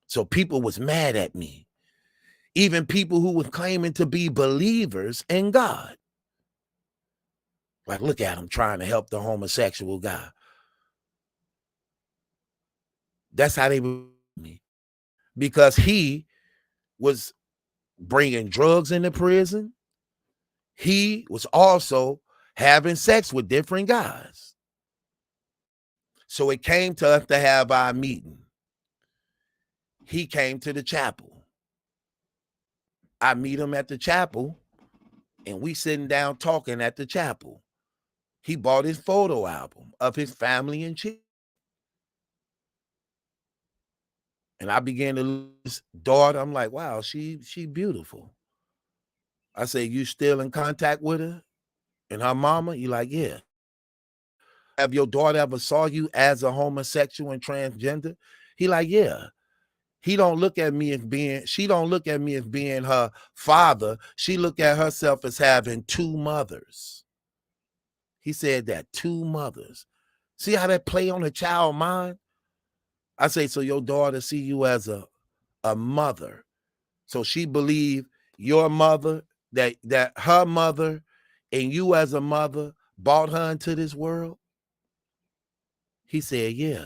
So people was mad at me. Even people who were claiming to be believers in God. Like, look at him trying to help the homosexual guy. That's how they were me. Because he was bringing drugs into prison. He was also having sex with different guys. So it came to us to have our meeting. He came to the chapel. I meet him at the chapel, and we sitting down talking at the chapel. He bought his photo album of his family and children. And I began to look at his daughter. I'm like, wow, she beautiful. I say, you still in contact with her and her mama? You like, yeah. Have your daughter ever saw you as a homosexual and transgender? He like, yeah. He don't look at me as being, she don't look at me as being her father. She look at herself as having two mothers. He said that, two mothers. See how that play on a child mind? I say, so your daughter see you as a mother. So she believe your mother, that her mother and you as a mother brought her into this world? He said, yeah.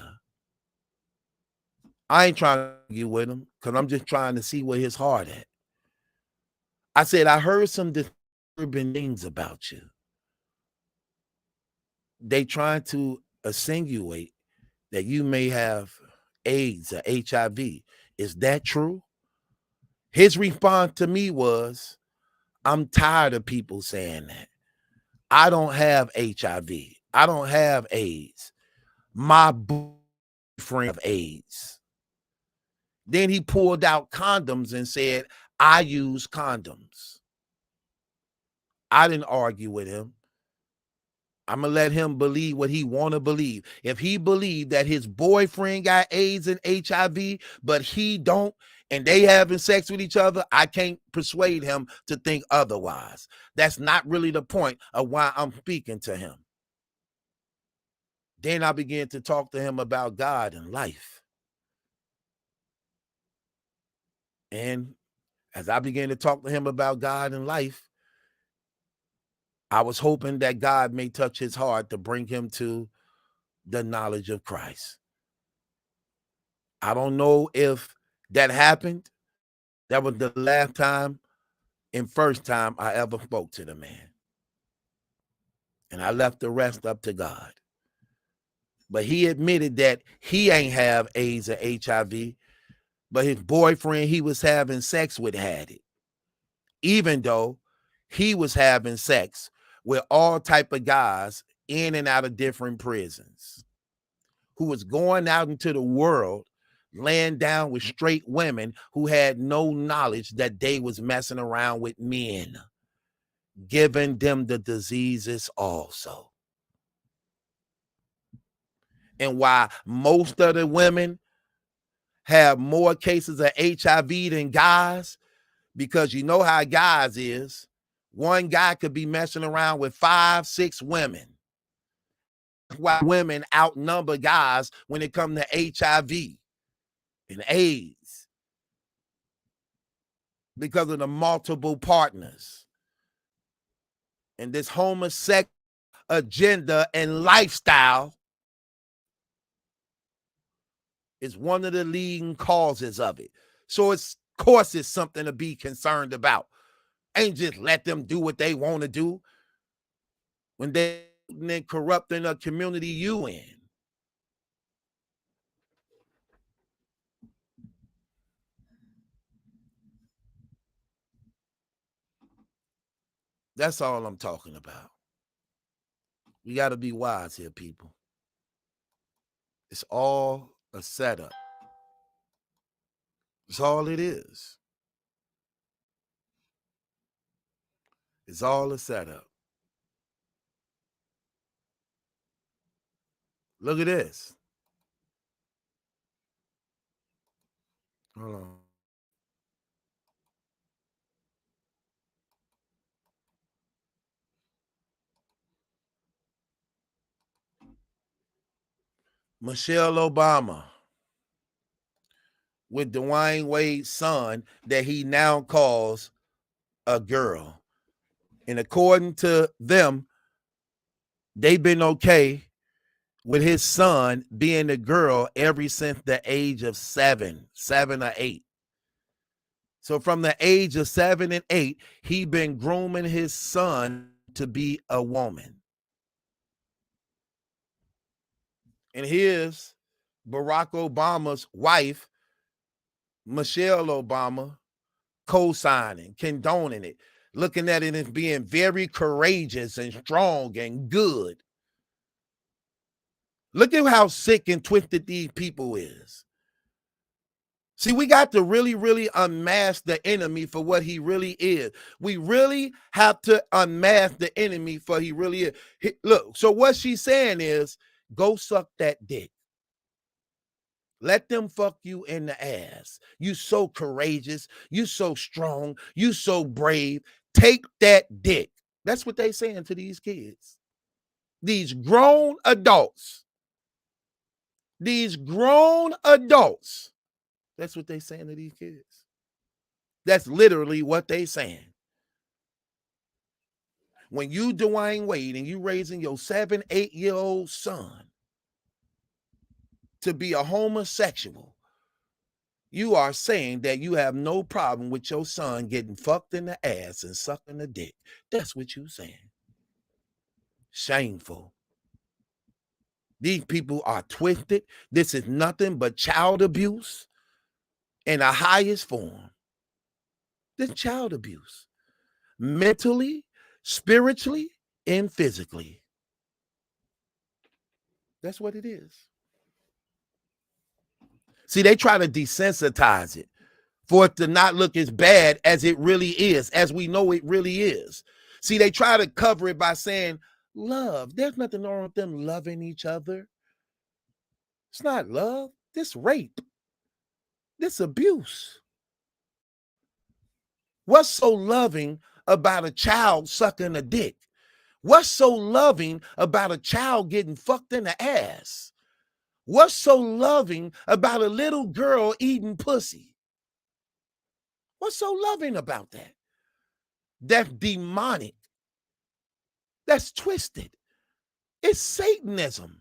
I ain't trying to argue with him because I'm just trying to see where his heart at. I said, I heard some disturbing things about you. They trying to insinuate that you may have AIDS or HIV. Is that true? His response to me was, I'm tired of people saying that. I don't have HIV. I don't have AIDS. My boyfriend have AIDS. Then he pulled out condoms and said, I use condoms. I didn't argue with him. I'm going to let him believe what he want to believe. If he believed that his boyfriend got AIDS and HIV, but he don't, and they having sex with each other, I can't persuade him to think otherwise. That's not really the point of why I'm speaking to him. Then I began to talk to him about God and life. And as I began to talk to him about God and life, I was hoping that God may touch his heart to bring him to the knowledge of Christ. I don't know if that happened. That was the last time and first time I ever spoke to the man. And I left the rest up to God. But he admitted that he ain't have AIDS or HIV, but his boyfriend he was having sex with had it. Even though he was having sex with all type of guys in and out of different prisons, who was going out into the world, laying down with straight women who had no knowledge that they was messing around with men, giving them the diseases also. And why most of the women have more cases of HIV than guys, because you know how guys is. One guy could be messing around with 5, 6 women. That's why women outnumber guys when it comes to HIV and AIDS, because of the multiple partners and this homosexual agenda and lifestyle is one of the leading causes of it. So of course it's something to be concerned about. Ain't just let them do what they want to do when they're corrupting a community you in. That's all I'm talking about. We got to be wise here, people. It's all a setup. It's all it is. It's all a setup. Look at this. Hold on. Michelle Obama with Dwayne Wade's son that he now calls a girl. And according to them, they've been okay with his son being a girl ever since the age of 7 or 8. So from the age of 7 and 8, he been grooming his son to be a woman. And here's Barack Obama's wife, Michelle Obama, co-signing, condoning it, looking at it as being very courageous and strong and good. Look at how sick and twisted these people is. See, we got to really, really unmask the enemy for what he really is. We really have to unmask the enemy for he really is. Look, so what she's saying is, go suck that dick. Let them fuck you in the ass. You so courageous. You so strong. You so brave. Take that dick. That's what they saying to these kids. These grown adults. These grown adults. That's what they saying to these kids. That's literally what they saying. When you Dwayne Wade and you raising your 7, 8-year-old son to be a homosexual, you are saying that you have no problem with your son getting fucked in the ass and sucking the dick. That's what you saying. Shameful. These people are twisted. This is nothing but child abuse in the highest form. This is child abuse. Mentally, spiritually, and physically. That's what it is. See, they try to desensitize it for it to not look as bad as it really is, as we know it really is. See, they try to cover it by saying, love. There's nothing wrong with them loving each other. It's not love. This rape. This abuse. What's so loving about a child sucking a dick? What's so loving about a child getting fucked in the ass? What's so loving about a little girl eating pussy? What's so loving about that? That's demonic. That's twisted. It's Satanism.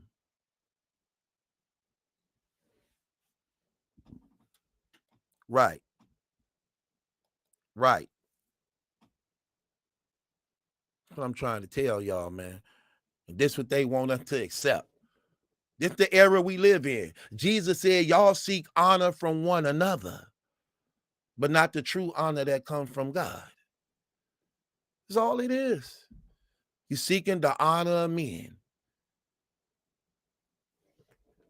Right. Right. That's what I'm trying to tell y'all, man. And this is what they want us to accept. This is the era we live in. Jesus said, y'all seek honor from one another, but not the true honor that comes from God. That's all it is. You're seeking the honor of men.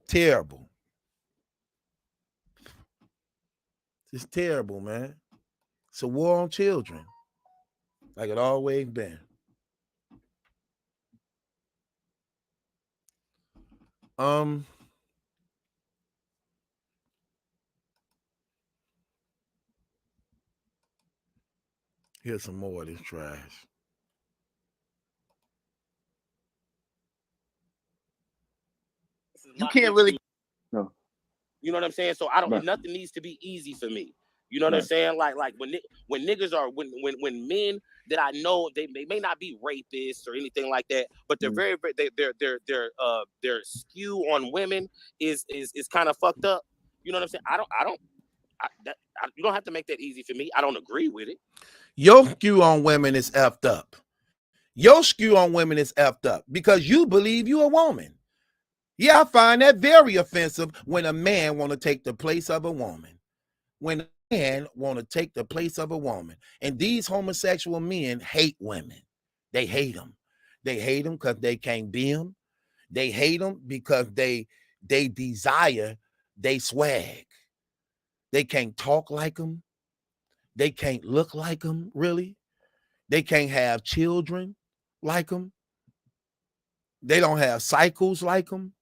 Terrible. It's terrible, man. It's a war on children, like it always been. Here's some more of this trash. You can't really. No. You know what I'm saying? So I don't. Right. Nothing needs to be easy for me. You know what I'm saying? Like when niggas are when men that I know they may not be rapists or anything like that, but they're very their skew on women is kind of fucked up. You know what I'm saying? You don't have to make that easy for me. I don't agree with it. Your skew on women is effed up. Your skew on women is effed up because you believe you a woman. Yeah, I find that very offensive when a man want to take the place of a woman. When a man want to take the place of a woman. And these homosexual men hate women. They hate them. They hate them because they can't be them. They hate them because they desire they swag. They can't talk like them. They can't look like them, really. They can't have children like them. They don't have cycles like them.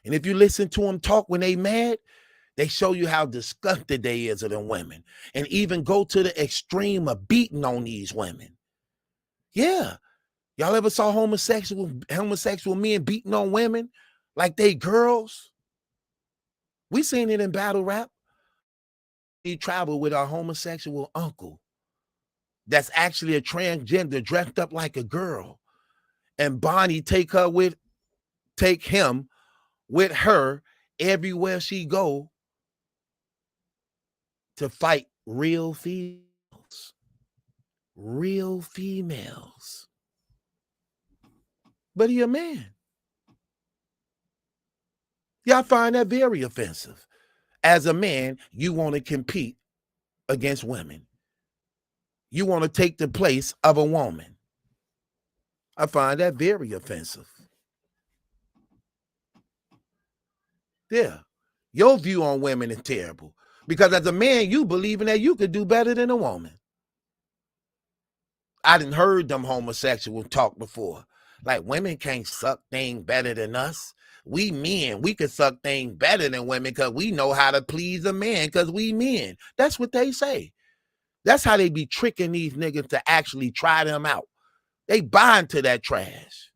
And if you listen to them talk when they mad, they show you how disgusted they is of them women and even go to the extreme of beating on these women. Yeah. Y'all ever saw homosexual men beating on women like they girls? We seen it in battle rap. We travel with our homosexual uncle that's actually a transgender dressed up like a girl. And Bonnie take him with her everywhere she go to fight real females. Real females. But he a man. Y'all find that very offensive. As a man, you want to compete against women. You want to take the place of a woman. I find that very offensive. Yeah. Your view on women is terrible. Because as a man, you believing that you could do better than a woman. I done heard them homosexuals talk before. Like women can't suck things better than us. we men, we can suck things better than women because we know how to please a man because we men. That's what they say. That's how they be tricking these niggas to actually try them out. They buy into that trash.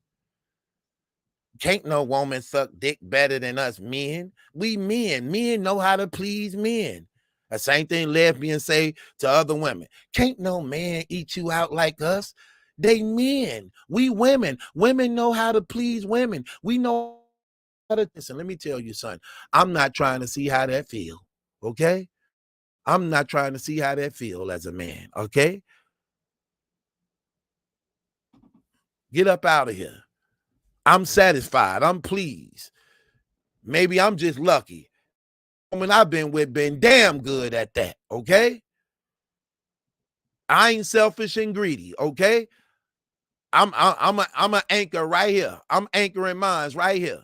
Can't no woman suck dick better than us men. We men. Men know how to please men. The same thing lesbians say to other women. Can't no man eat you out like us. They men. We women. Women know how to please women. We know how to listen. Let me tell you, son. I'm not trying to see how that feel. Okay? I'm not trying to see how that feel as a man. Okay? Get up out of here. I'm satisfied. I'm pleased. Maybe I'm just lucky. The woman I've been with been damn good at that, okay? I ain't selfish and greedy, okay? I'm an anchor right here. I'm anchoring mines right here.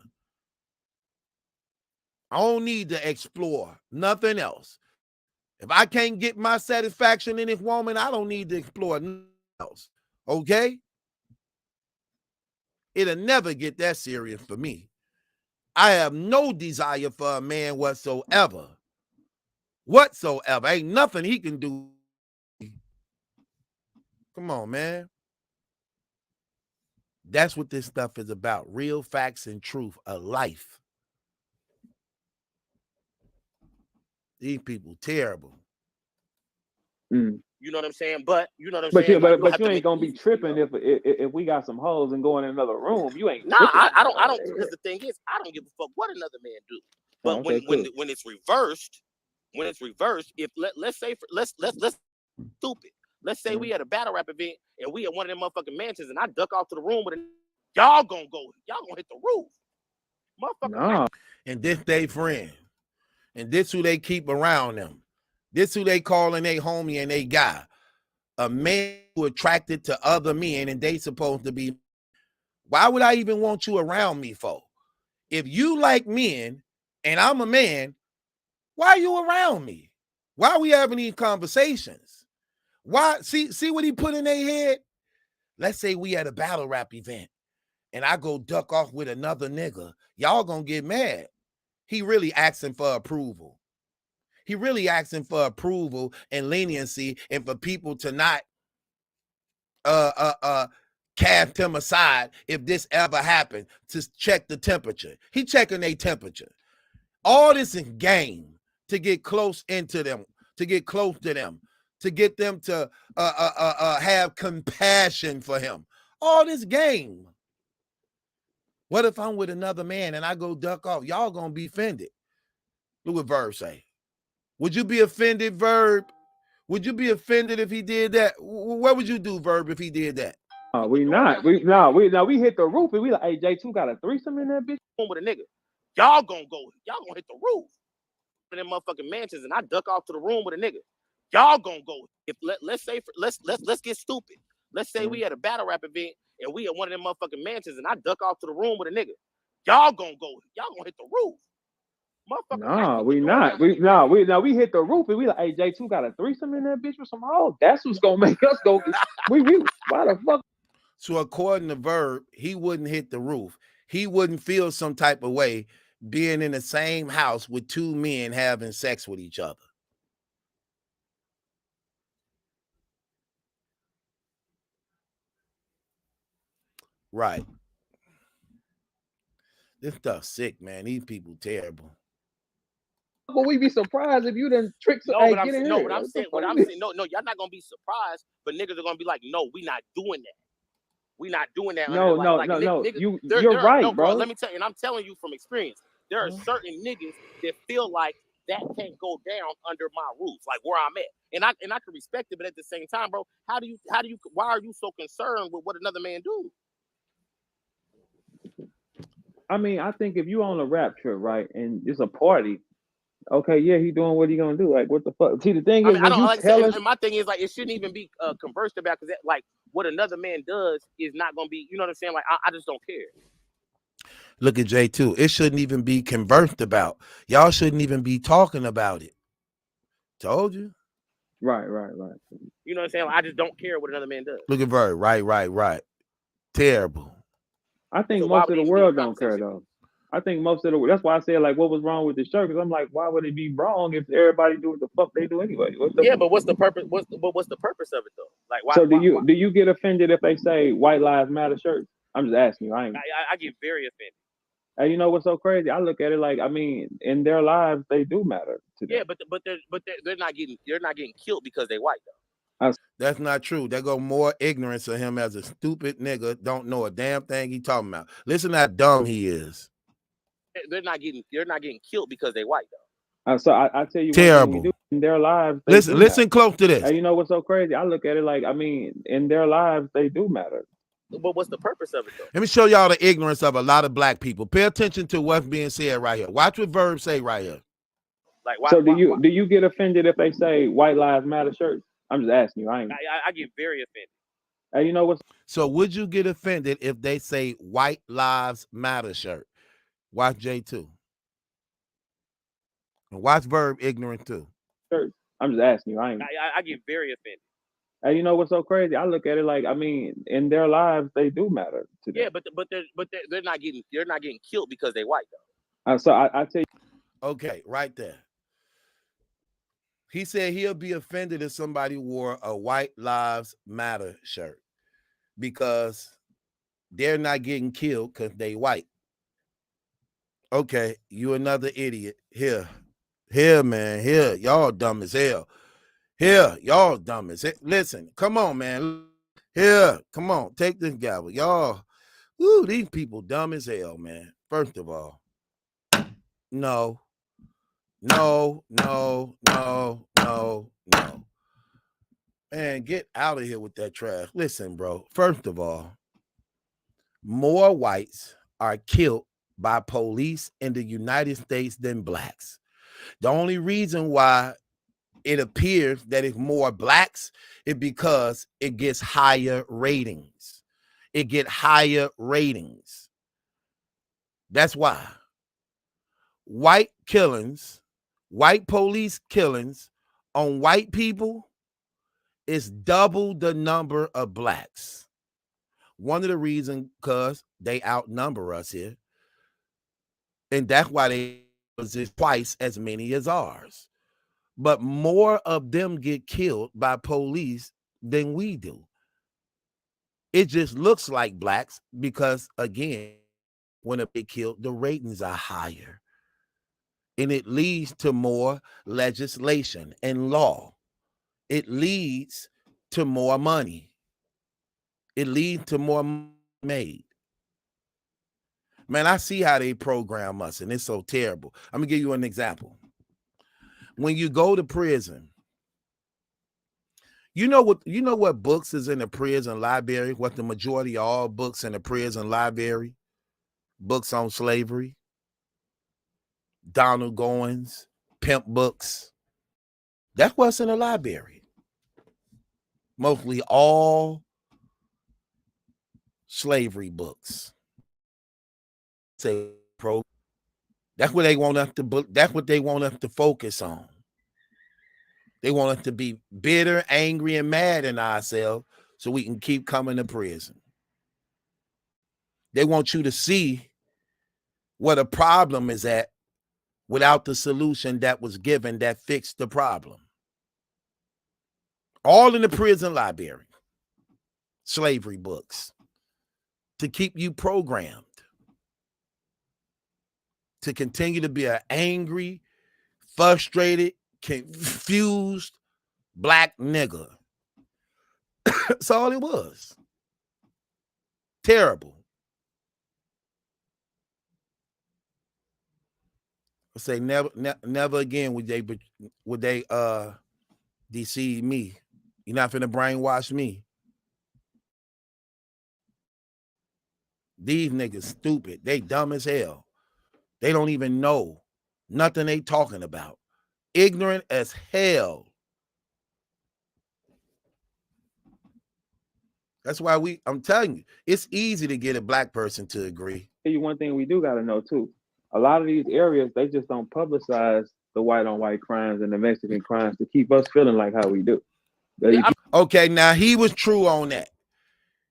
I don't need to explore nothing else. If I can't get my satisfaction in this woman, I don't need to explore nothing else, okay? It'll never get that serious for me. I have no desire for a man whatsoever. Whatsoever. Ain't nothing he can do. Come on, man. That's what this stuff is about. Real facts and truth of life. These people terrible. You know what I'm saying? But you know what I'm saying? But you ain't gonna be tripping if we got some hoes and go in another room. You ain't. Nah, I don't. Because the thing is, I don't give a fuck what another man do. But when it's reversed, if let's say let's stupid. Let's say we had a battle rap event and we at one of them motherfucking mansions and I duck off to the room with y'all gonna hit the roof, motherfucker. Nah. And this they friend, and this who they keep around them. This who they calling they homie and they guy. A man who attracted to other men and they supposed to be. Why would I even want you around me for? If you like men and I'm a man, why are you around me? Why are we having these conversations? Why? See what he put in their head? Let's say we at a battle rap event and I go duck off with another nigga. Y'all gonna get mad. He really asking for approval. He really asking for approval and leniency and for people to not cast him aside if this ever happened to check the temperature. He checking their temperature. All this in game to get close into them, to get close to them, to get them to have compassion for him. All this game. What if I'm with another man and I go duck off? Y'all gonna be offended. Look what Verb say. Would you be offended, Verb? Would you be offended if he did that? What would you do, Verb, if he did that? We hit the roof and we like, hey, J2 got a threesome in that bitch. With a nigga. Y'all gonna hit the roof. In them motherfucking mansions and I duck off to the room with a nigga. Y'all gonna go. If let's get stupid. Let's say we at a battle rap event and we at one of them motherfucking mansions and I duck off to the room with a nigga. Y'all gonna hit the roof. Nah, we hit the roof and we like, hey, J2 got a threesome in that bitch with some hoes. That's what's gonna make us go. Why the fuck? So according to Verb, he wouldn't hit the roof. He wouldn't feel some type of way being in the same house with two men having sex with each other. Right. This stuff's sick, man. These people terrible. But we be surprised if you done trick some. What I'm saying, y'all not gonna be surprised, but niggas are gonna be like, no, we not doing that. We not doing that. No. You're right, bro. Let me tell you, and I'm telling you from experience, there are certain niggas that feel like that can't go down under my roof, like where I'm at. And I can respect it, but at the same time, bro, why are you so concerned with what another man do? I mean, I think if you on a rap trip, right, and it's a party, okay, yeah, he doing what he gonna do. Like, what the fuck? See, the thing is, and my thing is, like, it shouldn't even be conversed about because, like, what another man does is not gonna be, you know what I'm saying? Like, I just don't care. Look at J2. It shouldn't even be conversed about. Y'all shouldn't even be talking about it. Told you. Right. You know what I'm saying? Like, I just don't care what another man does. Look at Verb. Right. Terrible. I think most of the world don't care though. I think most of the that's why I said like what was wrong with the shirt, because I'm like, why would it be wrong if everybody do what the fuck they do anyway? Yeah, but what's the purpose? What's the purpose of it though? Like why? So do you get offended if they say White Lives Matter shirts? I'm just asking you. I get very offended. And you know what's so crazy? I look at it like, I mean, in their lives they do matter to them. Yeah, but they're not getting killed because they white though. That's not true. There go more ignorance of him as a stupid nigga, don't know a damn thing he talking about. Listen to how dumb he is. They're not getting killed because they white though. So I tell you, terrible. What do in their lives. Listen close to this. And you know what's so crazy? I look at it like, I mean, in their lives they do matter. But what's the purpose of it though? Let me show y'all the ignorance of a lot of black people. Pay attention to what's being said right here. Watch what Verb say right here. Like, why, so do you get offended if they say White Lives Matter shirts? I'm just asking you. I get very offended. And you know what? So would you get offended if they say White Lives Matter shirt? Watch J2. And watch Verb ignorant too. Shirts. I'm just asking you. I get very offended. And you know what's so crazy? I look at it like, I mean, in their lives they do matter to them. Yeah, but they're not getting killed because they white though. So I tell you. Okay, right there. He said he'll be offended if somebody wore a White Lives Matter shirt because they're not getting killed because they white. Okay, you another idiot. Here, man. Here, y'all dumb as hell. Here, y'all dumb as hell. Listen, come on, man. Here, come on. Take this gavel. Y'all, these people dumb as hell, man. First of all, no. Man, get out of here with that trash. Listen, bro. First of all, more whites are killed by police in the United States than blacks. The only reason why it appears that it's more blacks is because it gets higher ratings. It get higher ratings. That's why. White killings, white police killings on white people is double the number of blacks. One of the reasons because they outnumber us here. And that's why they was twice as many as ours. But more of them get killed by police than we do. It just looks like blacks because, again, when they get killed, the ratings are higher. And it leads to more legislation and law. It leads to more money. It leads to more made. Man, I see how they program us, and it's so terrible. I'm going to give you an example. When you go to prison, you know what books is in the prison library? What the majority of all books in the prison library? Books on slavery, Donald Goins, pimp books. That's what's in the library. Mostly all slavery books. That's what they want us to. That's what they want us to focus on. They want us to be bitter, angry, and mad in ourselves so we can keep coming to prison. They want you to see what a problem is at without the solution that was given that fixed the problem. All in the prison library. Slavery books. To keep you programmed. To continue to be an angry, frustrated, confused black nigga. That's all it was. Terrible. I say never again would they deceive me. You're not finna brainwash me. These niggas stupid. They dumb as hell. They don't even know nothing they talking about. Ignorant as hell. That's why I'm telling you, it's easy to get a black person to agree. Tell you one thing we do got to know too. A lot of these areas, they just don't publicize the white on white crimes and the Mexican crimes to keep us feeling like how we do. Okay, now he was true on that.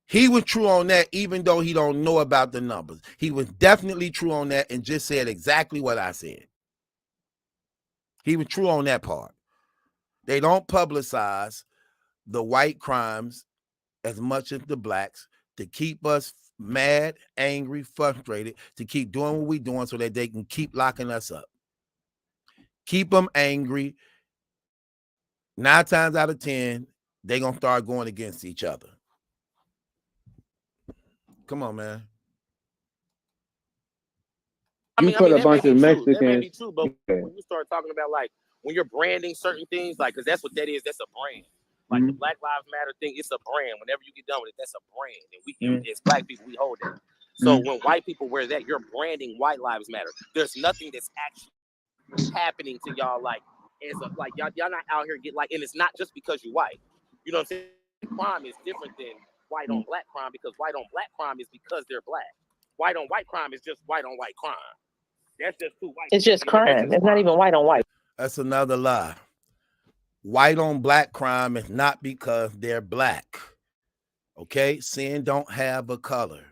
He was true on that, even though he don't know about the numbers. He was definitely true on that and just said exactly what I said. He was true on that part. They don't publicize the white crimes as much as the blacks to keep us mad, angry, frustrated, to keep doing what we're doing so that they can keep locking us up. Keep them angry. 9 times out of 10, they're going to start going against each other. Come on, man. You put a bunch of Mexicans. That may be true, but when you start talking about like when you're branding certain things, like because that's what that is. That's a brand. Like the Black Lives Matter thing, it's a brand. Whenever you get done with it, that's a brand, and we as black people we hold that. So when white people wear that, you're branding White Lives Matter. There's nothing that's actually happening to y'all like as a like y'all not out here get like, and it's not just because you're white. You know what I'm saying? Crime is different than white on black crime because white on black crime is because they're black. White on white crime is just white on white crime. That's just too white. It's just crime. It's not even white on white. That's another lie. White on black crime is not because they're black. Okay? Sin don't have a color.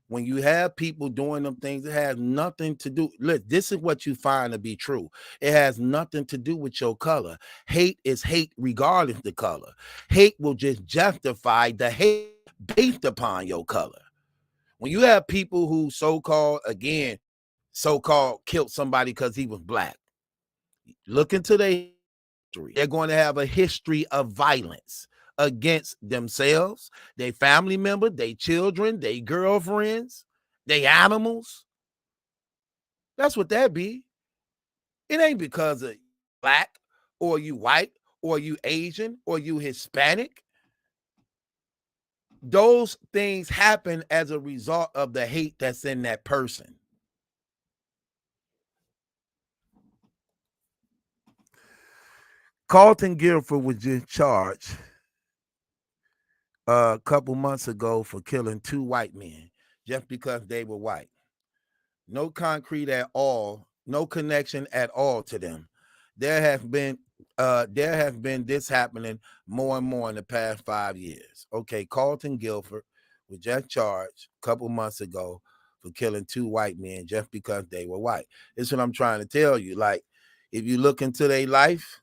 When you have people doing them things, it has nothing to do. Look, this is what you find to be true. It has nothing to do with your color. Hate is hate regardless of the color. Hate will just justify the hate based upon your color. When you have people who so-called killed somebody because he was black, look into their history. They're going to have a history of violence against themselves, their family members, their children, their girlfriends, their animals. That's what that be. It ain't because of black or you white or you Asian or you Hispanic. Those things happen as a result of the hate that's in that person. Carlton Guilford was just charged a couple months ago for killing 2 white men just because they were white. No concrete at all, no connection at all to them. There has been this happening more and more in the past 5 years. Okay, Carlton Guilford was just charged a couple months ago for killing 2 white men just because they were white. This is what I'm trying to tell you. Like, if you look into their life,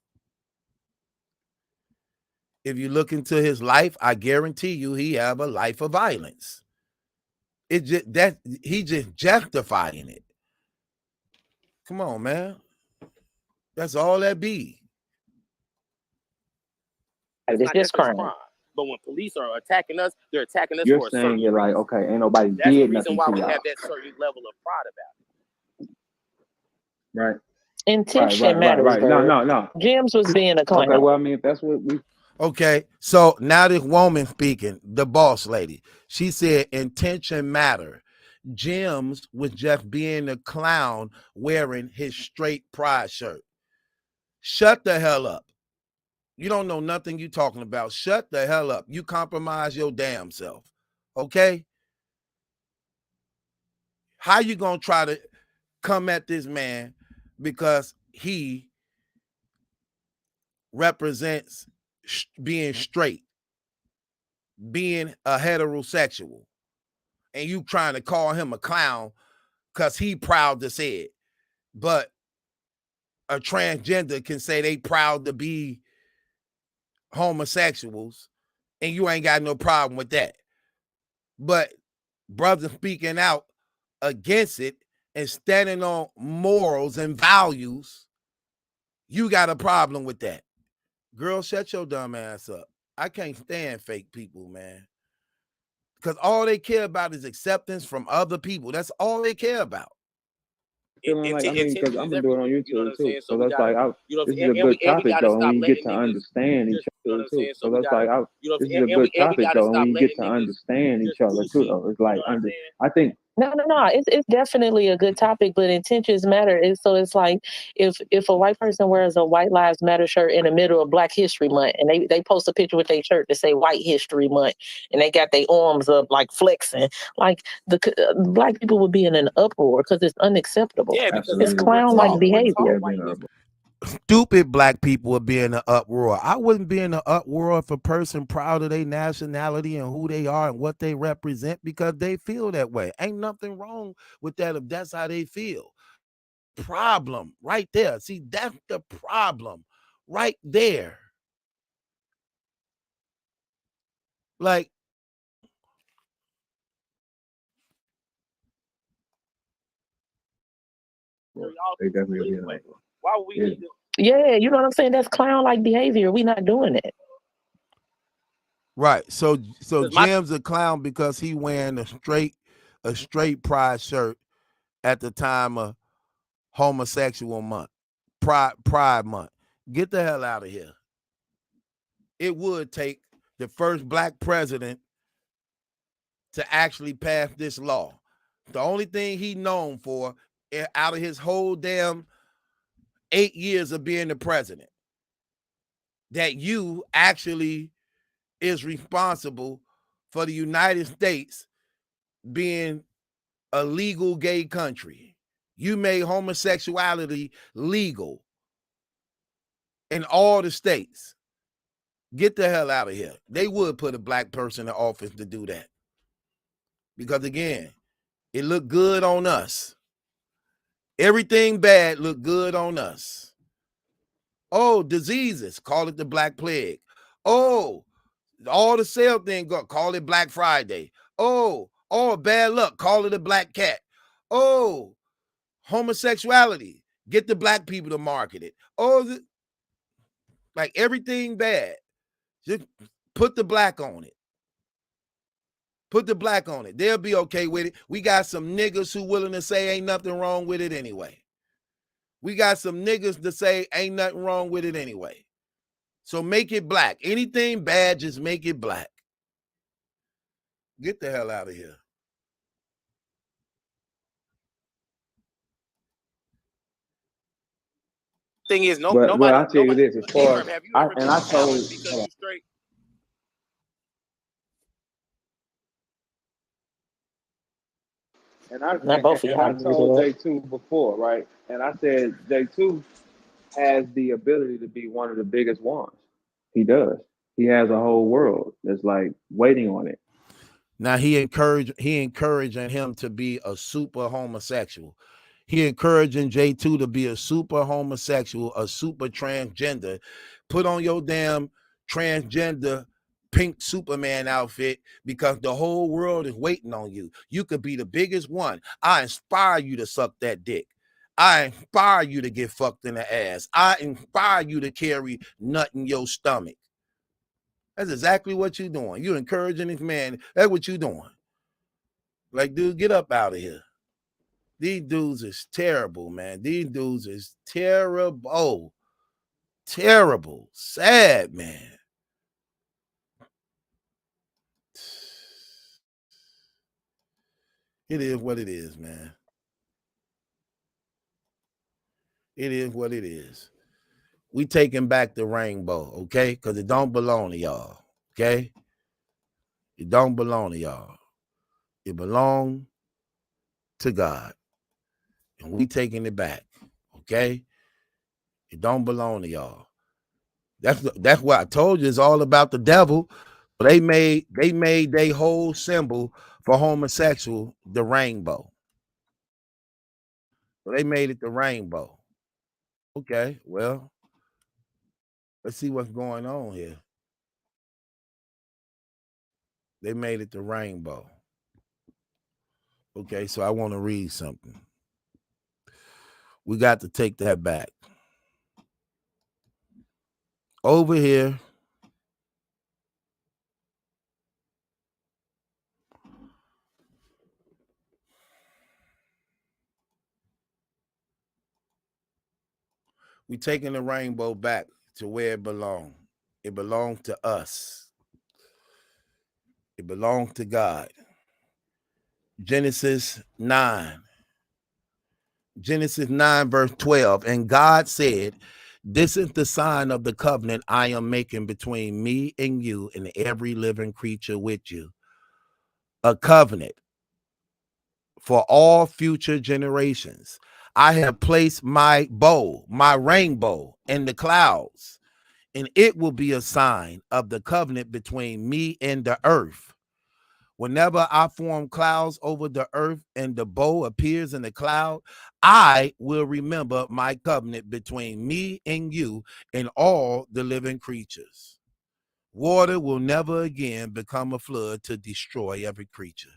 if you look into his life, I guarantee you he have a life of violence. It just that he just justifying it. Come on, man. That's all that be. It's just crime. But when police are attacking us, they're attacking us You're for a saying certain you're like, okay, ain't nobody That's the did reason nothing why to we y'all. have that certain level of pride about it. Right. Intention matters. Right. No. Jimz was being a clown. Okay, well, I mean, if that's what we. Okay, so now this woman speaking, the boss lady, she said intention matter. Jimz was just being a clown wearing his straight pride shirt. Shut the hell up. You don't know nothing you talking about. Shut the hell up. You compromise your damn self. Okay? How you gonna try to come at this man because he represents being straight, being a heterosexual, and you trying to call him a clown because he proud to say it, but a transgender can say they proud to be homosexuals and you ain't got no problem with that. But brothers speaking out against it and standing on morals and values, you got a problem with that. Girl, shut your dumb ass up. I can't stand fake people, man. Because all they care about is acceptance from other people. That's all they care about. Feeling like, I mean, because I'm gonna do it on YouTube too. So that's like, this is a good topic though, when you get to understand each other too. So that's like, this is a good topic though, when you get to understand each other too. Though it's like, I think. No. It's definitely a good topic, but intentions matter. So it's like if a white person wears a White Lives Matter shirt in the middle of Black History Month and they post a picture with their shirt to say White History Month and they got their arms up like flexing, like the Black people would be in an uproar because it's unacceptable. Yeah, because it's clown-like behavior. stupid black people would be in an uproar. I wouldn't be in an uproar if a person proud of their nationality and who they are and what they represent because they feel that way. Ain't nothing wrong with that if that's how they feel. Problem right there. See, that's the problem right there. Like, They definitely be like, why would we need to? Yeah, you know what I'm saying? That's clown-like behavior. We not doing it. right. So Jim's a clown because he wearing a straight pride shirt at the time of homosexual month, pride month. Get the hell out of here. It would take the first black president to actually pass this law. The only thing he known for out of his whole damn 8 years of being the president, that you actually is responsible for the United States being a legal gay country. You made homosexuality legal in all the states. Get the hell out of here. They would put a black person in office to do that. Because again, it looked good on us. Everything bad looked good on us. Oh, diseases, call it the Black Plague. Oh, all the sale thing, call it Black Friday. Oh, bad luck, call it a black cat. Oh, homosexuality, get the black people to market it. Oh, like everything bad, just put the black on it. Put the black on it. They'll be okay with it. We got some niggas who willing to say ain't nothing wrong with it anyway. We got some niggas to say ain't nothing wrong with it anyway. So make it black. Anything bad, just make it black. Get the hell out of here. Thing is, nobody. I'll tell you this, as far as I told. Straight. And I told J2 before, right? And I said J2 has the ability to be one of the biggest ones. He does. He has a whole world that's like waiting on it. Now he encouraging him to be a super homosexual. He encouraging J2 to be a super homosexual, a super transgender. Put on your damn transgender pink Superman outfit because the whole world is waiting on you. You could be the biggest one. I inspire you to suck that dick. I inspire you to get fucked in the ass. I inspire you to carry nut in your stomach. That's exactly what you're doing. You're encouraging this man. That's what you're doing. Like, dude, get up out of here. These dudes is terrible, man. These dudes is terrible. Terrible. Sad, man. It is what it is, man. It is what it is. We taking back the rainbow, okay? Because it don't belong to y'all, okay? It don't belong to y'all. It belong to God. And we taking it back, okay? It don't belong to y'all. That's what I told you. It's all about the devil. They made their whole symbol for homosexual the rainbow. So they made it the rainbow. Okay, well, let's see what's going on here. They made it the rainbow. Okay, so I want to read something. We got to take that back. Over here, we taking the rainbow back to where it belonged. It belonged to us. It belonged to God. Genesis 9. Genesis 9, verse 12. And God said, this is the sign of the covenant I am making between me and you and every living creature with you. A covenant for all future generations. I have placed my bow, my rainbow, in the clouds, and it will be a sign of the covenant between me and the earth. Whenever I form clouds over the earth and the bow appears in the cloud, I will remember my covenant between me and you and all the living creatures. Water will never again become a flood to destroy every creature.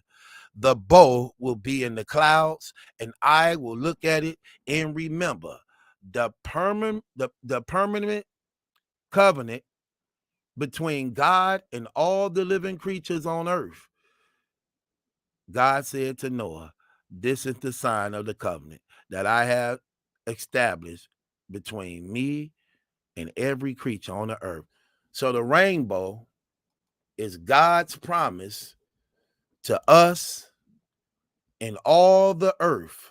The bow will be in the clouds, and I will look at it and remember the permanent covenant between God and all the living creatures on earth. God said to Noah, this is the sign of the covenant that I have established between me and every creature on the earth. So the rainbow is God's promise to us and all the earth.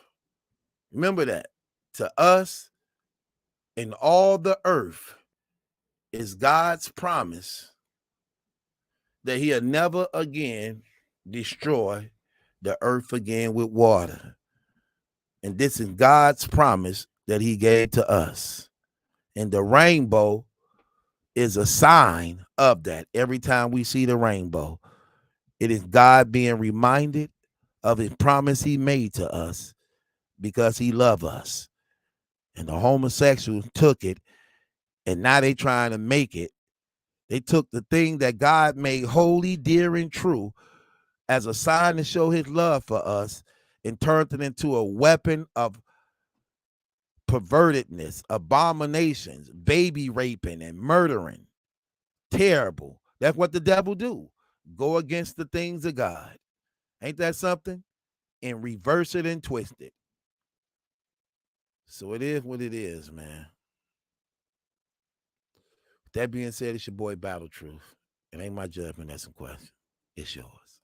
Remember that. To us and all the earth is God's promise that he'll never again destroy the earth again with water. And this is God's promise that he gave to us. And the rainbow is a sign of that. Every time we see the rainbow, it is God being reminded of his promise he made to us because he loved us. And the homosexuals took it, and now they trying to make it. They took the thing that God made holy, dear, and true as a sign to show his love for us and turned it into a weapon of pervertedness, abominations, baby raping, and murdering. Terrible. That's what the devil do. Go against the things of God. Ain't that something? And reverse it and twist it. So it is what it is, man. That being said, it's your boy Battle Truth. It ain't my judgment, that's some question. It's yours.